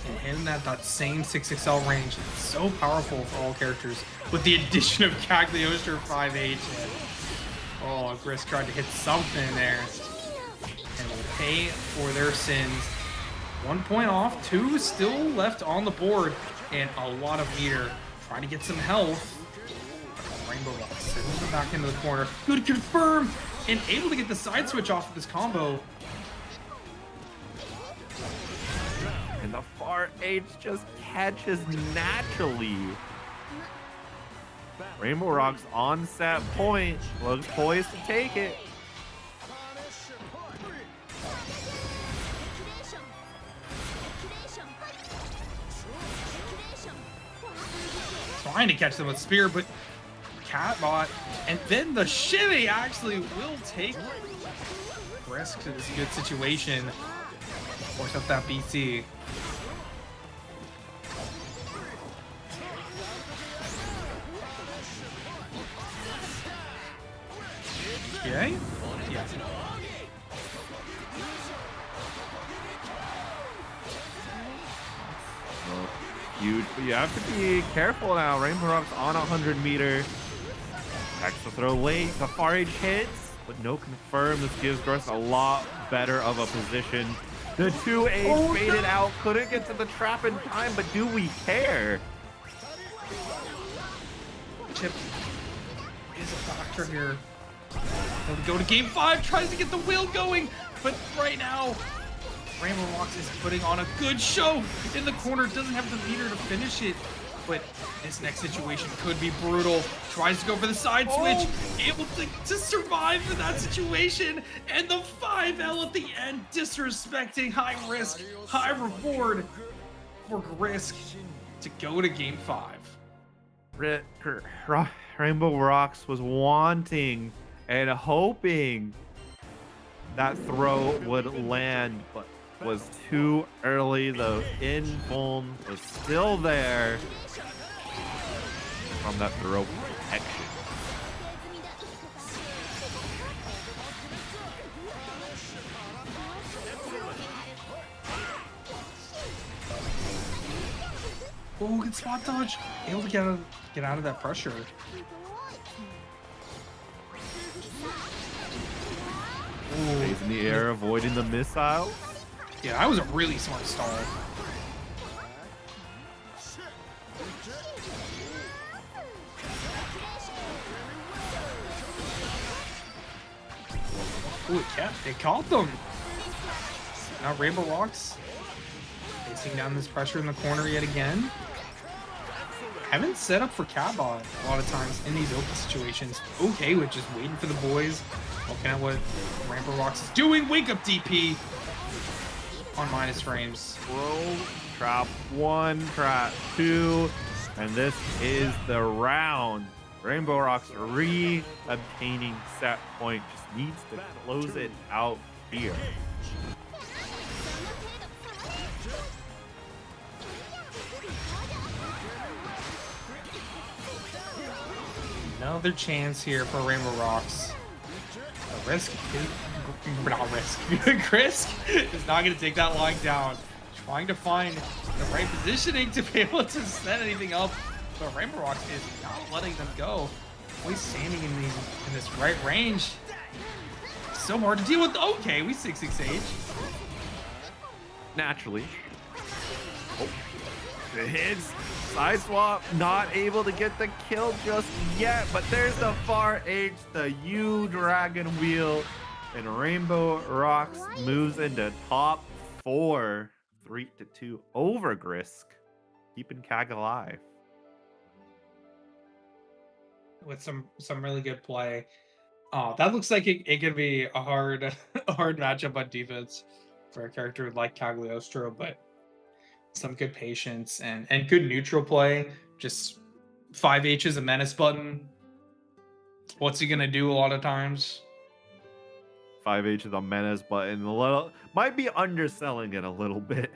Speaker 7: And hitting that same 6XL range is so powerful for all characters. With the addition of Cagliostro 5H. Oh, Grisk tried to hit something there. And will pay for their sins. 1 point off, 2 still left on the board, and a lot of meter. Trying to get some health. Rainbow Rocks sending them back into the corner. Good confirm! And able to get the side switch off of this combo.
Speaker 6: And the far H just catches naturally. Rainbow Rocks on set point. Looks poised to take it.
Speaker 7: Trying to catch them with spear, but Catbot, and then the shimmy actually will take Grisk to this good situation. Force up that BC.
Speaker 6: huge, but you have to be careful now. Rainbow Rock's on 100-meter. Checks the throw late. The far edge hits, but no confirm. This gives Grisk a lot better of a position. The 2H faded out. Couldn't get to the trap in time, but do we care?
Speaker 7: Chip is a factor here. Able to go to game 5, tries to get the wheel going, but right now, Rainbow Rocks is putting on a good show in the corner. Doesn't have the meter to finish it, but this next situation could be brutal. Tries to go for the side switch, able to survive in that situation, and the 5L at the end, disrespecting. High risk, high reward for Grisk to go to game 5.
Speaker 6: Rainbow Rocks was wanting and hoping that throw would land, but was too early. The in-foam was still there from that throw protection.
Speaker 7: Oh, good spot dodge. Able to get out of that pressure.
Speaker 6: Stays in the air, avoiding the missile.
Speaker 7: Yeah, that was a really smart stall. Ooh, it caught them. Now Rainbow Rocks facing down this pressure in the corner yet again. Haven't set up for Cabot a lot of times in these open situations. Okay, with just waiting for the boys. Looking at what Rainbow Rocks is doing. Wake up DP on minus frames.
Speaker 6: Roll, trap 1, trap 2, and this is the round. Rainbow Rocks re-obtaining set point. Just needs to close it out here.
Speaker 7: Another chance here for Rainbow Rocks. Grisk is not going to take that line down. Trying to find the right positioning to be able to set anything up, but Rainbow Rocks is not letting them go. Always standing in this right range. So hard to deal with. Okay, we 6-6 age.
Speaker 6: Naturally. Oh, it hits. Side swap, not able to get the kill just yet, but there's the far H, the U Dragon Wheel, and Rainbow Rocks moves into top 4, 3-2 over Grisk, keeping CAG alive.
Speaker 7: With some really good play. Oh, that looks like it could be a hard matchup on defense for a character like Cagliostro, but some good patience and good neutral play. Just 5H is a menace button. What's he gonna do a lot of times?
Speaker 6: 5H is a menace button. A little might be underselling it a little bit.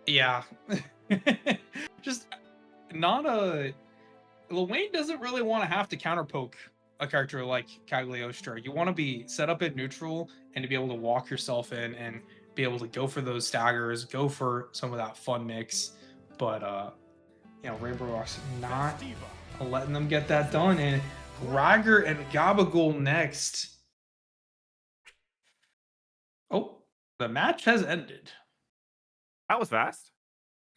Speaker 7: Yeah. Just not a... Lil Wayne doesn't really want to have to counterpoke a character like Cagliostro. You want to be set up at neutral and to be able to walk yourself in and be able to go for those staggers, go for some of that fun mix. But, you know, Rainbow Rocks not letting them get that done. And Ragger and Gabagool next. Oh, the match has ended.
Speaker 6: That was fast.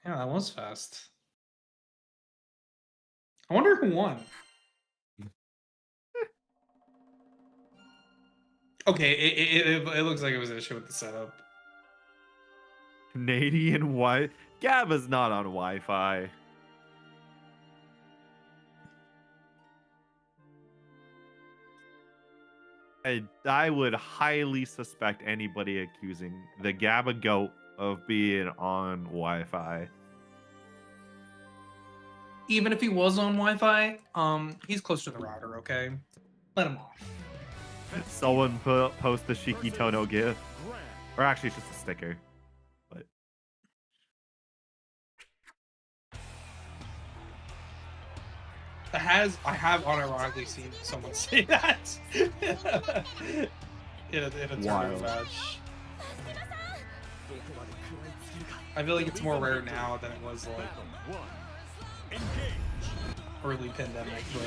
Speaker 7: Yeah, that was fast. I wonder who won. Okay, it looks like it was an issue with the setup.
Speaker 6: Canadian Wi. Gaba's not on Wi-Fi. I would highly suspect anybody accusing the Gaba goat of being on Wi-Fi.
Speaker 7: Even if he was on Wi-Fi, he's close to the router, okay? Let him off.
Speaker 6: Someone post the Shiki Tono gif. Or actually, it's just a sticker. But
Speaker 7: I have unironically seen someone say that in a tournament match. I feel like it's more rare now than it was like early pandemic, but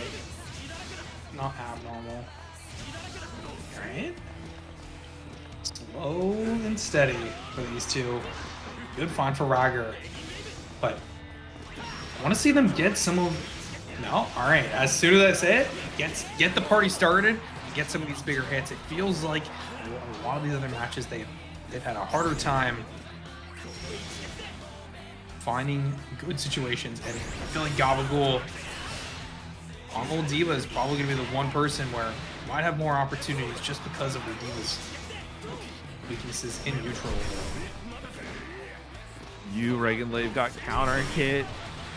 Speaker 7: not abnormal. Alright. Slow and steady for these two. Good find for Rager. But I want to see them get some of... No? Alright, as soon as I say it, get the party started, get some of these bigger hits. It feels like a lot of these other matches, they've had a harder time finding good situations, and I feel like Gabagool on Old Diva is probably going to be the one person where might have more opportunities just because of the Diva's weaknesses in neutral.
Speaker 6: You, Reagan got counter hit,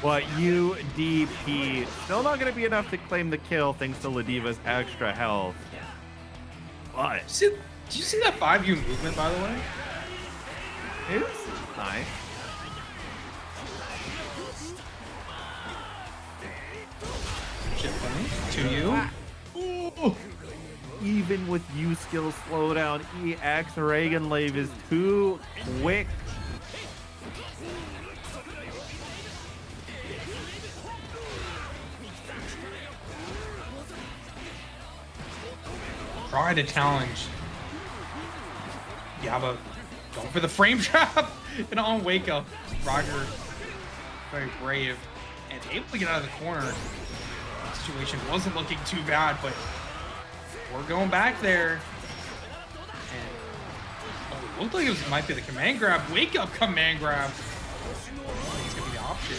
Speaker 6: but UDP still not going to be enough to claim the kill thanks to Ladiva's extra health. But
Speaker 7: did you see that 5U movement, by the way?
Speaker 6: It's nice.
Speaker 7: Shit funny. To you.
Speaker 6: Ooh. Even with U skill slowdown, EX Reagan Lave is too quick.
Speaker 7: Try to challenge. Yaba going for the frame trap and on wake up. Roger very brave and able to get out of the corner. The situation wasn't looking too bad, but we're going back there. And it looked like it might be the command grab. Wake up command grab. It's gonna be the option.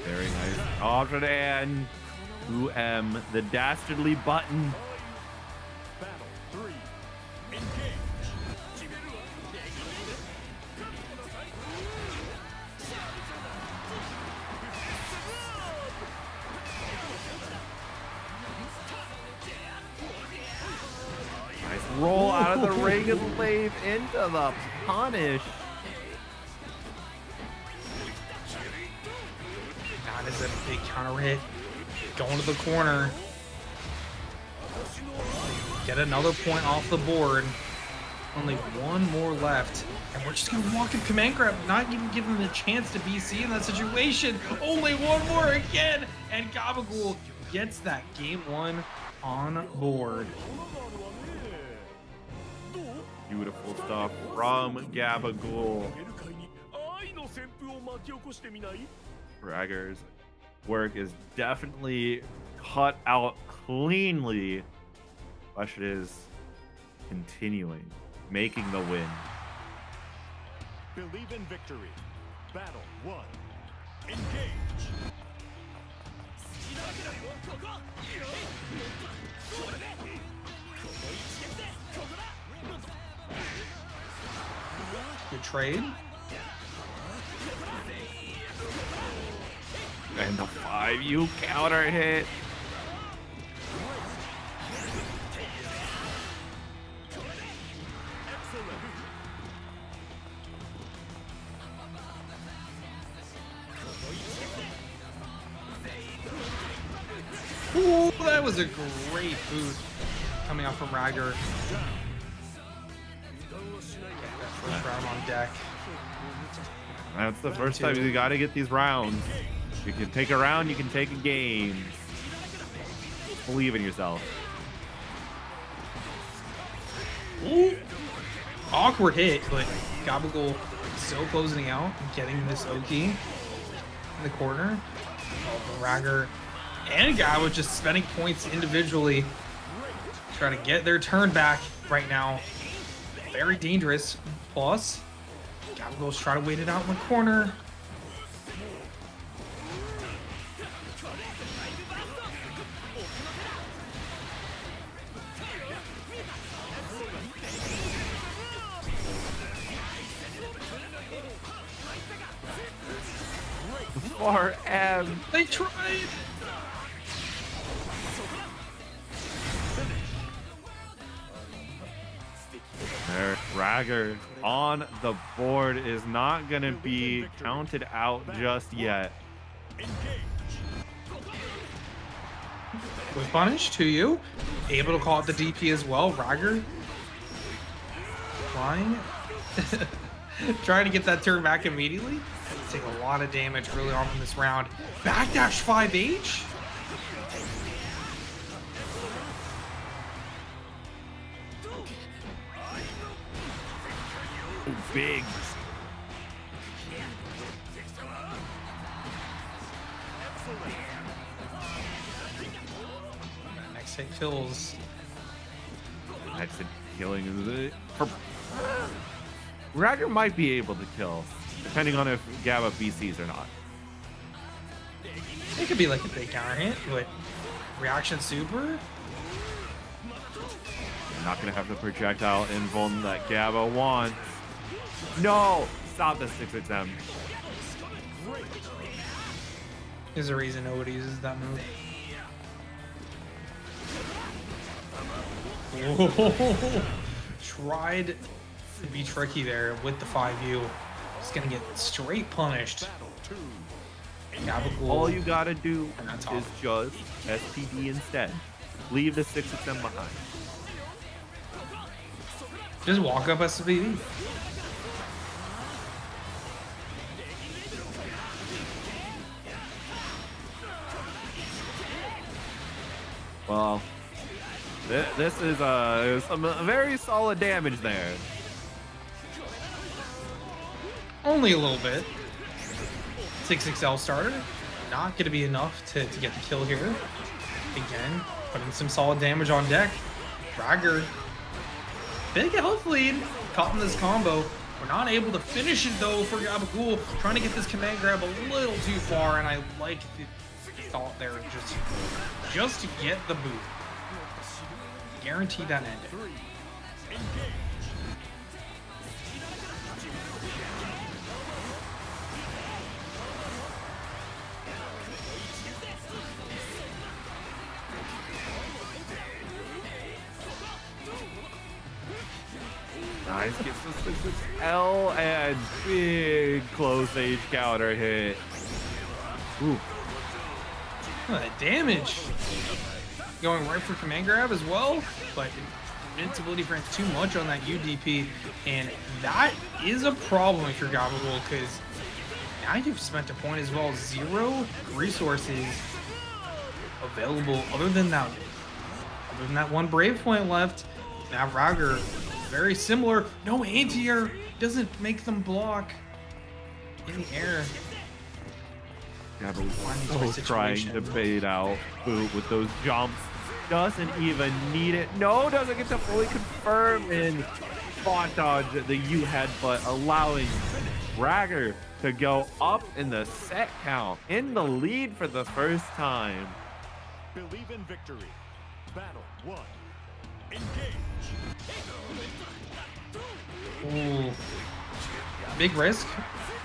Speaker 6: Very nice option, and the dastardly button. Nice roll out of the Reagan Lave into the punish.
Speaker 7: That is a big counter hit. Going to the corner. Get another point off the board. Only one more left. And we're just going to walk in command grab, not even give them a chance to BC in that situation. Only one more again. And Gabagool gets that game one on board.
Speaker 6: Beautiful stuff from Gabagool. Rager's work is definitely cut out cleanly. Question is continuing, making the win.
Speaker 8: Believe in victory. Battle 1. Engage.
Speaker 7: Good trade.
Speaker 6: And the 5U counter hit.
Speaker 7: Ooh, that was a great boost coming out from Rager. First round on deck.
Speaker 6: That's the first time you got to get these rounds. You can take a round, you can take a game. Believe in yourself.
Speaker 7: Ooh. Awkward hit, but Gabagool still closing out and getting this Oki in the corner. Oh, Rager and Gaba just spending points individually. Trying to get their turn back right now. Very dangerous. Plus, Gabagool's trying to wait it out in the corner.
Speaker 6: For M.
Speaker 7: They tried.
Speaker 6: There, Rager on the board is not going to be counted out just yet.
Speaker 7: With punish to you. Able to call it the DP as well. Rager trying to get that turn back immediately. Take a lot of damage early on in this round. Backdash 5H.
Speaker 6: Big.
Speaker 7: Next hit kills.
Speaker 6: Next hit killing is Ragger might be able to kill, depending on if Gabba BCs or not.
Speaker 7: It could be like a big counter hit, but reaction super.
Speaker 6: You're not gonna have the projectile invuln that Gabba wants. No! Stop the 6XM.
Speaker 7: There's a reason nobody uses that move. Whoa. Tried to be tricky there with the 5U. Just gonna get straight punished.
Speaker 6: All you gotta do is just SPD instead. Leave the 6XM behind.
Speaker 7: Just walk up SPD.
Speaker 6: Well, this is some very solid damage there.
Speaker 7: Only a little bit. 6XL starter. Not going to be enough to get the kill here. Again, putting some solid damage on deck. Ragger. Big health lead. Caught in this combo. We're not able to finish it though for Gabagool. Trying to get this command grab a little too far, and I like the thought there just to get the boot. Guarantee that ending.
Speaker 6: Nice, gets the 6XL and big close age counter hit. Ooh.
Speaker 7: That damage. Going right for command grab as well, but invincibility grants too much on that UDP, and that is a problem if you're Gabagool, because now you've spent a point as well. 0 resources available other than that one brave point left. Now Ragger, very similar. No anti-air, doesn't make them block in the air.
Speaker 6: Trying to bait out Boot with those jumps. Doesn't even need it. No, doesn't get to fully confirm and spot dodge the U headbutt, allowing Ragger to go up in the set count, in the lead for the first time.
Speaker 8: Believe in victory. Battle 1. Engage.
Speaker 7: Ooh. Big risk.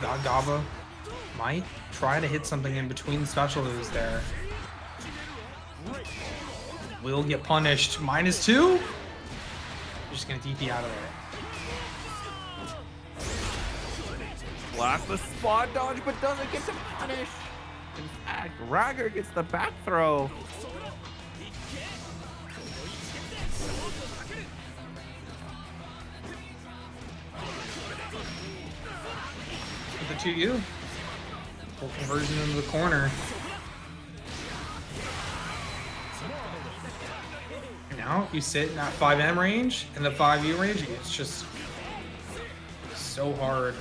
Speaker 7: Gaba might try to hit something in between specialties there. Will get punished. -2. You're just gonna DP out of there.
Speaker 6: Blast the spot dodge, but doesn't get to punish. In fact, Ragger gets the back throw.
Speaker 7: With the 2U. Full conversion into the corner. Now you sit in that 5M range and the 5U range. It's just so hard.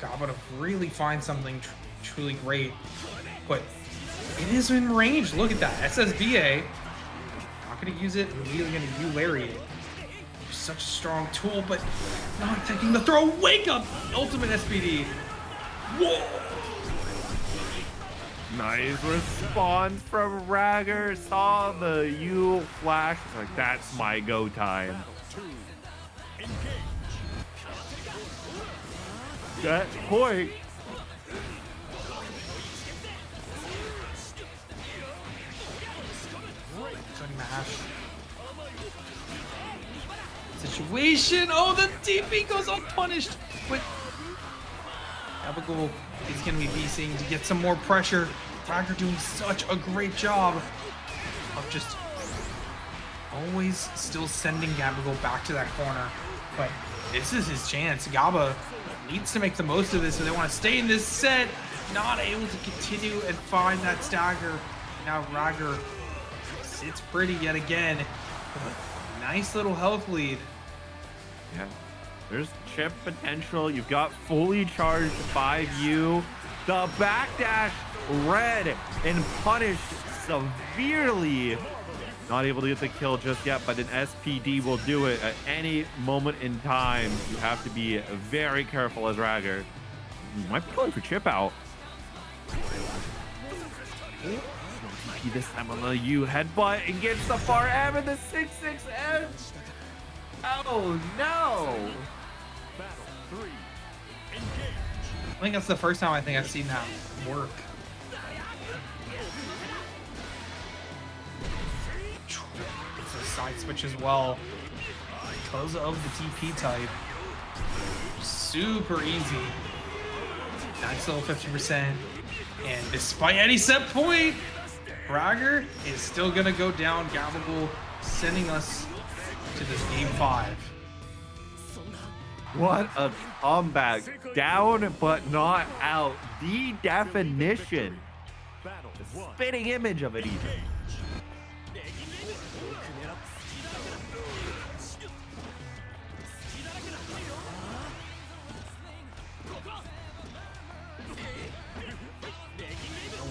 Speaker 7: Gaba to really find something truly great, but it is in range. Look at that SSBA. Not gonna use it. Immediately gonna U lariat. Such a strong tool, but not taking the throw. Wake up! Ultimate SPD. Whoa!
Speaker 6: Nice response from Ragger. Saw the U flash. It's like, that's my go time. That point.
Speaker 7: Situation. Oh, the TP goes unpunished. But Gabagool is going to be VCing to get some more pressure. Ragger doing such a great job of just always still sending Gabagool back to that corner. But this is his chance. Gaba needs to make the most of this, so they want to stay in this set. Not able to continue and find that stagger. Now Rager sits pretty yet again. Nice little health lead.
Speaker 6: Yeah, there's chip potential. You've got fully charged 5U. The backdash red and punished severely. Not able to get the kill just yet, but an SPD will do it at any moment in time. You have to be very careful as Rager. You might be going for chip out. This time on the U headbutt and gets the far M and the 6-6 edge. Oh no!
Speaker 7: I think that's the first time I think I've seen that work. It's a side switch as well because of the TP type. Super easy. Nice little 50%. And despite any set point, Rager is still gonna go down. Gabagool sending us to this game 5.
Speaker 6: What a comeback. Down but not out. The definition. The spitting image of it even.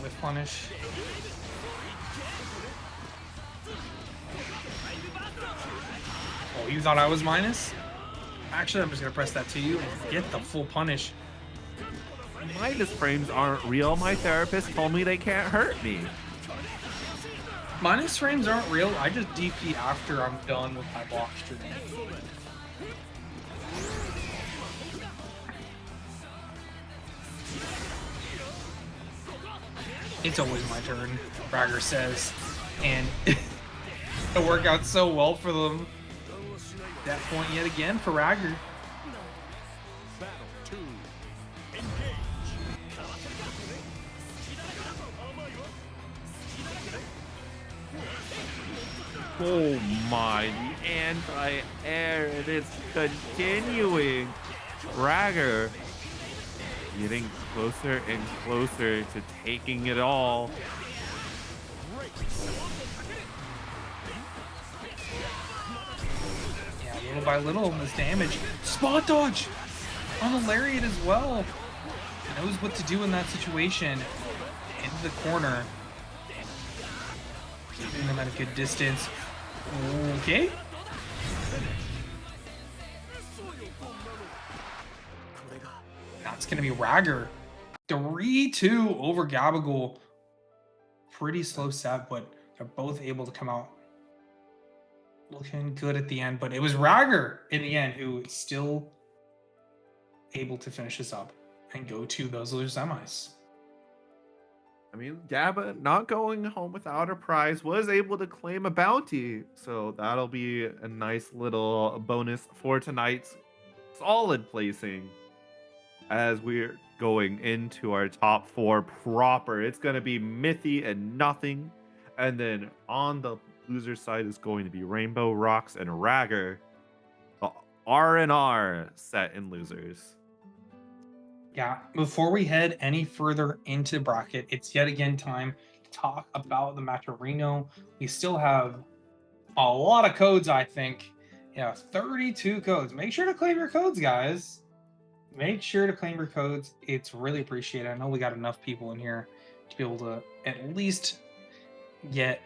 Speaker 7: With punish. Oh, you thought I was minus? Actually, I'm just gonna press that to you and get the full punish.
Speaker 6: Minus frames aren't real. My therapist told me they can't hurt me.
Speaker 7: Minus frames aren't real. I just DP after I'm done with my block stream. It's always my turn, Rager says. And it worked out so well for them. That point yet again for Rager.
Speaker 6: Oh my, the anti-air, and it's continuing. Rager getting closer and closer to taking it all.
Speaker 7: Yeah, little by little, this damage. Spot dodge on the lariat as well. Knows what to do in that situation. Into the corner. Keeping them at a good distance. Okay. Now it's going to be Rager. 3-2 over Gabagool. Pretty slow set, but they're both able to come out looking good at the end. But it was Rager in the end who is still able to finish this up and go to those loser semis.
Speaker 6: I mean, Gaba not going home without a prize, was able to claim a bounty. So that'll be a nice little bonus for tonight's solid placing as we're going into our top 4 proper. It's going to be Mithy and Nothing. And then on the loser side is going to be Rainbow, Rocks, and Rager. The R&R set in losers.
Speaker 7: Yeah, before we head any further into the bracket, it's yet again time to talk about the matcherino. We still have a lot of codes, I think. Yeah, 32 codes. Make sure to claim your codes, guys. Make sure to claim your codes. It's really appreciated. I know we got enough people in here to be able to at least get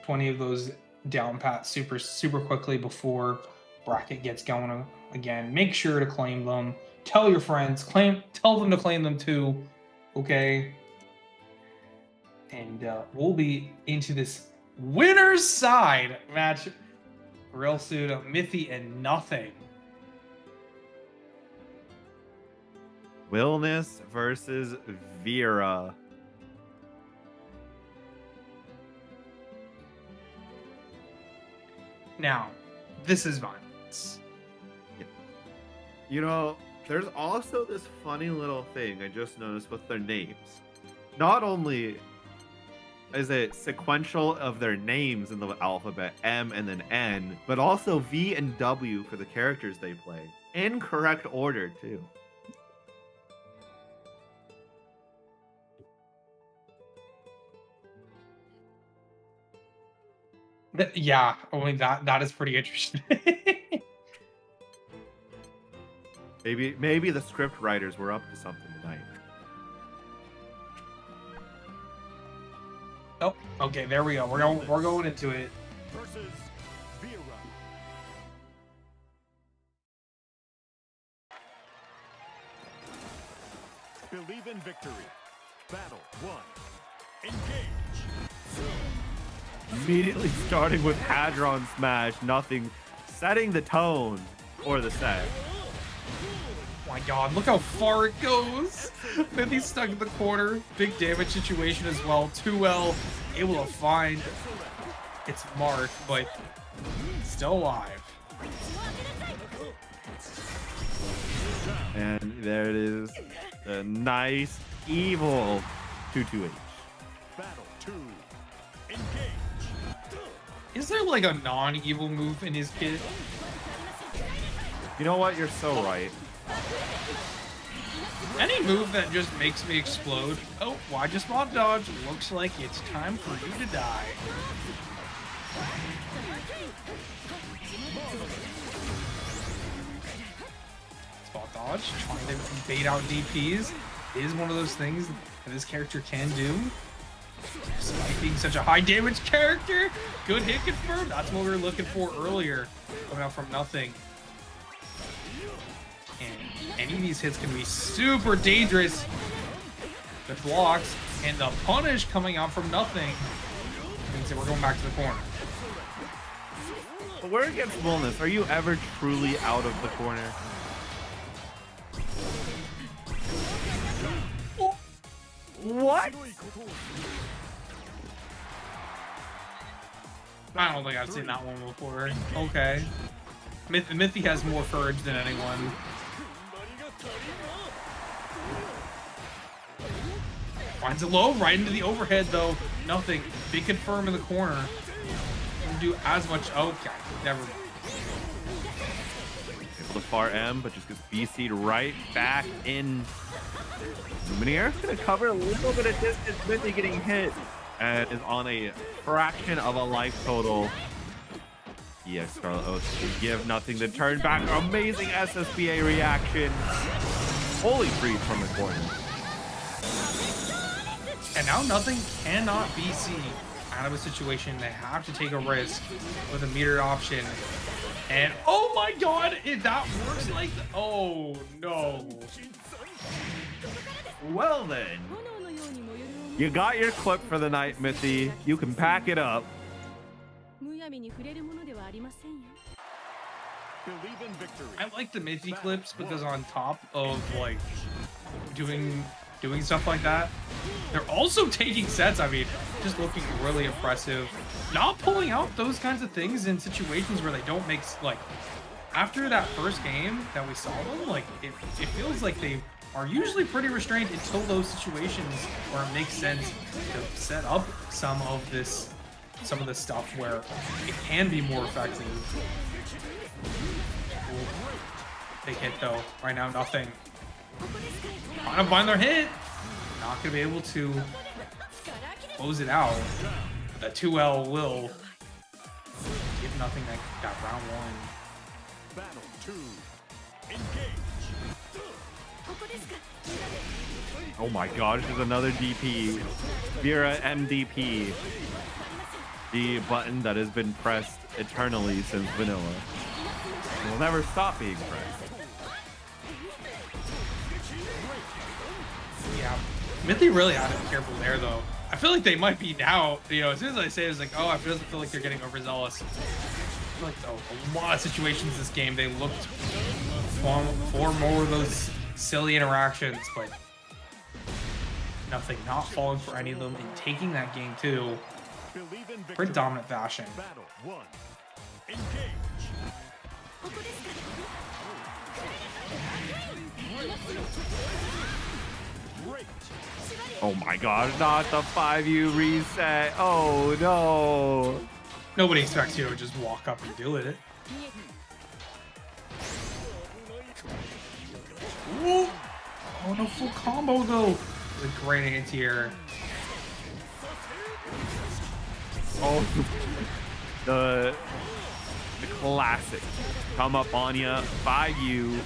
Speaker 7: 20 of those down pat super quickly before bracket gets going again. Make sure to claim them. Tell your friends, tell them to claim them too, okay? And we'll be into this winner's side match real soon. Mithy and Nothing.
Speaker 6: Willness versus Vera.
Speaker 7: Now, this is violence.
Speaker 6: You know, there's also this funny little thing I just noticed with their names. Not only is it sequential of their names in the alphabet, M and then N, but also V and W for the characters they play. In correct order, too.
Speaker 7: Yeah, I mean that is pretty interesting.
Speaker 6: Maybe the script writers were up to something tonight.
Speaker 7: Oh, okay, there we go. We're going into it.
Speaker 8: Versus Vera. Believe in victory. Battle 1. Engage.
Speaker 6: Immediately starting with Hadron Smash, nothing, setting the tone for the set.
Speaker 7: Oh my god, look how far it goes! Mithy's stuck in the corner. Big damage situation as well. 2L able to find its mark, but still alive.
Speaker 6: And there it is. A nice, evil 2-2H.
Speaker 8: Battle 2. Engage.
Speaker 7: Is there like a non-evil move in his kit?
Speaker 6: You know what? You're so right.
Speaker 7: Any move that just makes me explode. Oh, why just spot dodge? Looks like it's time for you to die. Spot dodge, trying to bait out DPs is one of those things that this character can do. Despite being such a high damage character, good hit confirmed. That's what we were looking for earlier, coming out from nothing. And any of these hits can be super dangerous. Good blocks, and the punish coming out from nothing means that we're going back to the corner.
Speaker 6: But where against Wellness, are you ever truly out of the corner? What?
Speaker 7: I don't think I've seen that one before. Okay. Mithy has more courage than anyone. Finds it low, right into the overhead though. Nothing. Big confirm in the corner. Didn't do as much. Okay, never mind.
Speaker 6: Able to far M, but just gets BC'd right back in. Luminaire's gonna cover a little bit of distance. Mithy getting hit and is on a fraction of a life total. Yes, Scarlet Oath can give nothing to turn back. Amazing SSBA reaction. Holy freeze from the corner.
Speaker 7: And now nothing cannot BC out of a situation. They have to take a risk with a metered option. And oh my god, that works like oh no.
Speaker 6: Well then, you got your clip for the night, Mithy. You can pack it up.
Speaker 7: I like the Mithy clips because on top of like doing stuff like that, they're also taking sets. I mean, just looking really impressive. Not pulling out those kinds of things in situations where they don't make like after that first game that we saw them, like it feels like they are usually pretty restrained until those situations where it makes sense to set up some of this stuff where it can be more effective. Big hit though. Right now, nothing. Trying to find their hit. Not gonna be able to close it out. The 2L will give nothing that round one.
Speaker 8: Battle 2. Engage.
Speaker 6: Oh my gosh, there's another DP. Vera MDP. The button that has been pressed eternally since vanilla. It will never stop being pressed.
Speaker 7: Yeah. Mithy really had to be careful there though. I feel like they might be now, you know, as soon as I say it, it's like, oh, I feel like they're getting overzealous. I feel like a lot of situations this game, they looked for more of those silly interactions, but nothing, not falling for any of them and taking that game too. Pretty dominant fashion.
Speaker 8: Battle 1. Engage.
Speaker 6: Oh my god, not the 5U reset. Oh no.
Speaker 7: Nobody expects you to just walk up and do it. Ooh. Oh no, full combo though. The great anti-air.
Speaker 6: Oh, the classic come up on ya, 5U.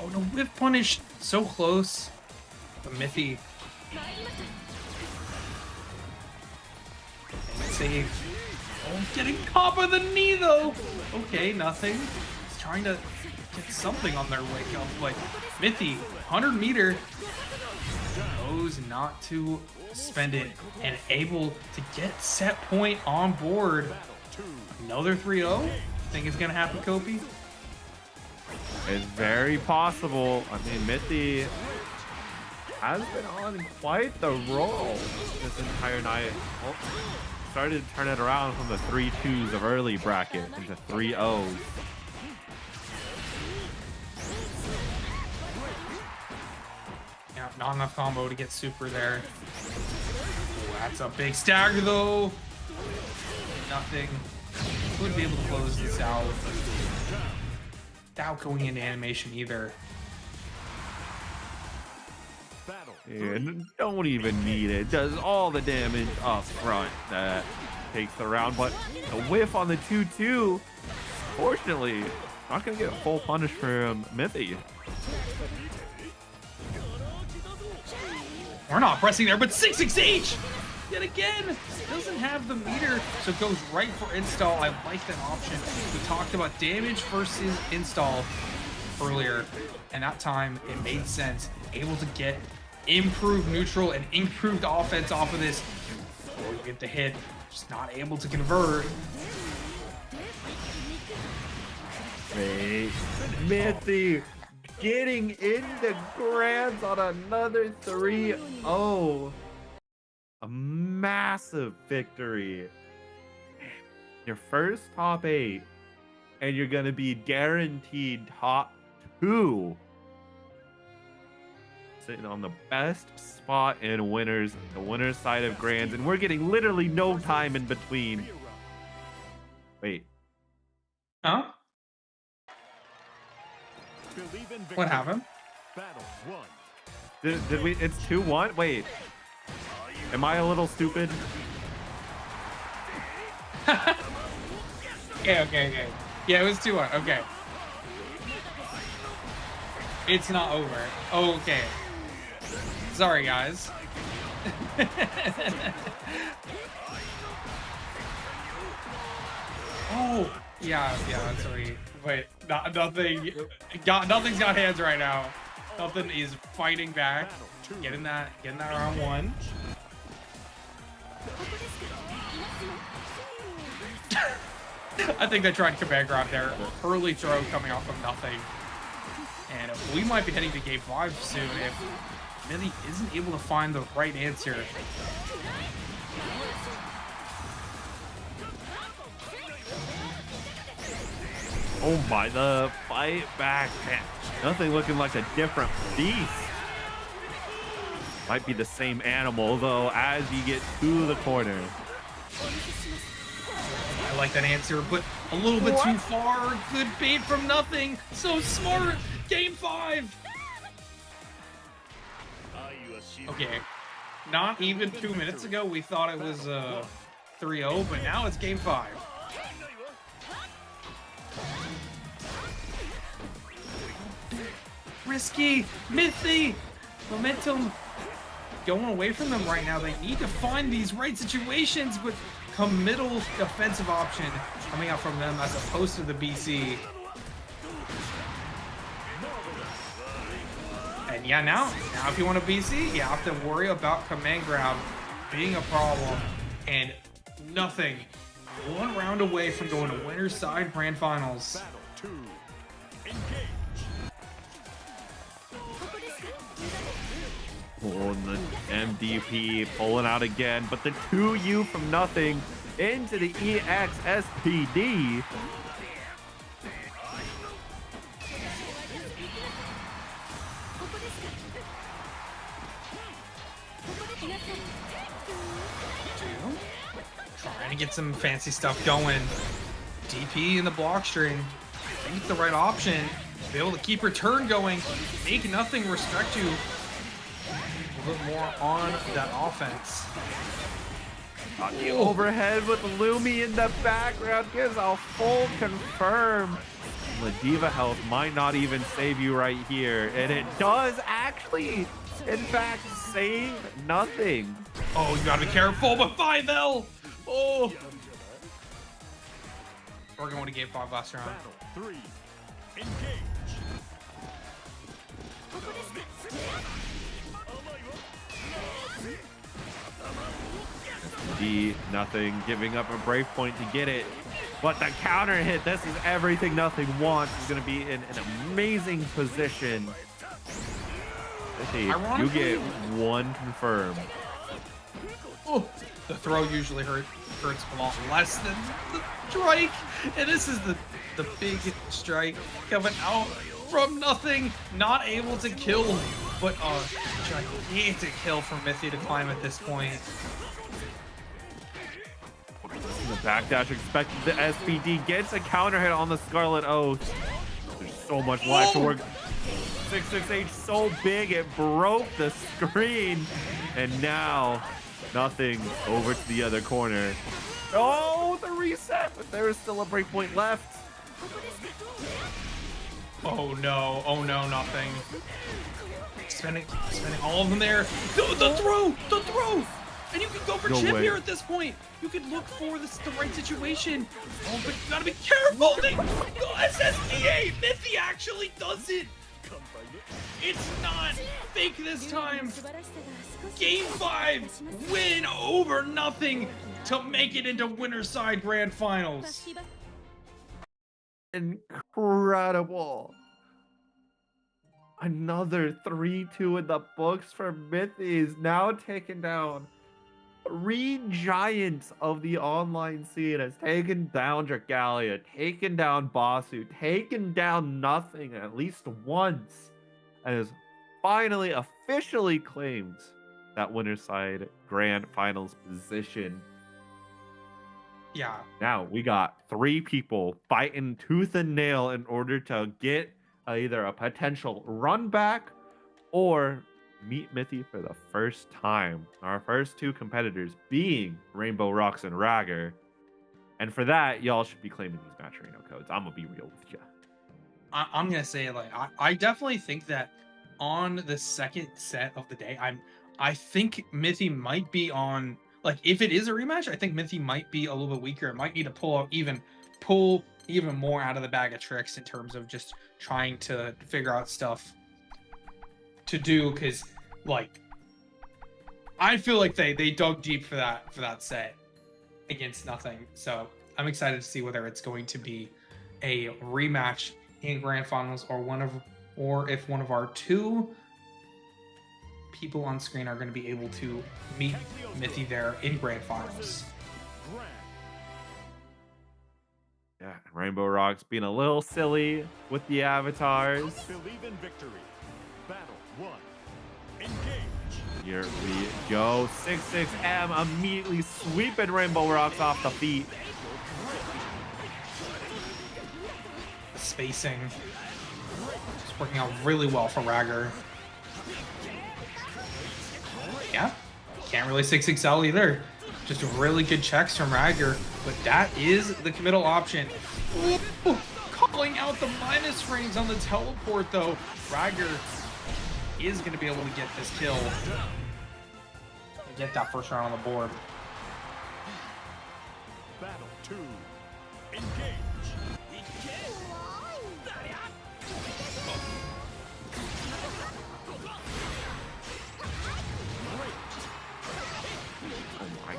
Speaker 7: Oh no, whiff punish, so close. The Mithy. Save. Oh, getting top of the knee though. Okay, nothing. He's trying to get something on their wake up, but Mithy, 100-meter, knows not to spend it and able to get set point on board. Another 3-0. Think it's gonna happen, Kopi?
Speaker 6: It's very possible. I mean, Mithy has been on quite the roll this entire night. Oh, started to turn it around from the 3-2s of early bracket into 3-0s.
Speaker 7: Yeah, not enough combo to get super there. Ooh, that's a big stagger though. Nothing. Wouldn't be able to close this out without going into animation either.
Speaker 6: And don't even need it. Does all the damage up front that takes the round, but the whiff on the 2-2, fortunately, not gonna get a full punish from Mithy.
Speaker 7: We're not pressing there, but 6-6H yet again doesn't have the meter, so goes right for install. I like that option. We talked about damage versus install earlier, and that time it made sense. Able to get improved neutral and improved offense off of this. Or you get the hit, just not able to convert.
Speaker 6: Wait, Mithy getting into grands on another 3-0. A massive victory. Your first top 8, and you're gonna be guaranteed top 2. Sitting on the best spot in winners, the winner's side of grands, and we're getting literally no time in between. Wait.
Speaker 7: Huh? What happened?
Speaker 6: Did we? It's 2-1. Wait. Am I a little stupid?
Speaker 7: Okay. Yeah, it was 2-1. Okay. It's not over. Okay. Sorry, guys. Oh, yeah, sorry. Wait, nothing's got hands right now. Nothing is fighting back. Getting that round 1. I think they tried command grab there. Early throw coming off of nothing. And we might be heading to game 5 soon if Mithy isn't able to find the right answer.
Speaker 6: Oh my, the fight back. Man, nothing looking like a different beast. Might be the same animal though as you get to the corner.
Speaker 7: I like that answer, but a little bit too far. Good bait from nothing. So smart. Game 5. Okay. Not even 2 minutes ago, we thought it was 3-0, but now it's game 5. Risky. Mithy. Momentum. Going away from them right now. They need to find these right situations with committal defensive option coming out from them as opposed to the BC. And yeah, now if you want a BC, you have to worry about command grab being a problem. And nothing. 1 round away from going to winner's side grand finals.
Speaker 6: Oh, the MDP pulling out again, but the 2U from nothing into the EXSPD.
Speaker 7: Trying to get some fancy stuff going. DP in the block string. I think it's the right option. Be able to keep her turn going. Make nothing restrict you. A little bit more on that offense.
Speaker 6: On the overhead with Lumi in the background gives a full confirm. The Diva health might not even save you right here. And it does actually, in fact, save nothing.
Speaker 7: Oh, you gotta be careful, but 5L! Oh! We're going to game 5 last round.
Speaker 8: Battle 3. Engage.
Speaker 6: D, nothing, giving up a brave point to get it. But the counter hit, this is everything nothing wants. Is going to be in an amazing position. You get one confirmed.
Speaker 7: Oh, the throw usually hurts a lot less than the strike. And this is the big strike coming out from nothing. Not able to kill, but a gigantic kill from Mithy to climb at this point.
Speaker 6: The backdash expected the SPD gets a counter hit on the Scarlet Oath. There's so much life to work. 668 so big it broke the screen. And now nothing over to the other corner. Oh, the reset, but there is still a breakpoint left.
Speaker 7: Oh no, nothing. Spending all of them there. The throw! And you can go for chip here at this point. You could look for the right situation. Oh, but you gotta be careful. SSDA! Mithy actually does it. It's not fake this time. Game 5, win over nothing to make it into winner's side grand finals.
Speaker 6: Incredible. Another 3-2 in the books for Mithy's, now taken down 3 giants of the online scene. Has taken down Dragalia, taken down Basu, taken down nothing at least once, and has finally officially claimed that winner's side grand finals position.
Speaker 7: Yeah.
Speaker 6: Now we got 3 people fighting tooth and nail in order to get either a potential run back or meet Mithy for the first time. Our first 2 competitors being Rainbow Rocks and Ragger. And for that, y'all should be claiming these matcherino codes. I'm gonna be real with you.
Speaker 7: I'm gonna say, like, I definitely think that on the second set of the day, I think Mithy might be on, like, if it is a rematch, I think Mithy might be a little bit weaker. It might need to pull even more out of the bag of tricks in terms of just trying to figure out stuff to do, because, like, I feel like they dug deep for that set against nothing. So I'm excited to see whether it's going to be a rematch in grand finals or if one of our 2 people on screen are going to be able to meet Mithy there in grand finals.
Speaker 6: Yeah, Rainbow Rocks being a little silly with the avatars.
Speaker 8: Believe in victory. Battle 1. Engage.
Speaker 6: Here we go. 66M immediately sweeping Rainbow Rocks off the feet.
Speaker 7: The spacing is working out really well for Ragger. Yeah, can't really 6XL either. Just really good checks from Ragger, but that is the committal option. Ooh, calling out the minus frames on the teleport though. Ragger is going to be able to get this kill. Get that first round on the board.
Speaker 8: Battle 2. Engage.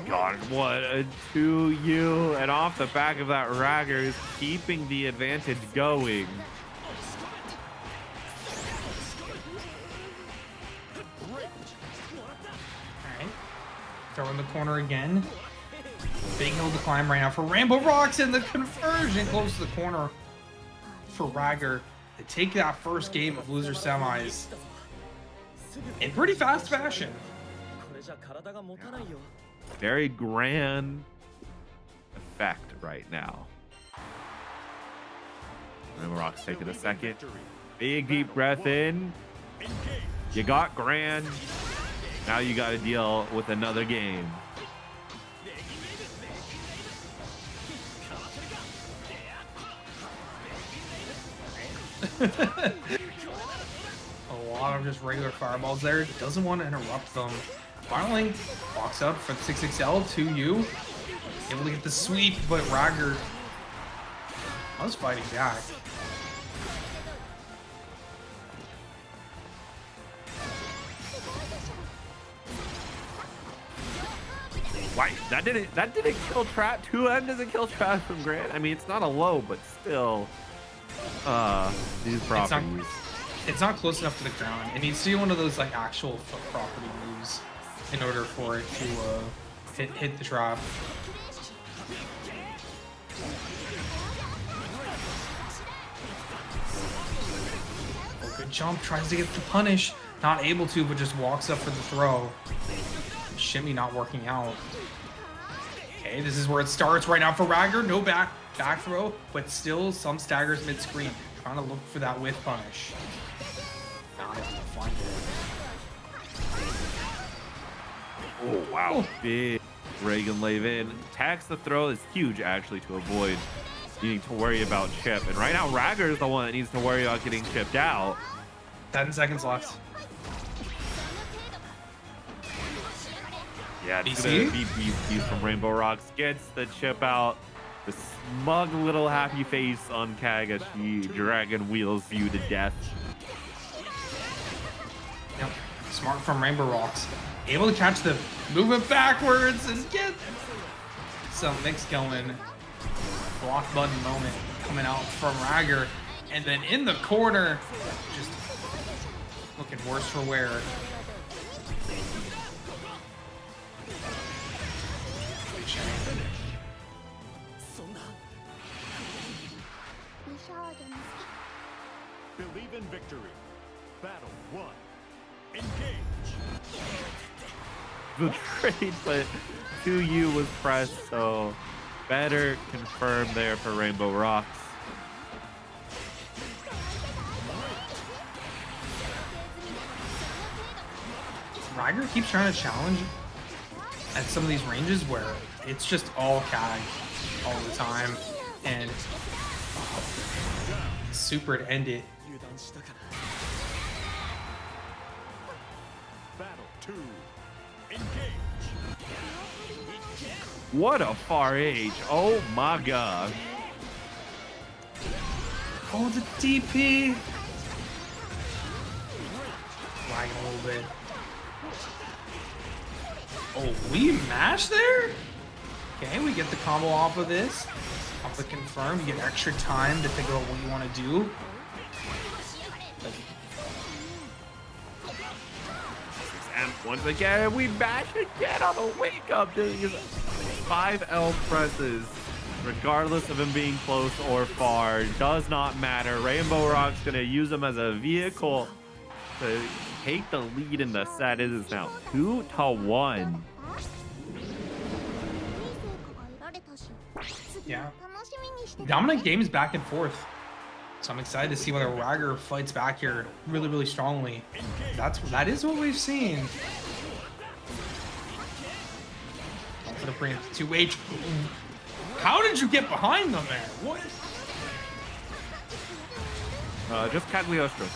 Speaker 6: God, what a 2U, and off the back of that, Ragger is keeping the advantage going.
Speaker 7: Alright, throw in the corner again. Big hill to climb right now for Rainbow Rocks, and the conversion close to the corner for Ragger to take that first game of loser semis in pretty fast fashion.
Speaker 6: Very grand effect right now. Rainbow Rock's taking a second. Big deep breath in. You got Grand. Now you got to deal with another game.
Speaker 7: A lot of just regular fireballs there. Doesn't want to interrupt them. Finally, walks up for the 6XL 2U. Able to get the sweep, but Rager was fighting back.
Speaker 6: Why? That didn't kill Trap. 2M doesn't kill Trap from Grant. I mean, it's not a low, but still. These properties.
Speaker 7: It's not close enough to the ground. It needs to be one of those like actual foot property moves in order for it to hit the trap. Oh, good jump. Tries to get the punish. Not able to, but just walks up for the throw. Shimmy not working out. Okay, this is where it starts right now for Rager. No back throw, but still some staggers mid-screen. Trying to look for that with punish. Not able to find it.
Speaker 6: Oh, wow. Big Reagan Levin. Tax the throw is huge, actually, to avoid needing to worry about chip. And right now, Rager is the one that needs to worry about getting chipped out.
Speaker 7: 10 seconds left.
Speaker 6: Yeah, it's gonna be beast from Rainbow Rocks. Gets the chip out. The smug little happy face on Kagashi. Dragon wheels you to death.
Speaker 7: Yep. Smart from Rainbow Rocks. Able to catch the movement backwards and get some mix going. Block button moment coming out from Rager. And then in the corner, just looking worse for wear.
Speaker 8: Believe in victory. Battle 1. Engage.
Speaker 6: The trade, but 2U was pressed, so better confirmed there for Rainbow Rocks.
Speaker 7: Rager keeps trying to challenge at some of these ranges where it's just all CAG all the time, and super to end it.
Speaker 8: Battle 2. Engage.
Speaker 6: What a far H. Oh my god.
Speaker 7: Oh, the DP. Lagging a little bit. Oh, we mash there? Okay, we get the combo off of this. Off the confirm, you get extra time to figure out what you want to do.
Speaker 6: And once again, we mash again on the wake up, doing his 5L presses. Regardless of him being close or far, does not matter. Rainbow Rock's gonna use him as a vehicle to take the lead in the set. It is now 2-1.
Speaker 7: Yeah. Dominant games back and forth. So I'm excited to see whether Rager fights back here really, really strongly. That is what we've seen. For the bring 2H. How did you get behind them there? What?
Speaker 6: Just Cagliostro.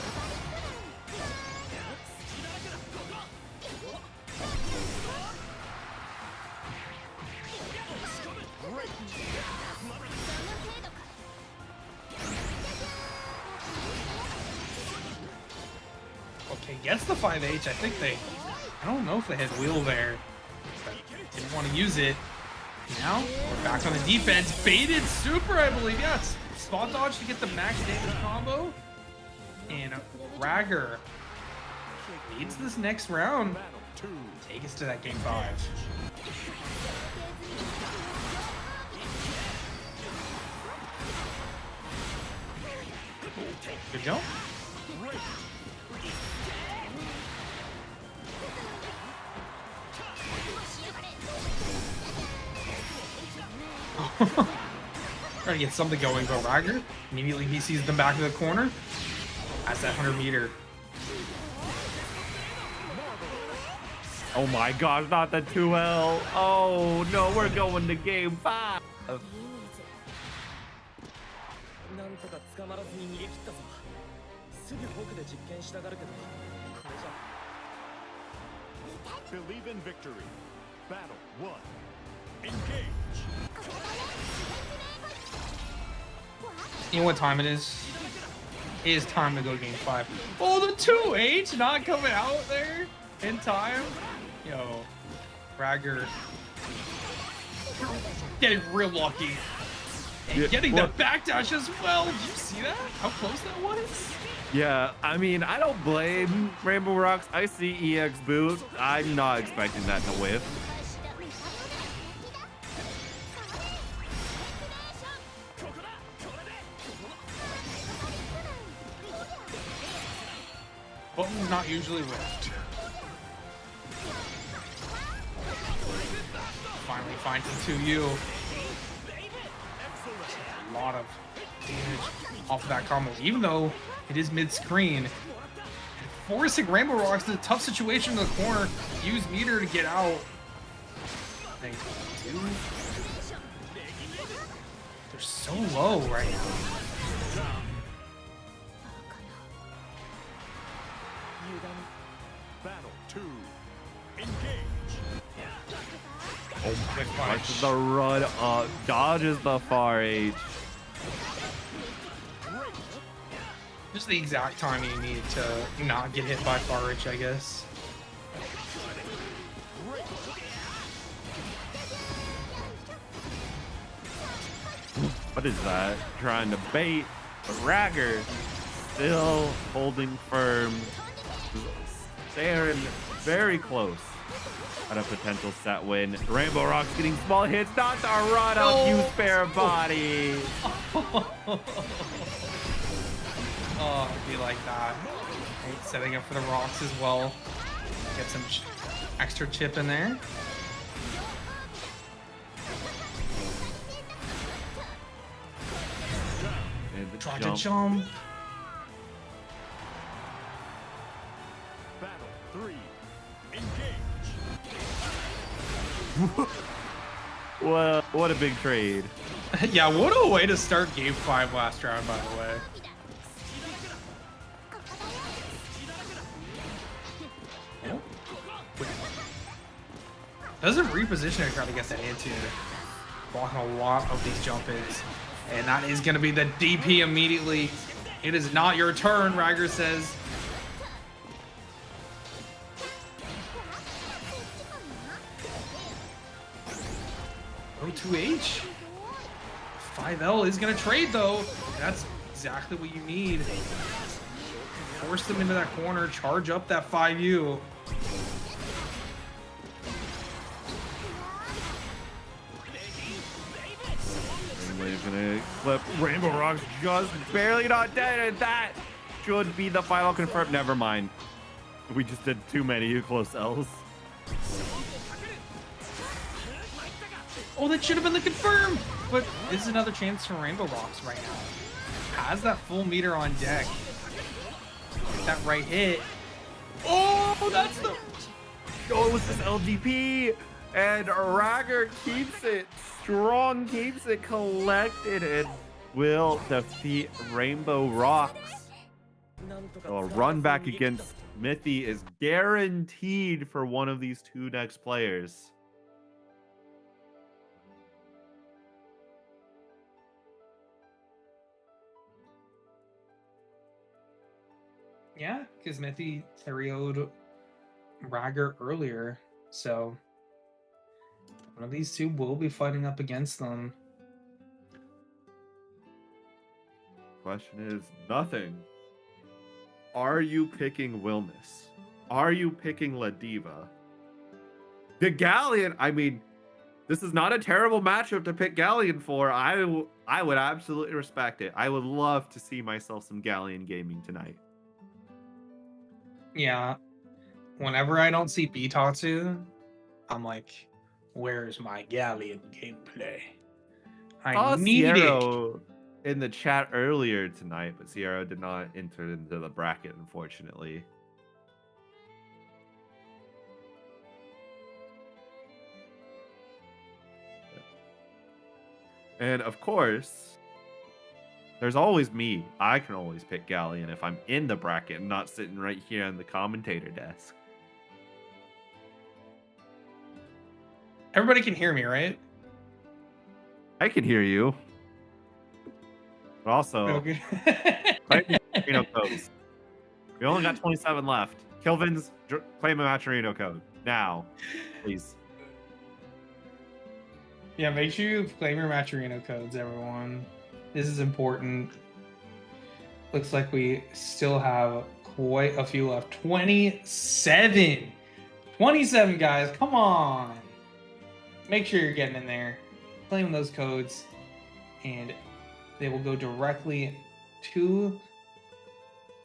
Speaker 7: Okay, gets the 5H. I think I don't know if they had wheel there. Didn't want to use it. Now, we're back on the defense. Baited super, I believe. Yes. Spot dodge to get the max damage combo. And Rager leads this next round. Take us to that game 5. Good jump. Trying to get something going, but Rager immediately he sees them back in the corner. That's that 100-meter.
Speaker 6: Oh my gosh, not the 2L. Oh no, we're going to game 5.
Speaker 8: Believe in victory. Battle 1. Engage.
Speaker 7: You know what time it is? It is time to go game 5. Oh, the 2H not coming out there in time. Yo, Rager getting real lucky. And getting the backdash as well. Did you see that? How close that was?
Speaker 6: Yeah, I mean, I don't blame Rainbow Rock's Icy EX boot. I'm not expecting that to whiff.
Speaker 7: Button's not usually whiffed. Finally finds the 2U. A lot of damage off of that combo, even though it is mid-screen. Forcing Rainbow Rocks in a tough situation in the corner. Use meter to get out. They do. They're so low right now.
Speaker 8: Battle 2. Engage.
Speaker 6: Oh my gosh, the run up, dodges the far H.
Speaker 7: Just the exact time you need to not get hit by far H, I guess.
Speaker 6: What is that? Trying to bait, but Rager still holding firm, staring very close at a potential set win. Rainbow Rock's getting small hits, not the run up, you spare body.
Speaker 7: Oh, it'd be like that. Right, setting up for the rocks as well. Get some extra chip in there.
Speaker 6: And the
Speaker 7: Try
Speaker 6: jump.
Speaker 7: to jump.
Speaker 8: Battle 3. Engage.
Speaker 6: Well, what a big trade.
Speaker 7: Yeah, what a way to start game 5 last round, by the way. Doesn't reposition it trying to get that into blocking a lot of these jump ins. And that is going to be the DP immediately. It is not your turn, Rager says. O2H. 5L is going to trade, though. That's exactly what you need. Force them into that corner, charge up that 5U.
Speaker 6: Rainbow's gonna clip. Rainbow Rock's just barely not dead, and that should be the final confirm. Never mind. We just did too many close L's.
Speaker 7: Oh, that should have been the confirm. But this is another chance for Rainbow Rocks right now. Has that full meter on deck. Get that right hit. Oh, that's the...
Speaker 6: Oh, it was this LGP, and Rager keeps it strong, keeps it collected, and will defeat Rainbow Rocks. So a run back against Mithy is guaranteed for one of these two next players.
Speaker 7: Yeah, because Mithy carried Rager earlier, so one of these two will be fighting up against them.
Speaker 6: Question is nothing. Are you picking Wilness? Are you picking La Diva? The Galleon, I mean, this is not a terrible matchup to pick Galleon for. I would absolutely respect it. I would love to see myself some Galleon gaming tonight.
Speaker 7: Yeah, whenever I don't see Bitatsu, I'm like, where's my Galleon gameplay?
Speaker 6: saw
Speaker 7: need it.
Speaker 6: Sierra in the chat earlier tonight, but Sierra did not enter into the bracket, unfortunately. And of course, there's always me. I can always pick Galleon if I'm in the bracket and not sitting right here on the commentator desk.
Speaker 7: Everybody can hear me, right?
Speaker 6: I can hear you. But also,
Speaker 7: Okay.
Speaker 6: claim the Matcherino codes. We only got 27 left. Kilvin's claim a Matcherino code now, please.
Speaker 7: Yeah, make sure you claim your Matcherino codes, everyone. This is important. Looks like we still have quite a few left. 27! 27, guys, come on! Make sure you're getting in there. Claim those codes, and they will go directly to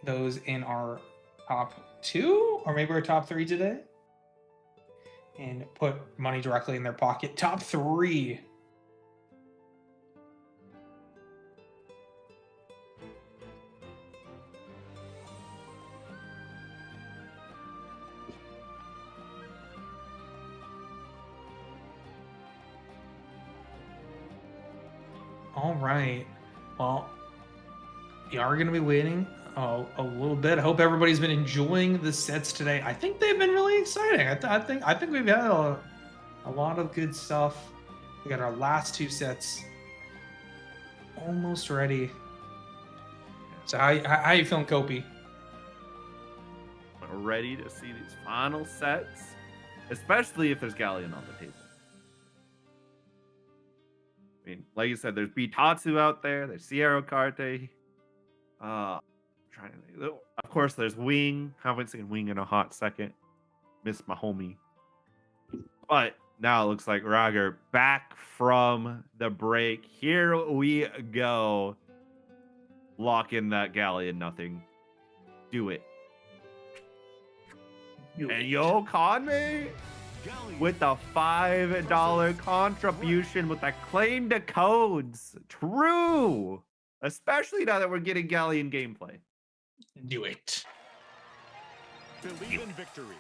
Speaker 7: those in our top 2, or maybe our top 3 today. And put money directly in their pocket. Top 3. All right. Well, we are going to be waiting a little bit. I hope everybody's been enjoying the sets today. I think they've been really exciting. I think we've had a lot of good stuff. We got our last 2 sets almost ready. So how you feeling, Kopi?
Speaker 6: Ready to see these final sets, especially if there's Galleon on the table. I mean, like you said, there's Bitatsu out there. There's Sierra Carte. Of course, there's Wing. Haven't seen Wing in a hot second. Miss my homie. But now it looks like Rager back from the break. Here we go. Lock in that Galleon. Nothing. Do it. And yo, Kanme with the $5 contribution with the claim to codes. True. Especially now that we're getting Galleon gameplay.
Speaker 7: Do it.
Speaker 8: Believe in victory.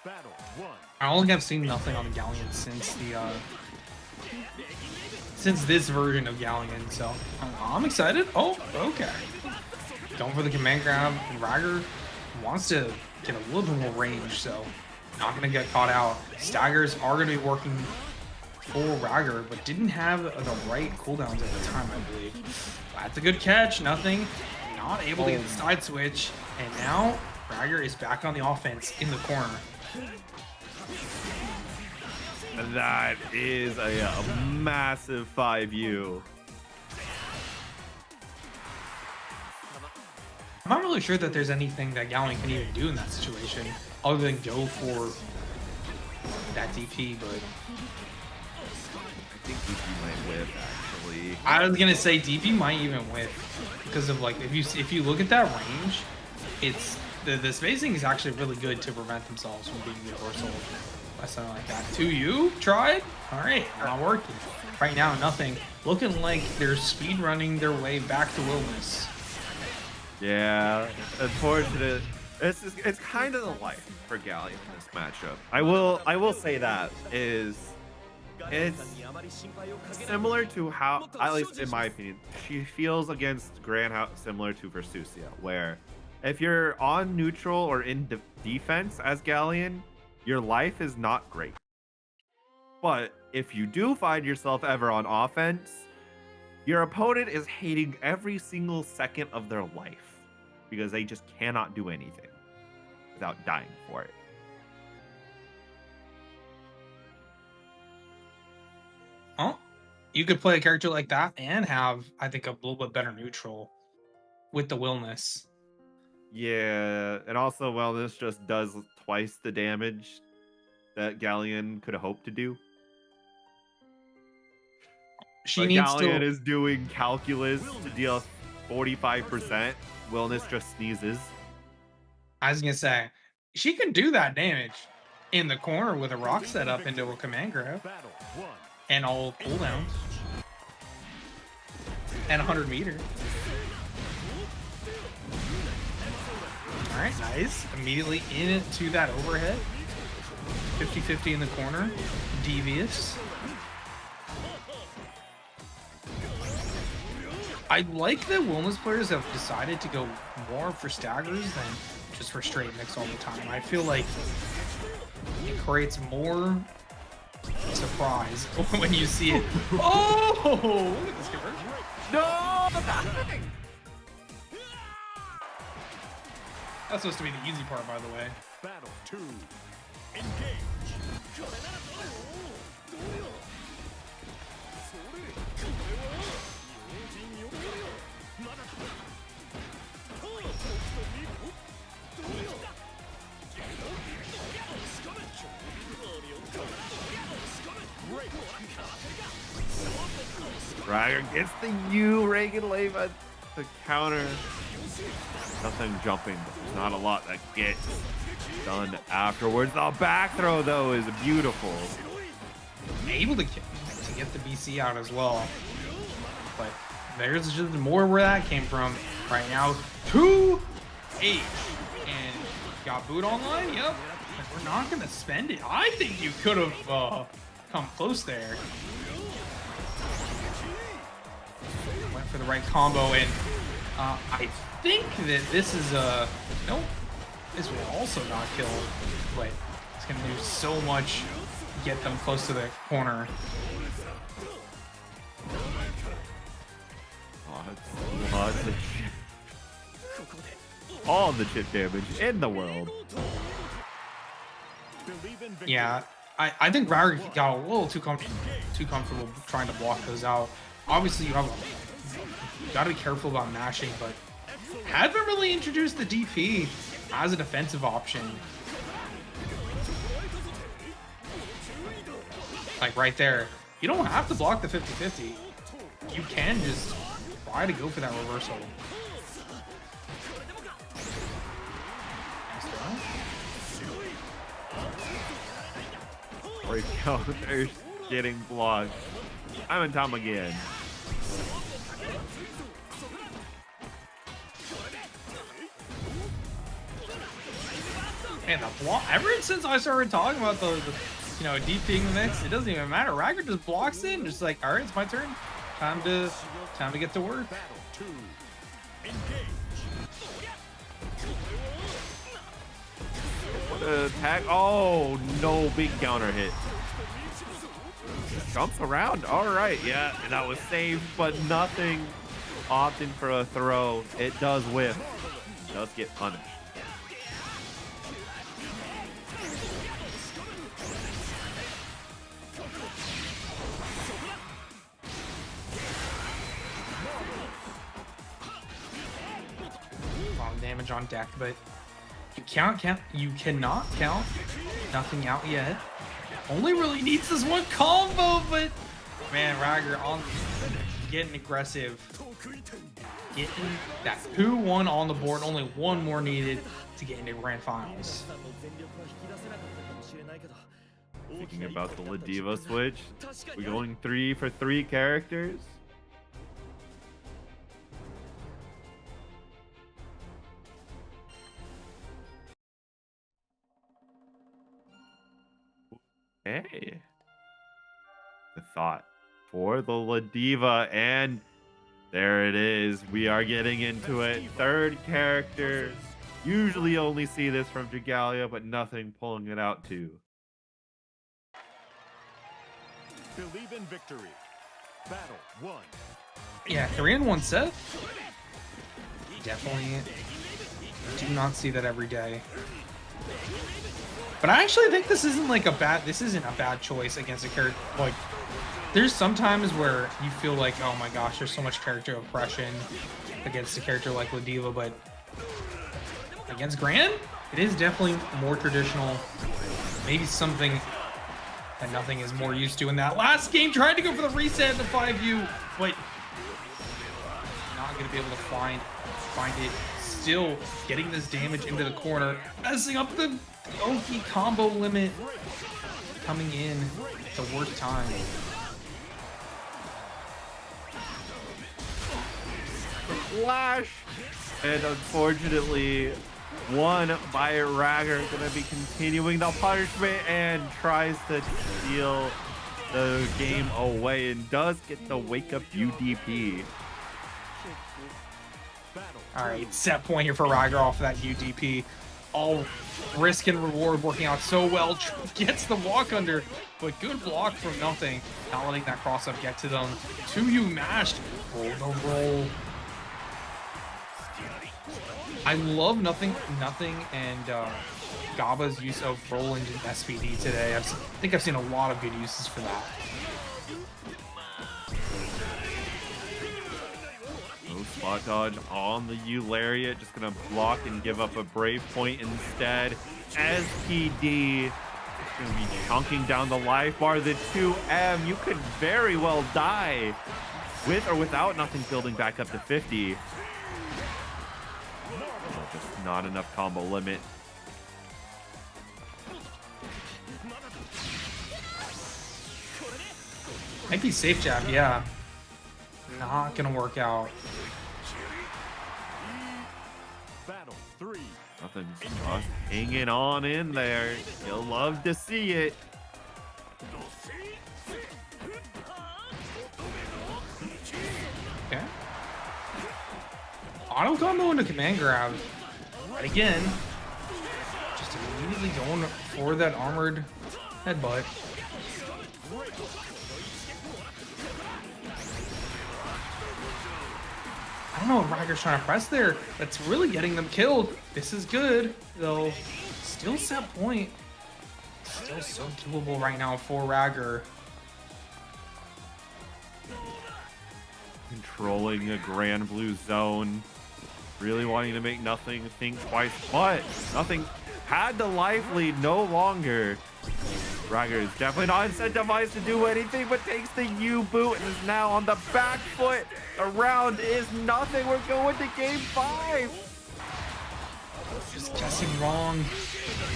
Speaker 8: Battle 1.
Speaker 7: I only have seen nothing on the Galleon since this version of Galleon, so I'm excited. Oh, okay. Going for the command grab, and Rager wants to get a little bit more range, so not going to get caught out. Staggers are going to be working for Rager, but didn't have the right cooldowns at the time, I believe. That's a good catch. Nothing. Not able to get the side switch, and now Rager is back on the offense in the corner.
Speaker 6: That is a massive 5U.
Speaker 7: I'm not really sure that there's anything that Galleon can even do in that situation other than go for that DP, but
Speaker 6: I think DP might whip, actually.
Speaker 7: I was gonna say DP might even whip because of, like, if you look at that range, it's the spacing is actually really good to prevent themselves from being reversal by something like that. 2U tried. All right, not working right now. Nothing. Looking like they're speed running their way back to Wilness.
Speaker 6: Yeah, unfortunate. It's kind of the life for Galleon in this matchup. I will say that it's similar to how, at least in my opinion, she feels against Grand similar to Versusia, where if you're on neutral or in defense as Galleon, your life is not great. But if you do find yourself ever on offense, your opponent is hating every single second of their life because they just cannot do anything without dying for it.
Speaker 7: Oh, you could play a character like that and have, I think, a little bit better neutral with the Wilness.
Speaker 6: Yeah, and also Wellness just does twice the damage that Galleon could have hoped to do. Galleon is doing calculus to deal 45%. Wellness just sneezes.
Speaker 7: I was gonna say she can do that damage in the corner with a rock set up into a command grab and all cooldowns. and 100 meter. All right, nice. Immediately into that overhead. 50-50 in the corner. Devious. I like that Wilma's players have decided to go more for staggers than just for straight mix all the time. I feel like it creates more surprise when you see it. Oh! Look at this conversion. No! That's supposed to be the easy part, by the way.
Speaker 8: Battle 2. Engage.
Speaker 6: Ryder gets the U, Reagan Leva to counter. Nothing jumping, but there's not a lot that gets done afterwards. The back throw, though, is beautiful.
Speaker 7: Able to get the BC out as well. But there's just more where that came from. Right now, 2H. And got boot online? Yep. We're not going to spend it. I think you could have come close there. Went for the right combo, and I think that this is a... Nope. This will also not kill, but it's going to do so much to get them close to the corner.
Speaker 6: Lots of chip. All the chip damage in the world.
Speaker 7: Yeah, I think Ryder got a little too comfortable trying to block those out. Obviously, you got to be careful about mashing, but haven't really introduced the DP as a defensive option. Like right there, you don't have to block the 50-50. You can just try to go for that reversal.
Speaker 6: Break counters getting blocked. I'm in time again.
Speaker 7: Man, the block, ever since I started talking about the DPing the mix, it doesn't even matter. Ryder just blocks it and just like, all right, it's my turn. Time to get to work.
Speaker 6: What an attack. Oh, no, big counter hit. Jumps around. All right, yeah, that was saved, but nothing. Opting for a throw. It does whiff. It does get punished.
Speaker 7: Damage on deck, but you cannot count nothing out yet. Only really needs this one combo, but man, Ryder on getting aggressive, getting that 2-1 on the board. Only one more needed to get into grand finals.
Speaker 6: Thinking about the Ladiva switch, we're going 3 for 3 characters. Hey, the thought for the Ladiva, and there it is. We are getting into it. 3rd character. Usually only see this from Dragalia, but nothing pulling it out too.
Speaker 8: Believe in victory. Battle 1.
Speaker 7: Yeah, 3-in-1 set. Definitely do not see that every day. But I actually think this isn't a bad choice against a character. Like, there's some times where you feel like, oh my gosh, there's so much character oppression against a character like Ladiva, but against Gran, it is definitely more traditional. Maybe something that nothing is more used to in that last game. Tried to go for the reset of the 5U, but not going to be able to find it. Still getting this damage into the corner, messing up the Oki combo limit, coming in at the worst time.
Speaker 6: Clash. And unfortunately, one by Ragger. Gonna be continuing the punishment and tries to steal the game away and does get the wake up UDP.
Speaker 7: All right, set point here for Ragger off of that UDP. All risk and reward working out so well. Gets the walk under, but good block from Nothing. Not letting that cross up get to them. 2U mashed. Oh, the roll. I love Nothing and Gaba's use of roll into SPD today. I think I've seen a lot of good uses for that.
Speaker 6: No spot dodge on the Eularia, just gonna block and give up a brave point instead. SPD gonna be chunking down the life bar. The 2M, you could very well die with or without Nothing building back up to 50. Just not enough combo limit.
Speaker 7: Might be safe jab, yeah. Not gonna work out.
Speaker 6: Nothing's just hanging on in there. You'll love to see it.
Speaker 7: Okay. Auto combo into command grab. Right again. Just immediately going for that armored headbutt. I don't know what Ragger's trying to press there. That's really getting them killed. This is good, though. Still set point. Still so doable right now for Ragger.
Speaker 2: Controlling a Granblue zone. Really wanting to make Nothing think twice, but Nothing had the life lead no longer. Ragger is definitely not incentivized to do anything, but takes the U-boot and is now on the back foot. The round is Nothing. We're going to game 5.
Speaker 7: Just guessing wrong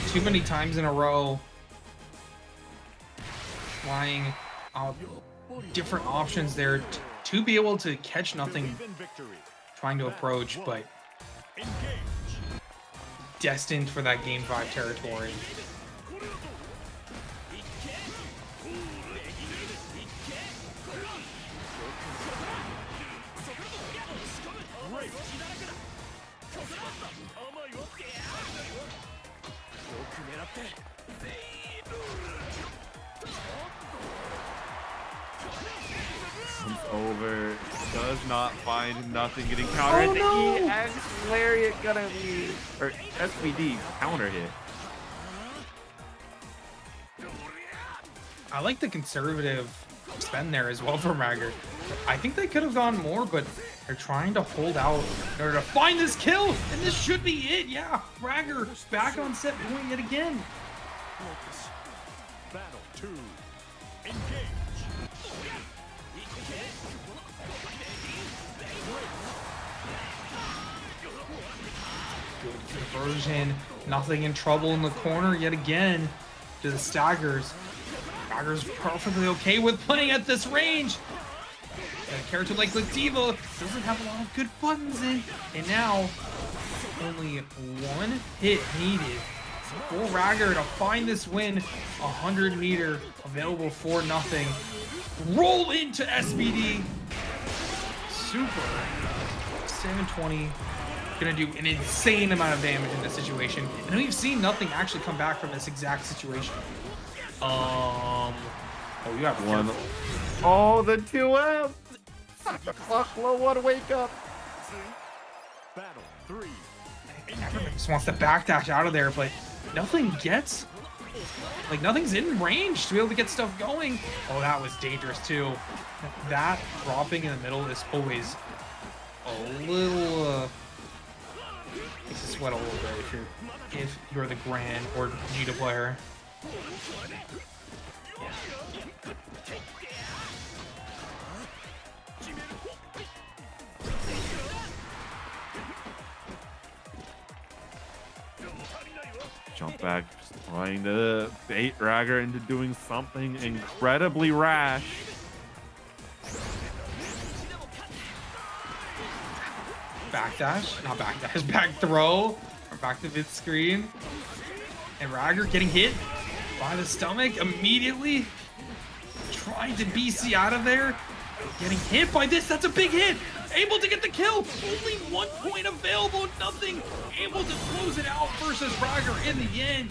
Speaker 7: too many times in a row. Trying out different options there to be able to catch Nothing. Trying to approach, but destined for that game 5 territory.
Speaker 2: Over. Does not find Nothing getting countered.
Speaker 7: Oh, no.
Speaker 2: The EX Lariat gonna be, or SPD counter hit.
Speaker 7: I like the conservative spend there as well from Ragger. I think they could have gone more, but they're trying to hold out in order to find this kill, and this should be it. Yeah, Ragger back on set point yet again.
Speaker 8: Battle 2. Engage.
Speaker 7: Good conversion. Nothing in trouble in the corner yet again to the staggers. Staggers perfectly okay with playing at this range. A character like Lativo doesn't have a lot of good buttons in. And now, only one hit needed for Ragger to find this win. 100 meter available for Nothing. Roll into SPD. Super. 720. Gonna do an insane amount of damage in this situation. And we've seen Nothing actually come back from this exact situation. Oh, you have one.
Speaker 2: Oh, the 2M! Clock low one, wake up!
Speaker 8: Battle 3.
Speaker 7: Everyone just wants to backdash out of there, but Nothing gets, like, Nothing's in range to be able to get stuff going. Oh, that was dangerous too. That dropping in the middle is always a little, makes you sweat a little bit if you're the Grand or Gita player.
Speaker 2: Jump back, just trying to bait Ragger into doing something incredibly rash.
Speaker 7: backdash, not backdash, back throw, or back to mid screen. And Rager getting hit by the stomach immediately. Trying to BC out of there. Getting hit by this, that's a big hit. Able to get the kill. Only 1 point available, nothing. Able to close it out versus Rager in the end.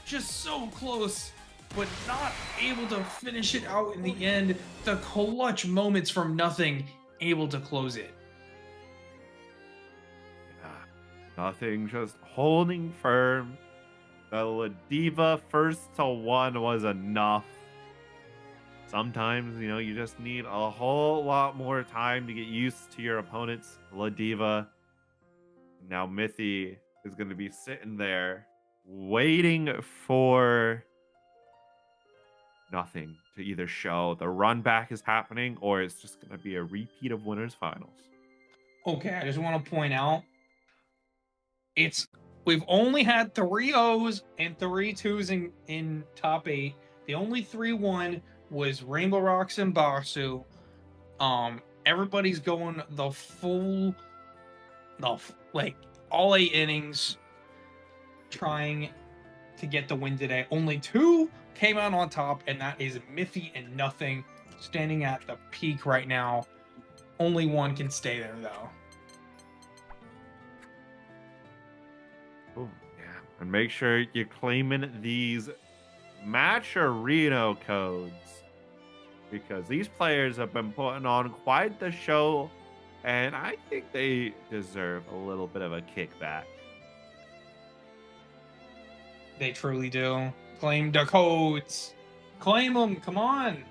Speaker 7: Just so close, but not able to finish it out in the end. The clutch moments from nothing, able to close it.
Speaker 2: Nothing, just holding firm. The Ladiva first to 1 was enough. Sometimes, you know, you just need a whole lot more time to get used to your opponent's Ladiva. Now Mithy is going to be sitting there waiting for nothing to either show the run back is happening or it's just going to be a repeat of winners finals.
Speaker 7: Okay, I just want to point out, we've only had 3 O's and 3 2s in top 8. The only 3-1 was Rainbow Rocks and Basu. Everybody's going the full, like all 8 innings, trying to get the win today. Only 2 came out on top, and that is Mithy and Nothing, standing at the peak right now. Only 1 can stay there though.
Speaker 2: Oh, yeah. And make sure you're claiming these matcherino codes, because these players have been putting on quite the show, and I think they deserve a little bit of a kickback.
Speaker 7: They truly do. Claim the codes. Claim them. Come on.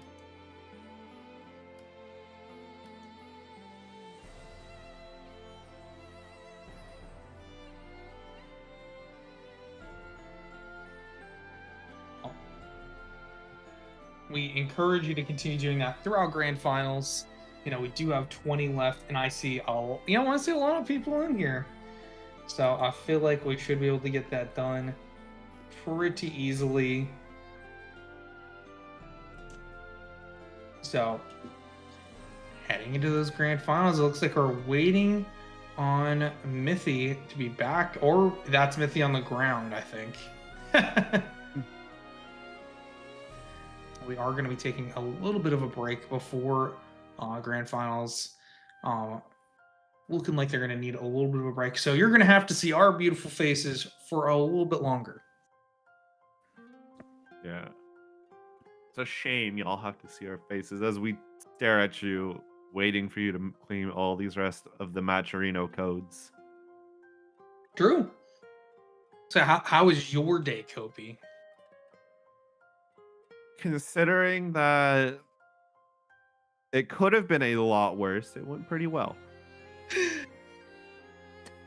Speaker 7: We encourage you to continue doing that throughout grand finals. You know, we do have 20 left, and I see I want to see a lot of people in here. So I feel like we should be able to get that done pretty easily. So heading into those grand finals, it looks like we're waiting on Mithy to be back, or that's Mithy on the ground, I think. We are going to be taking a little bit of a break before grand finals. Looking like they're going to need a little bit of a break. So you're going to have to see our beautiful faces for a little bit longer.
Speaker 2: Yeah. It's a shame y'all have to see our faces as we stare at you, waiting for you to claim all these rest of the matcherino codes.
Speaker 7: True. So how was your day, Kopi?
Speaker 2: Considering that it could have been a lot worse, it went pretty well.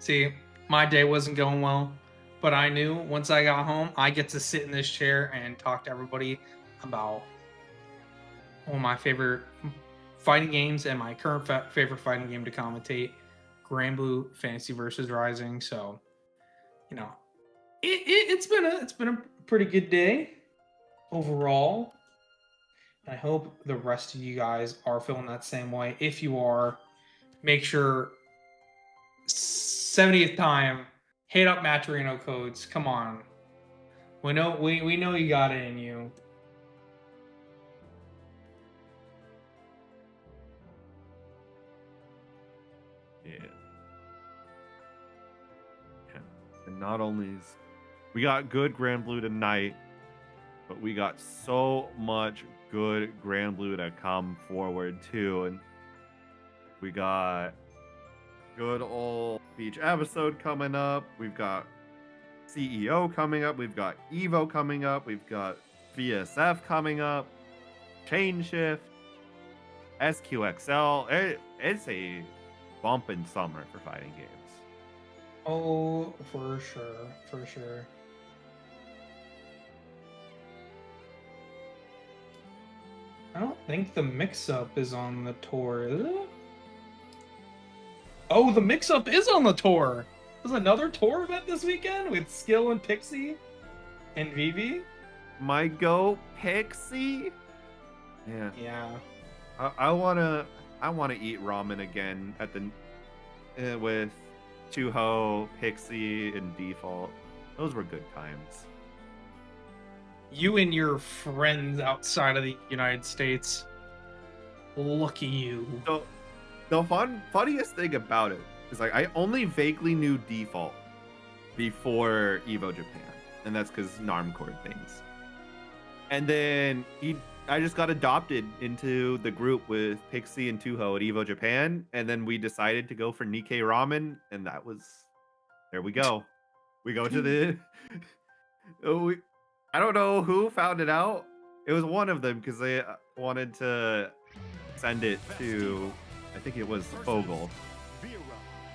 Speaker 7: See, my day wasn't going well, but I knew once I got home, I get to sit in this chair and talk to everybody about one of my favorite fighting games and my current favorite fighting game to commentate, Granblue Fantasy versus Rising. So, you know, it's been a pretty good day overall. I hope the rest of you guys are feeling that same way. If you are, make sure 70th time, hit up matcherino codes. Come on. We know you got it in you.
Speaker 2: Yeah. And not only is we got good Granblue tonight, but we got so much good Granblue to come forward too. And we got good old Beach episode coming up. We've got CEO coming up. We've got Evo coming up. We've got VSF coming up. Chain Shift. SQXL. It's a bumping summer for fighting games.
Speaker 7: Oh, for sure. For sure. I don't think the mix-up is on the tour, is it? Oh, the mix-up is on the tour! There's another tour event this weekend with Skill and Pixie and Vivi?
Speaker 2: My go Pixie? Yeah.
Speaker 7: Yeah.
Speaker 2: I wanna eat ramen again at the
Speaker 6: with Chuho, Pixie, and Default. Those were good times.
Speaker 7: You and your friends outside of the United States. Look at you.
Speaker 6: So the funniest thing about it is like I only vaguely knew Default before Evo Japan, and that's because Narmcord things. And then I just got adopted into the group with Pixie and Tuho at Evo Japan, and then we decided to go for Nikkei Ramen, and that was there we go. We go to the I don't know who found it out. It was one of them because they wanted to send it to, I think it was Fogel.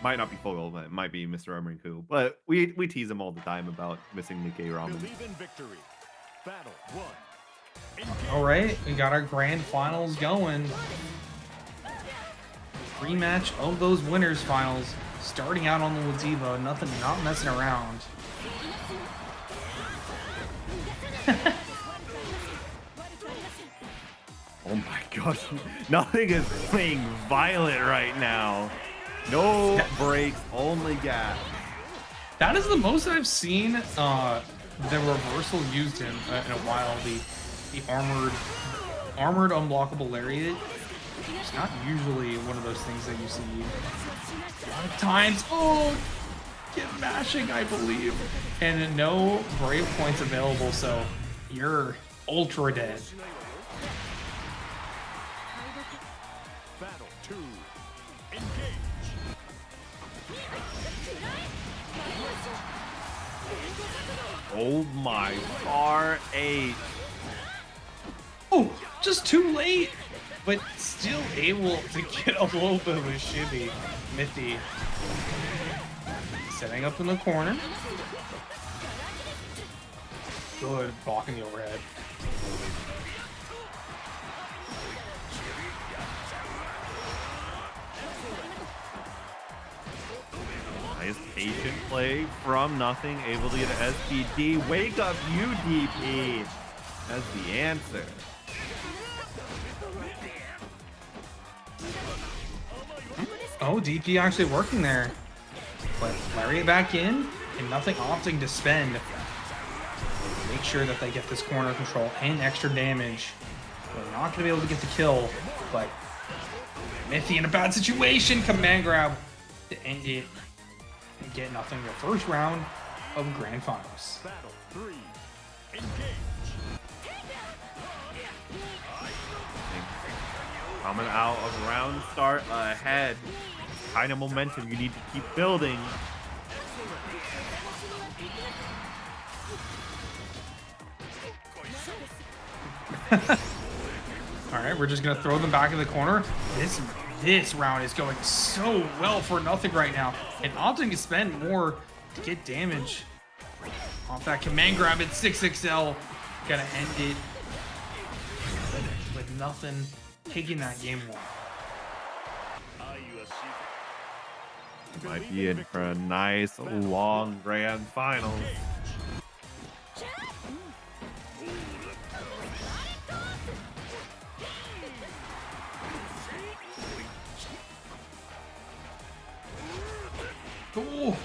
Speaker 6: Might not be Fogel, but it might be Mr. Armoriku. But we tease him all the time about missing Nikkei Ramen.
Speaker 7: All right, we got our grand finals going. Rematch of those winners finals, starting out on the Evo. Nothing, not messing around.
Speaker 6: Oh my gosh, nothing is playing violent right now. No brakes, only gas.
Speaker 7: That is the most I've seen the reversal used in a while. The armored unblockable lariat. It's not usually one of those things that you see a lot of times. Oh, get mashing, I believe. And no brave points available, so you're ultra dead.
Speaker 6: Oh my, R8.
Speaker 7: Oh, just too late, but still able to get a little bit of a shimmy. Mithy setting up in the corner. Good, blocking the overhead.
Speaker 6: Nice patient play from nothing, able to get an SPD. Wake up, UDP. That's the answer.
Speaker 7: Oh, DP actually working there. But Lariat back in, and nothing opting to spend. Make sure that they get this corner control and extra damage. They're not going to be able to get the kill, but Mithy in a bad situation. Command grab to end it and get nothing. The first round of Grand Finals.
Speaker 8: Battle 3. Engage.
Speaker 6: Coming out of round start ahead. Kind of momentum you need to keep building.
Speaker 7: All right, we're just gonna throw them back in the corner. This round is going so well for nothing right now, and opting to spend more to get damage off that command grab at 6XL. Gotta end it with nothing taking that game one.
Speaker 6: Might be in for a nice long grand final.
Speaker 7: Cool.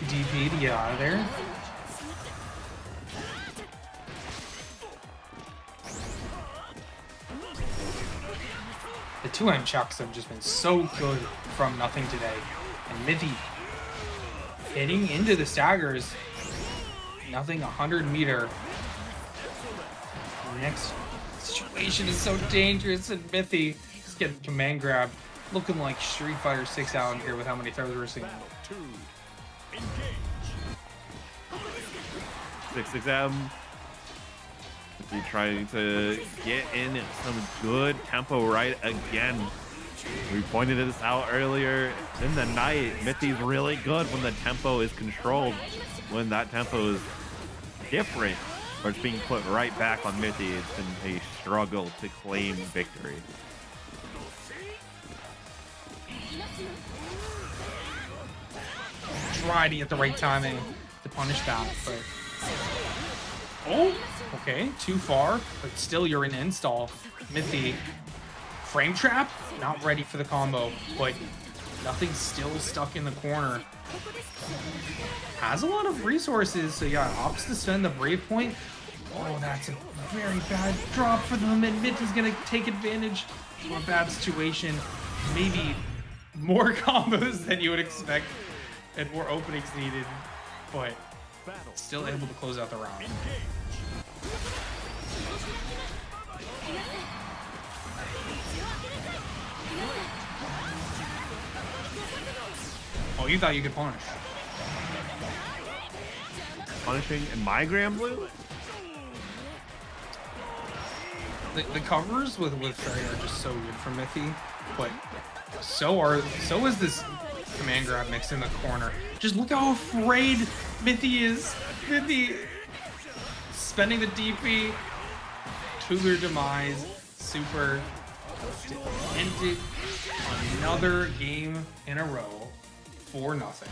Speaker 7: DP to get out of there. The 2M chucks have just been so good from nothing today. And Mithy hitting into the staggers. Nothing 100 meter. The next situation is so dangerous, and Mithy is getting command grab. Looking like Street Fighter 6 out here with how many throws we're seeing.
Speaker 6: 6XM. He trying to get in some good tempo right again. We pointed this out earlier in the night. Mithy's really good when the tempo is controlled. When that tempo is different, or it's being put right back on Mithy, it's been a struggle to claim victory.
Speaker 7: Try to get the right timing to punish that, but oh, okay, too far, but still you're in install. Mithy frame trap, not ready for the combo, but nothing's still stuck in the corner. Has a lot of resources, so yeah, opts to spend the Brave Point. Oh, that's a very bad drop for them, and Mitt is gonna take advantage of a bad situation. Maybe more combos than you would expect and more openings needed, but still able to close out the round. Oh, you thought you could punish.
Speaker 2: Punishing in my Granblue?
Speaker 7: The covers with Fairy are just so good for Mithy, but so is this command grab mix in the corner. Just look how afraid Mithy is. Mithy spending the DP to their demise. Super ended another game in a row for nothing.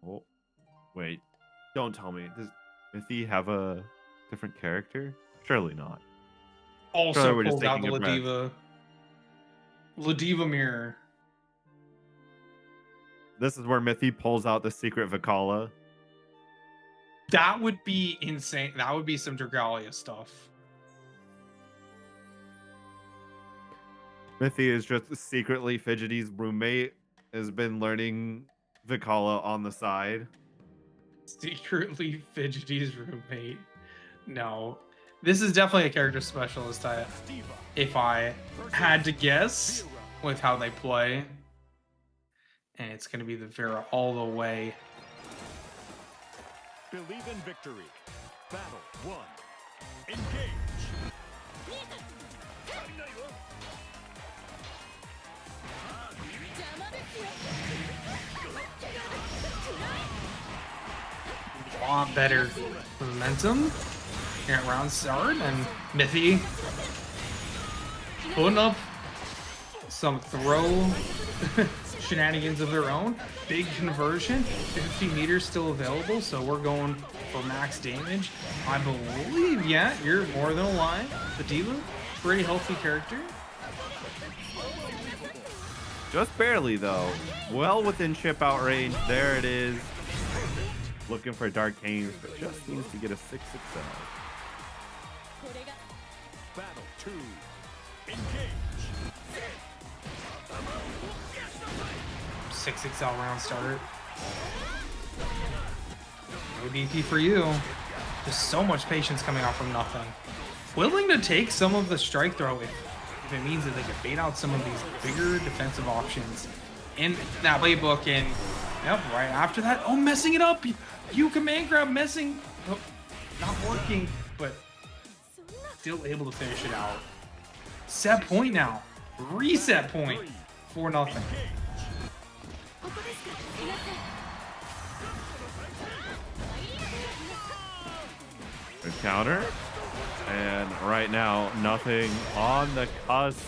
Speaker 2: Oh, wait. Don't tell me. Does Mithy have a different character? Surely not.
Speaker 7: Also
Speaker 2: we're just
Speaker 7: pulled out the
Speaker 2: taking a breath.
Speaker 7: Ladiva mirror.
Speaker 2: This is where Mithy pulls out the secret Vicala.
Speaker 7: That would be insane. That would be some Dragalia stuff.
Speaker 2: Mithy is just secretly Fidgety's roommate, has been learning Vicala on the side.
Speaker 7: Secretly Fidgety's roommate. No. This is definitely a character specialist if I had to guess with how they play. And it's going to be the Vera all the way.
Speaker 8: Believe in victory. Battle 1. Engage.
Speaker 7: A lot better momentum here at round start, and Mithy putting up some throw shenanigans of their own. Big conversion, 50 meters still available, so we're going for max damage. I believe, yeah, you're more than alive. The Diva, pretty healthy character.
Speaker 2: Just barely, though. Well within chip out range. There it is. Looking for Dark Canes, but just needs to get a 6-6 out.
Speaker 8: Battle 2. Engage.
Speaker 7: 6-6 out round start. No DP for you. There's so much patience coming out from nothing. Willing to take some of the strike throw if it means that they can bait out some of these bigger defensive options in that playbook. And yep, right after that, oh, messing it up. You command grab messing, oh, not working, but still able to finish it out. Set point now. Reset point for nothing.
Speaker 2: Good counter. And right now, nothing on the cusp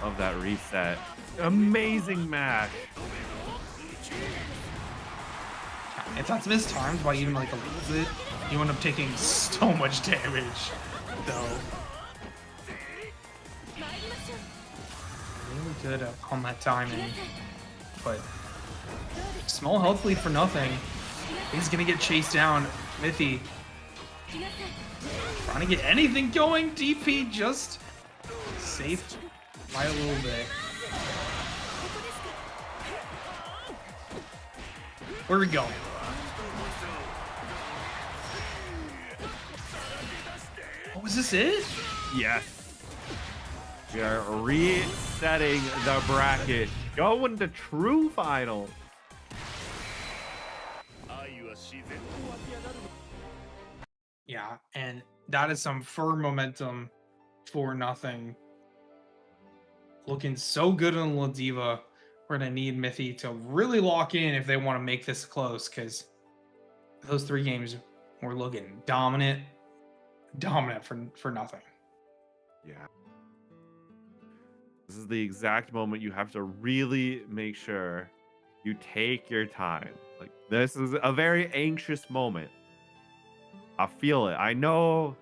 Speaker 2: of that reset. Amazing match.
Speaker 7: If that's mistimed by even like a little bit, you end up taking so much damage, though. Really good on that timing, but small health lead for nothing. He's gonna get chased down. Mithy trying to get anything going. DP just safe by a little bit. Where are we going? Oh, is this it?
Speaker 2: Yes. We are resetting the bracket. Going to true final.
Speaker 7: Yeah, and that is some firm momentum for nothing. Looking so good on La Diva. We're going to need Mithy to really lock in if they want to make this close, because those 3 games were looking dominant for nothing.
Speaker 2: Yeah. This is the exact moment you have to really make sure you take your time. Like, This is a very anxious moment. I feel it. I know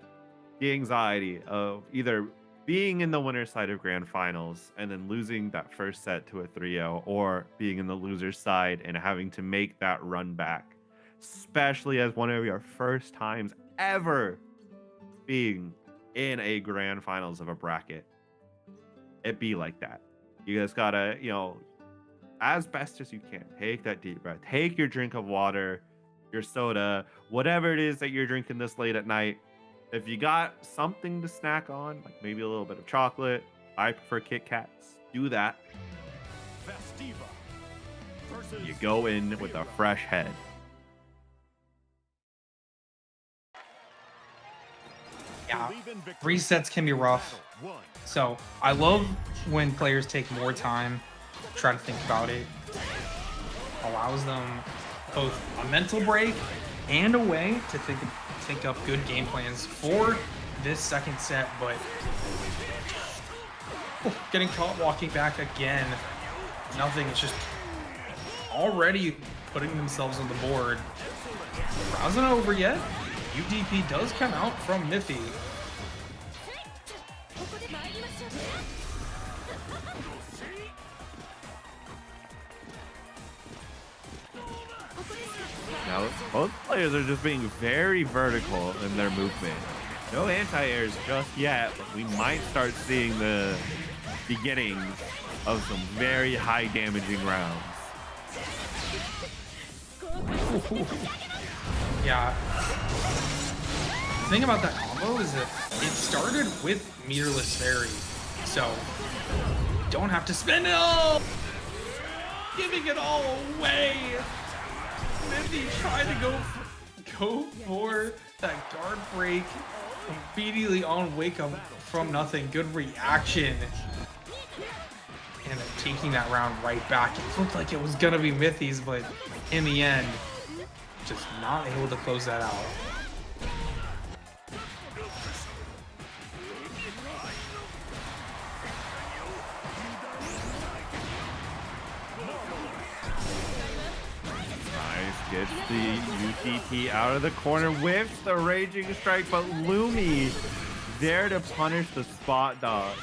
Speaker 2: the anxiety of either being in the winner's side of grand finals and then losing that first set to a 3-0, or being in the loser's side and having to make that run back, especially as one of your first times ever being in a grand finals of a bracket. It be like that. You guys gotta, as best as you can, take that deep breath, take your drink of water, your soda, whatever it is that you're drinking this late at night. If you got something to snack on, like maybe a little bit of chocolate, I prefer Kit Kats, do that. You go in with a fresh head.
Speaker 7: Yeah, resets can be rough. So I love when players take more time, try to think about it. Allows them both a mental break and a way to think up good game plans for this second set, but getting caught walking back again. Nothing, it's just already putting themselves on the board. Round's not over yet. UDP does come out from Mithy.
Speaker 2: Now, both players are just being very vertical in their movement. No anti-airs just yet, but we might start seeing the beginnings of some very high damaging rounds.
Speaker 7: Yeah. The thing about that combo is that it started with meterless fairy, so don't have to spend it all, giving it all away. Mithy tried to go for that guard break immediately on wake up from nothing. Good reaction. And taking that round right back. It looked like it was gonna be Mithy's, but in the end, just not able to close that out.
Speaker 2: Gets the UTT out of the corner with the Raging Strike, but Lumi there to punish the spot dog.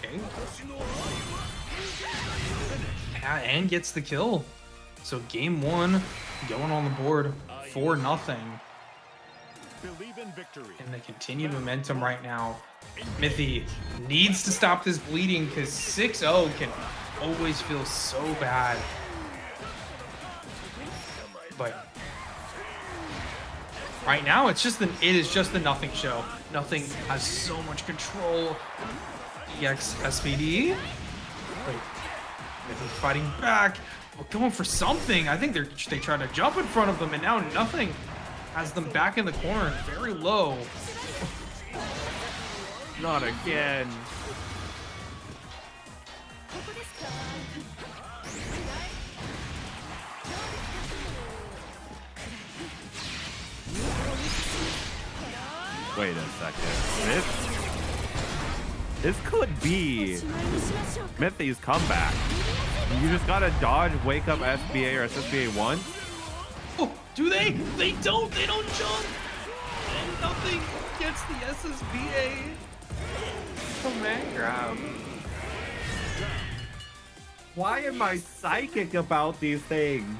Speaker 7: Okay. Yeah, and gets the kill. So game one going on the board 4-0. And the continued momentum right now. Mithy needs to stop this bleeding because 6-0 can always feel so bad. But right now it is just the nothing show. Nothing has so much control. EX SPD. Wait, Mithy fighting back. We're going for something. I think they tried to jump in front of them, and now nothing has them back in the corner, very low.
Speaker 2: Not again. Wait a second. This could be Mithy's comeback. You just gotta dodge wake up SBA or SSBA once.
Speaker 7: Oh, do they? They don't jump. And nothing gets the SSBA. Command grab.
Speaker 2: Why am I psychic about these things?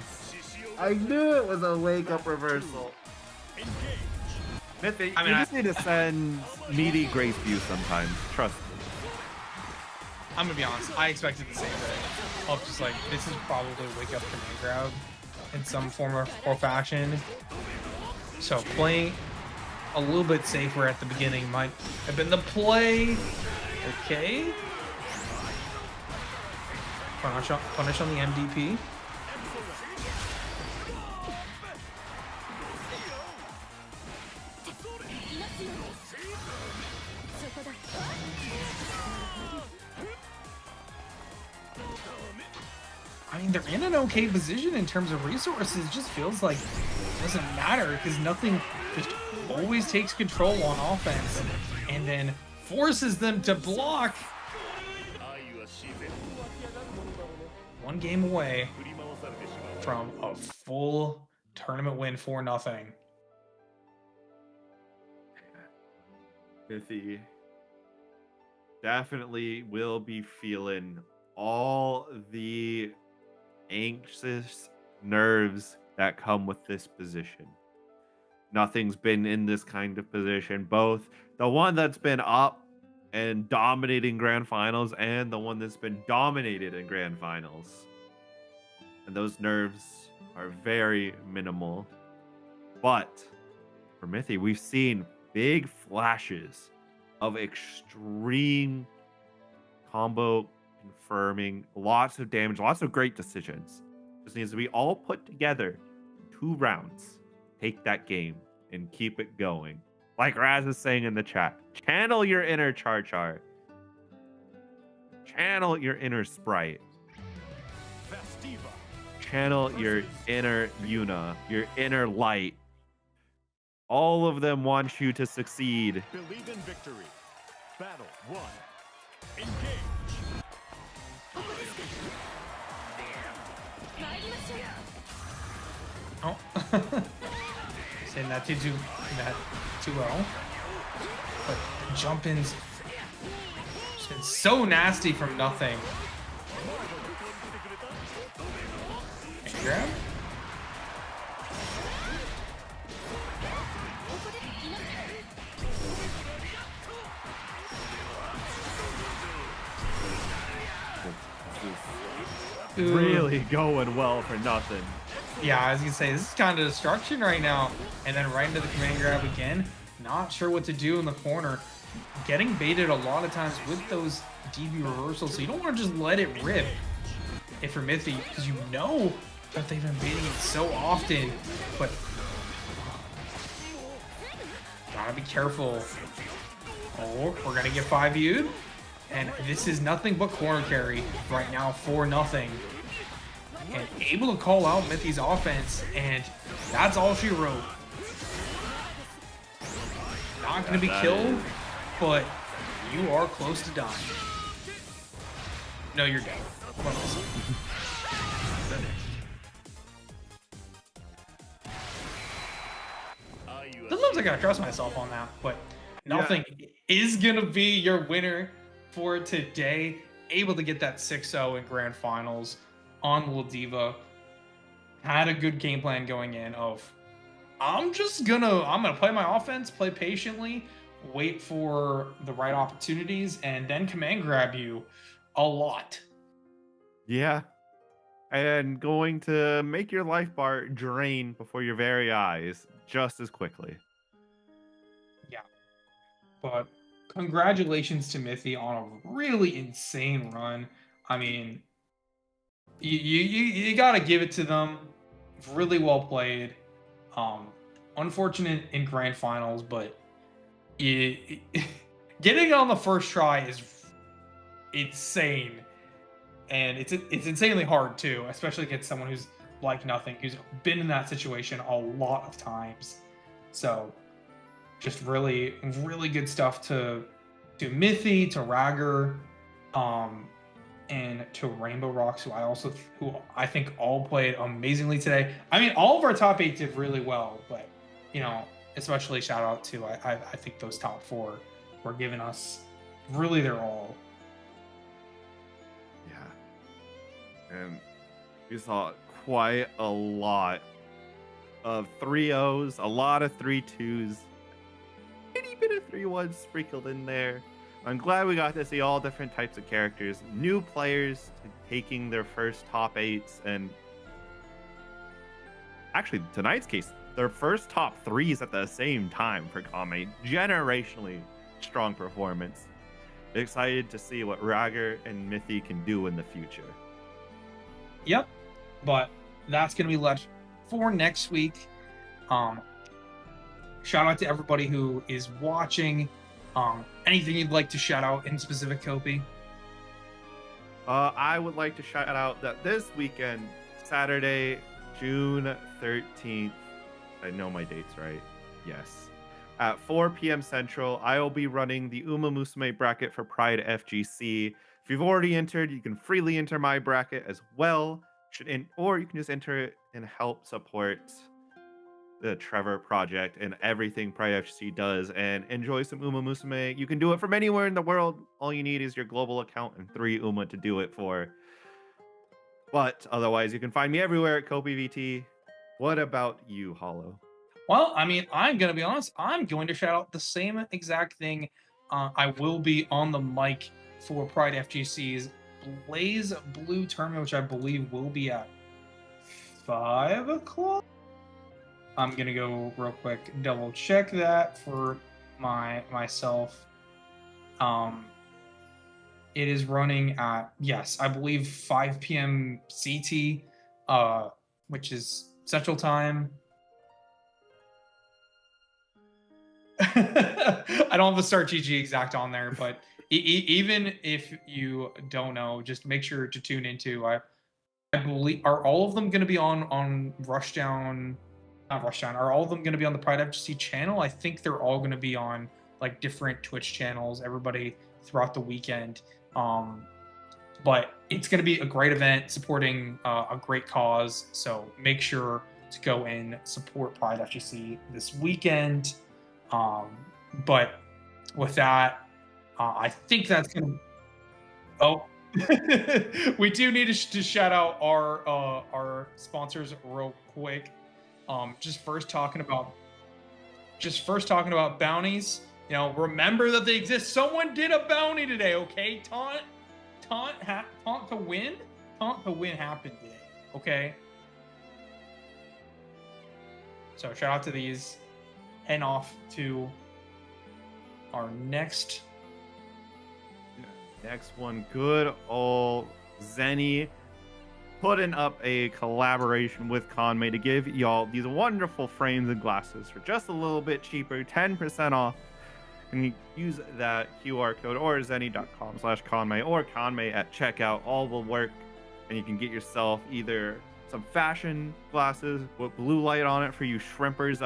Speaker 2: I knew it was a wake up reversal. Mithy, you just need to send meaty Grace View sometimes. Trust me.
Speaker 7: I'm gonna be honest, I expected the same thing. Of just like, this is probably wake up command grab in some form or fashion. So playing a little bit safer at the beginning might have been the play. Okay. Punish on the MDP. I mean, they're in an okay position in terms of resources. It just feels like it doesn't matter because nothing just always takes control on offense and then forces them to block. One game away from a full tournament win for nothing.
Speaker 2: Mithy definitely will be feeling all the anxious nerves that come with this position. Nothing's been in this kind of position, both the one that's been up and dominating grand finals and the one that's been dominated in grand finals. And those nerves are very minimal. But for Mithy, we've seen big flashes of extreme combo confirming, lots of damage, lots of great decisions. Just needs to be all put together. 2 rounds. Take that game and keep it going. Like Raz is saying in the chat, channel your inner Char. Channel your inner Sprite. Channel your inner Yuna, your inner Light. All of them want you to succeed.
Speaker 12: Believe in victory. Battle 1. Engage.
Speaker 7: Oh. Saying that too well. But jump-ins just been so nasty from nothing. And grab.
Speaker 2: Really going well for nothing.
Speaker 7: Yeah, I was gonna say, this is kind of destruction right now. And then right into the command grab again. Not sure what to do in the corner. Getting baited a lot of times with those DB reversals, so you don't want to just let it rip. If you're Mithy, because you know that they've been baiting it so often. But gotta be careful. Oh, we're gonna get 5U'd. And this is nothing but corner carry right now for nothing. And able to call out Mithy's offense, and that's all she wrote. Not going to be killed, but you are close to dying. No, you're dead. Sometimes I gotta trust myself on that, but nothing is gonna be your winner for today. Able to get that 6-0 in grand finals on Ladiva. Had a good game plan going in of I'm gonna play my offense, play patiently, wait for the right opportunities, and then command grab you a lot.
Speaker 2: Yeah. And going to make your life bar drain before your very eyes just as quickly.
Speaker 7: Yeah. But congratulations to Mithy on a really insane run. I mean, you gotta give it to them. Really well played. Unfortunate in grand finals, but getting it on the first try is insane. And it's insanely hard too, especially against someone who's like nothing, who's been in that situation a lot of times. So just really, really good stuff to Mithy, to Ragger, and to Rainbow Rocks, who I think all played amazingly today. I mean, all of our top 8 did really well, but you know, especially shout out to I think those top 4 were giving us really their all.
Speaker 2: Yeah. And we saw quite a lot of 3-0s, a lot of 3-2s, itty bit of 3-1s sprinkled in there. I'm glad we got to see all different types of characters, new players taking their first top 8s, and actually tonight's case, their first top 3s at the same time for Kanme. Generationally strong performance. Excited to see what Ragger and Mithy can do in the future.
Speaker 7: Yep, but that's going to be left for next week. Shout out to everybody who is watching. Anything you'd like to shout out in specific, Kopi?
Speaker 2: I would like to shout out that this weekend, Saturday, June 13th, I know my dates right, yes.
Speaker 6: at 4 p.m. Central, I will be running the Uma Musume bracket for Pride FGC. If you've already entered, you can freely enter my bracket as well. Or you can just enter it and help support the Trevor Project and everything Pride FGC does and enjoy some Uma Musume. You can do it from anywhere in the world. All you need is your global account and 3 Uma to do it for. But otherwise, you can find me everywhere at KopiVT. What about you, Hollow?
Speaker 7: Well, I mean, I'm going to be honest. I'm going to shout out the same exact thing. I will be on the mic for Pride FGC's Blaze Blue tournament, which I believe will be at 5 o'clock. I'm going to go real quick, double check that for myself. It is running at, yes, I believe 5 p.m. CT, which is Central Time. I don't have the start GG exact on there, but even if you don't know, just make sure to tune into. I believe, are all of them going to be on Rushdown? Not Rushdown. Are all of them going to be on the Pride FGC channel? I think they're all going to be on like different Twitch channels. Everybody throughout the weekend. But it's going to be a great event supporting a great cause. So make sure to go and support Pride FGC this weekend. But with that, I think that's going to... Oh, we do need to shout out our sponsors real quick. Just first talking about bounties. You know, remember that they exist. Someone did a bounty today, okay? Taunt to win happened today, okay? So shout out to these. Heading off to our next
Speaker 6: one. Good old Zenni putting up a collaboration with Kanme to give y'all these wonderful frames and glasses for just a little bit cheaper, 10% off. And you use that QR code or zenni.com/Kanme or Kanme at checkout. All will work, and you can get yourself either some fashion glasses with blue light on it for you shrimpers,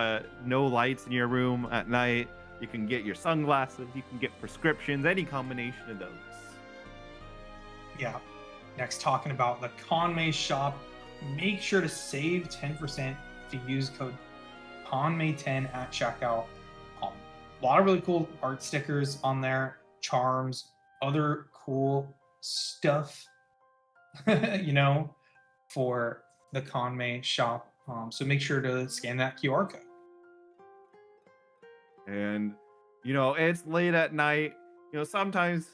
Speaker 6: no lights in your room at night. You can get your sunglasses, you can get prescriptions, any combination of those.
Speaker 7: Yeah. Next, talking about the Kanme shop. Make sure to save 10% if you use code Kanme10 at checkout. A lot of really cool art stickers on there, charms, other cool stuff, you know, for the Kanme shop. So make sure to scan that QR code.
Speaker 6: And, you know, it's late at night. You know, sometimes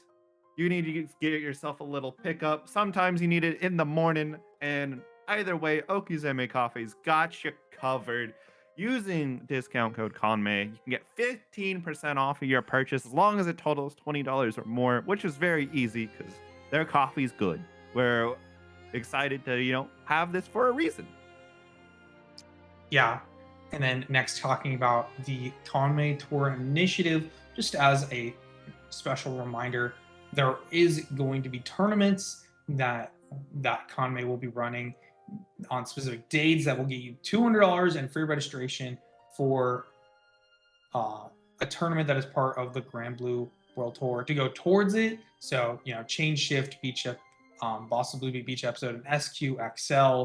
Speaker 6: you need to get yourself a little pickup. Sometimes you need it in the morning. And either way, Okizeme Coffee's got you covered. Using discount code Kanme, you can get 15% off of your purchase as long as it totals $20 or more, which is very easy because their coffee's good. We're excited to, you know, have this for a reason.
Speaker 7: Yeah. And then next, talking about the Kanme Tour Initiative, just as a special reminder, there is going to be tournaments that Kanme will be running on specific dates that will get you $200 and free registration for a tournament that is part of the Granblue World Tour to go towards it. So, you know, Chain Shift, Beach Up, Boston Blue Beach episode, and SQ, XL,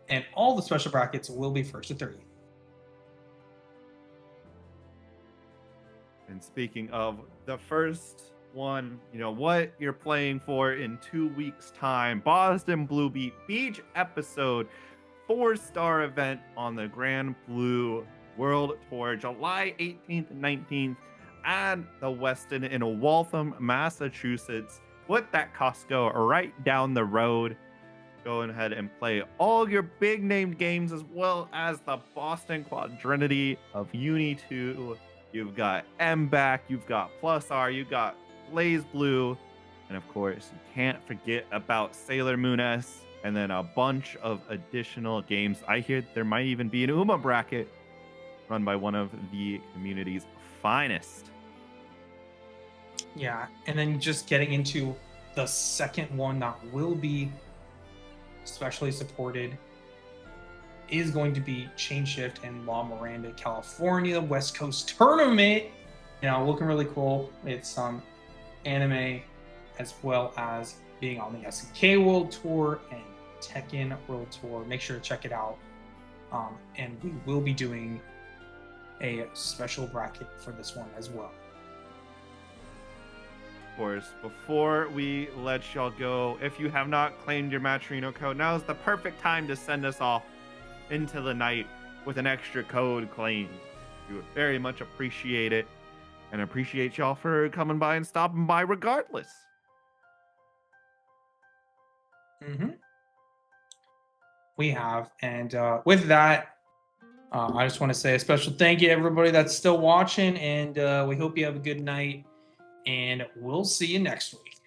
Speaker 7: and all the special brackets will be 1st to 30th.
Speaker 6: And speaking of the first one, you know what you're playing for in 2 weeks time. Boston Blue Beach episode, 4-star event on the Granblue World Tour, July 18th and 19th at the Westin in Waltham, Massachusetts. Put that Costco right down the road. Go ahead and play all your big named games as well as the Boston Quadrinity of Uni 2. You've got MBAC, you've got Plus R, you've got Blaze Blue, and of course, you can't forget about Sailor Moon S, and then a bunch of additional games. I hear there might even be an Uma bracket run by one of the community's finest.
Speaker 7: Yeah, and then just getting into the second one that will be specially supported is going to be Chain Shift in La Miranda, California, West Coast tournament. Looking really cool. It's anime as well as being on the SNK World Tour and Tekken World Tour. Make sure to check it out. And we will be doing a special bracket for this one as well.
Speaker 2: Of course, before we let y'all go, if you have not claimed your Matcherino code, now is the perfect time to send us off into the night with an extra code claim. We would very much appreciate it, and appreciate y'all for coming by and stopping by regardless.
Speaker 7: We have, and with that, I just want to say a special thank you to everybody that's still watching, and we hope you have a good night, and we'll see you next week.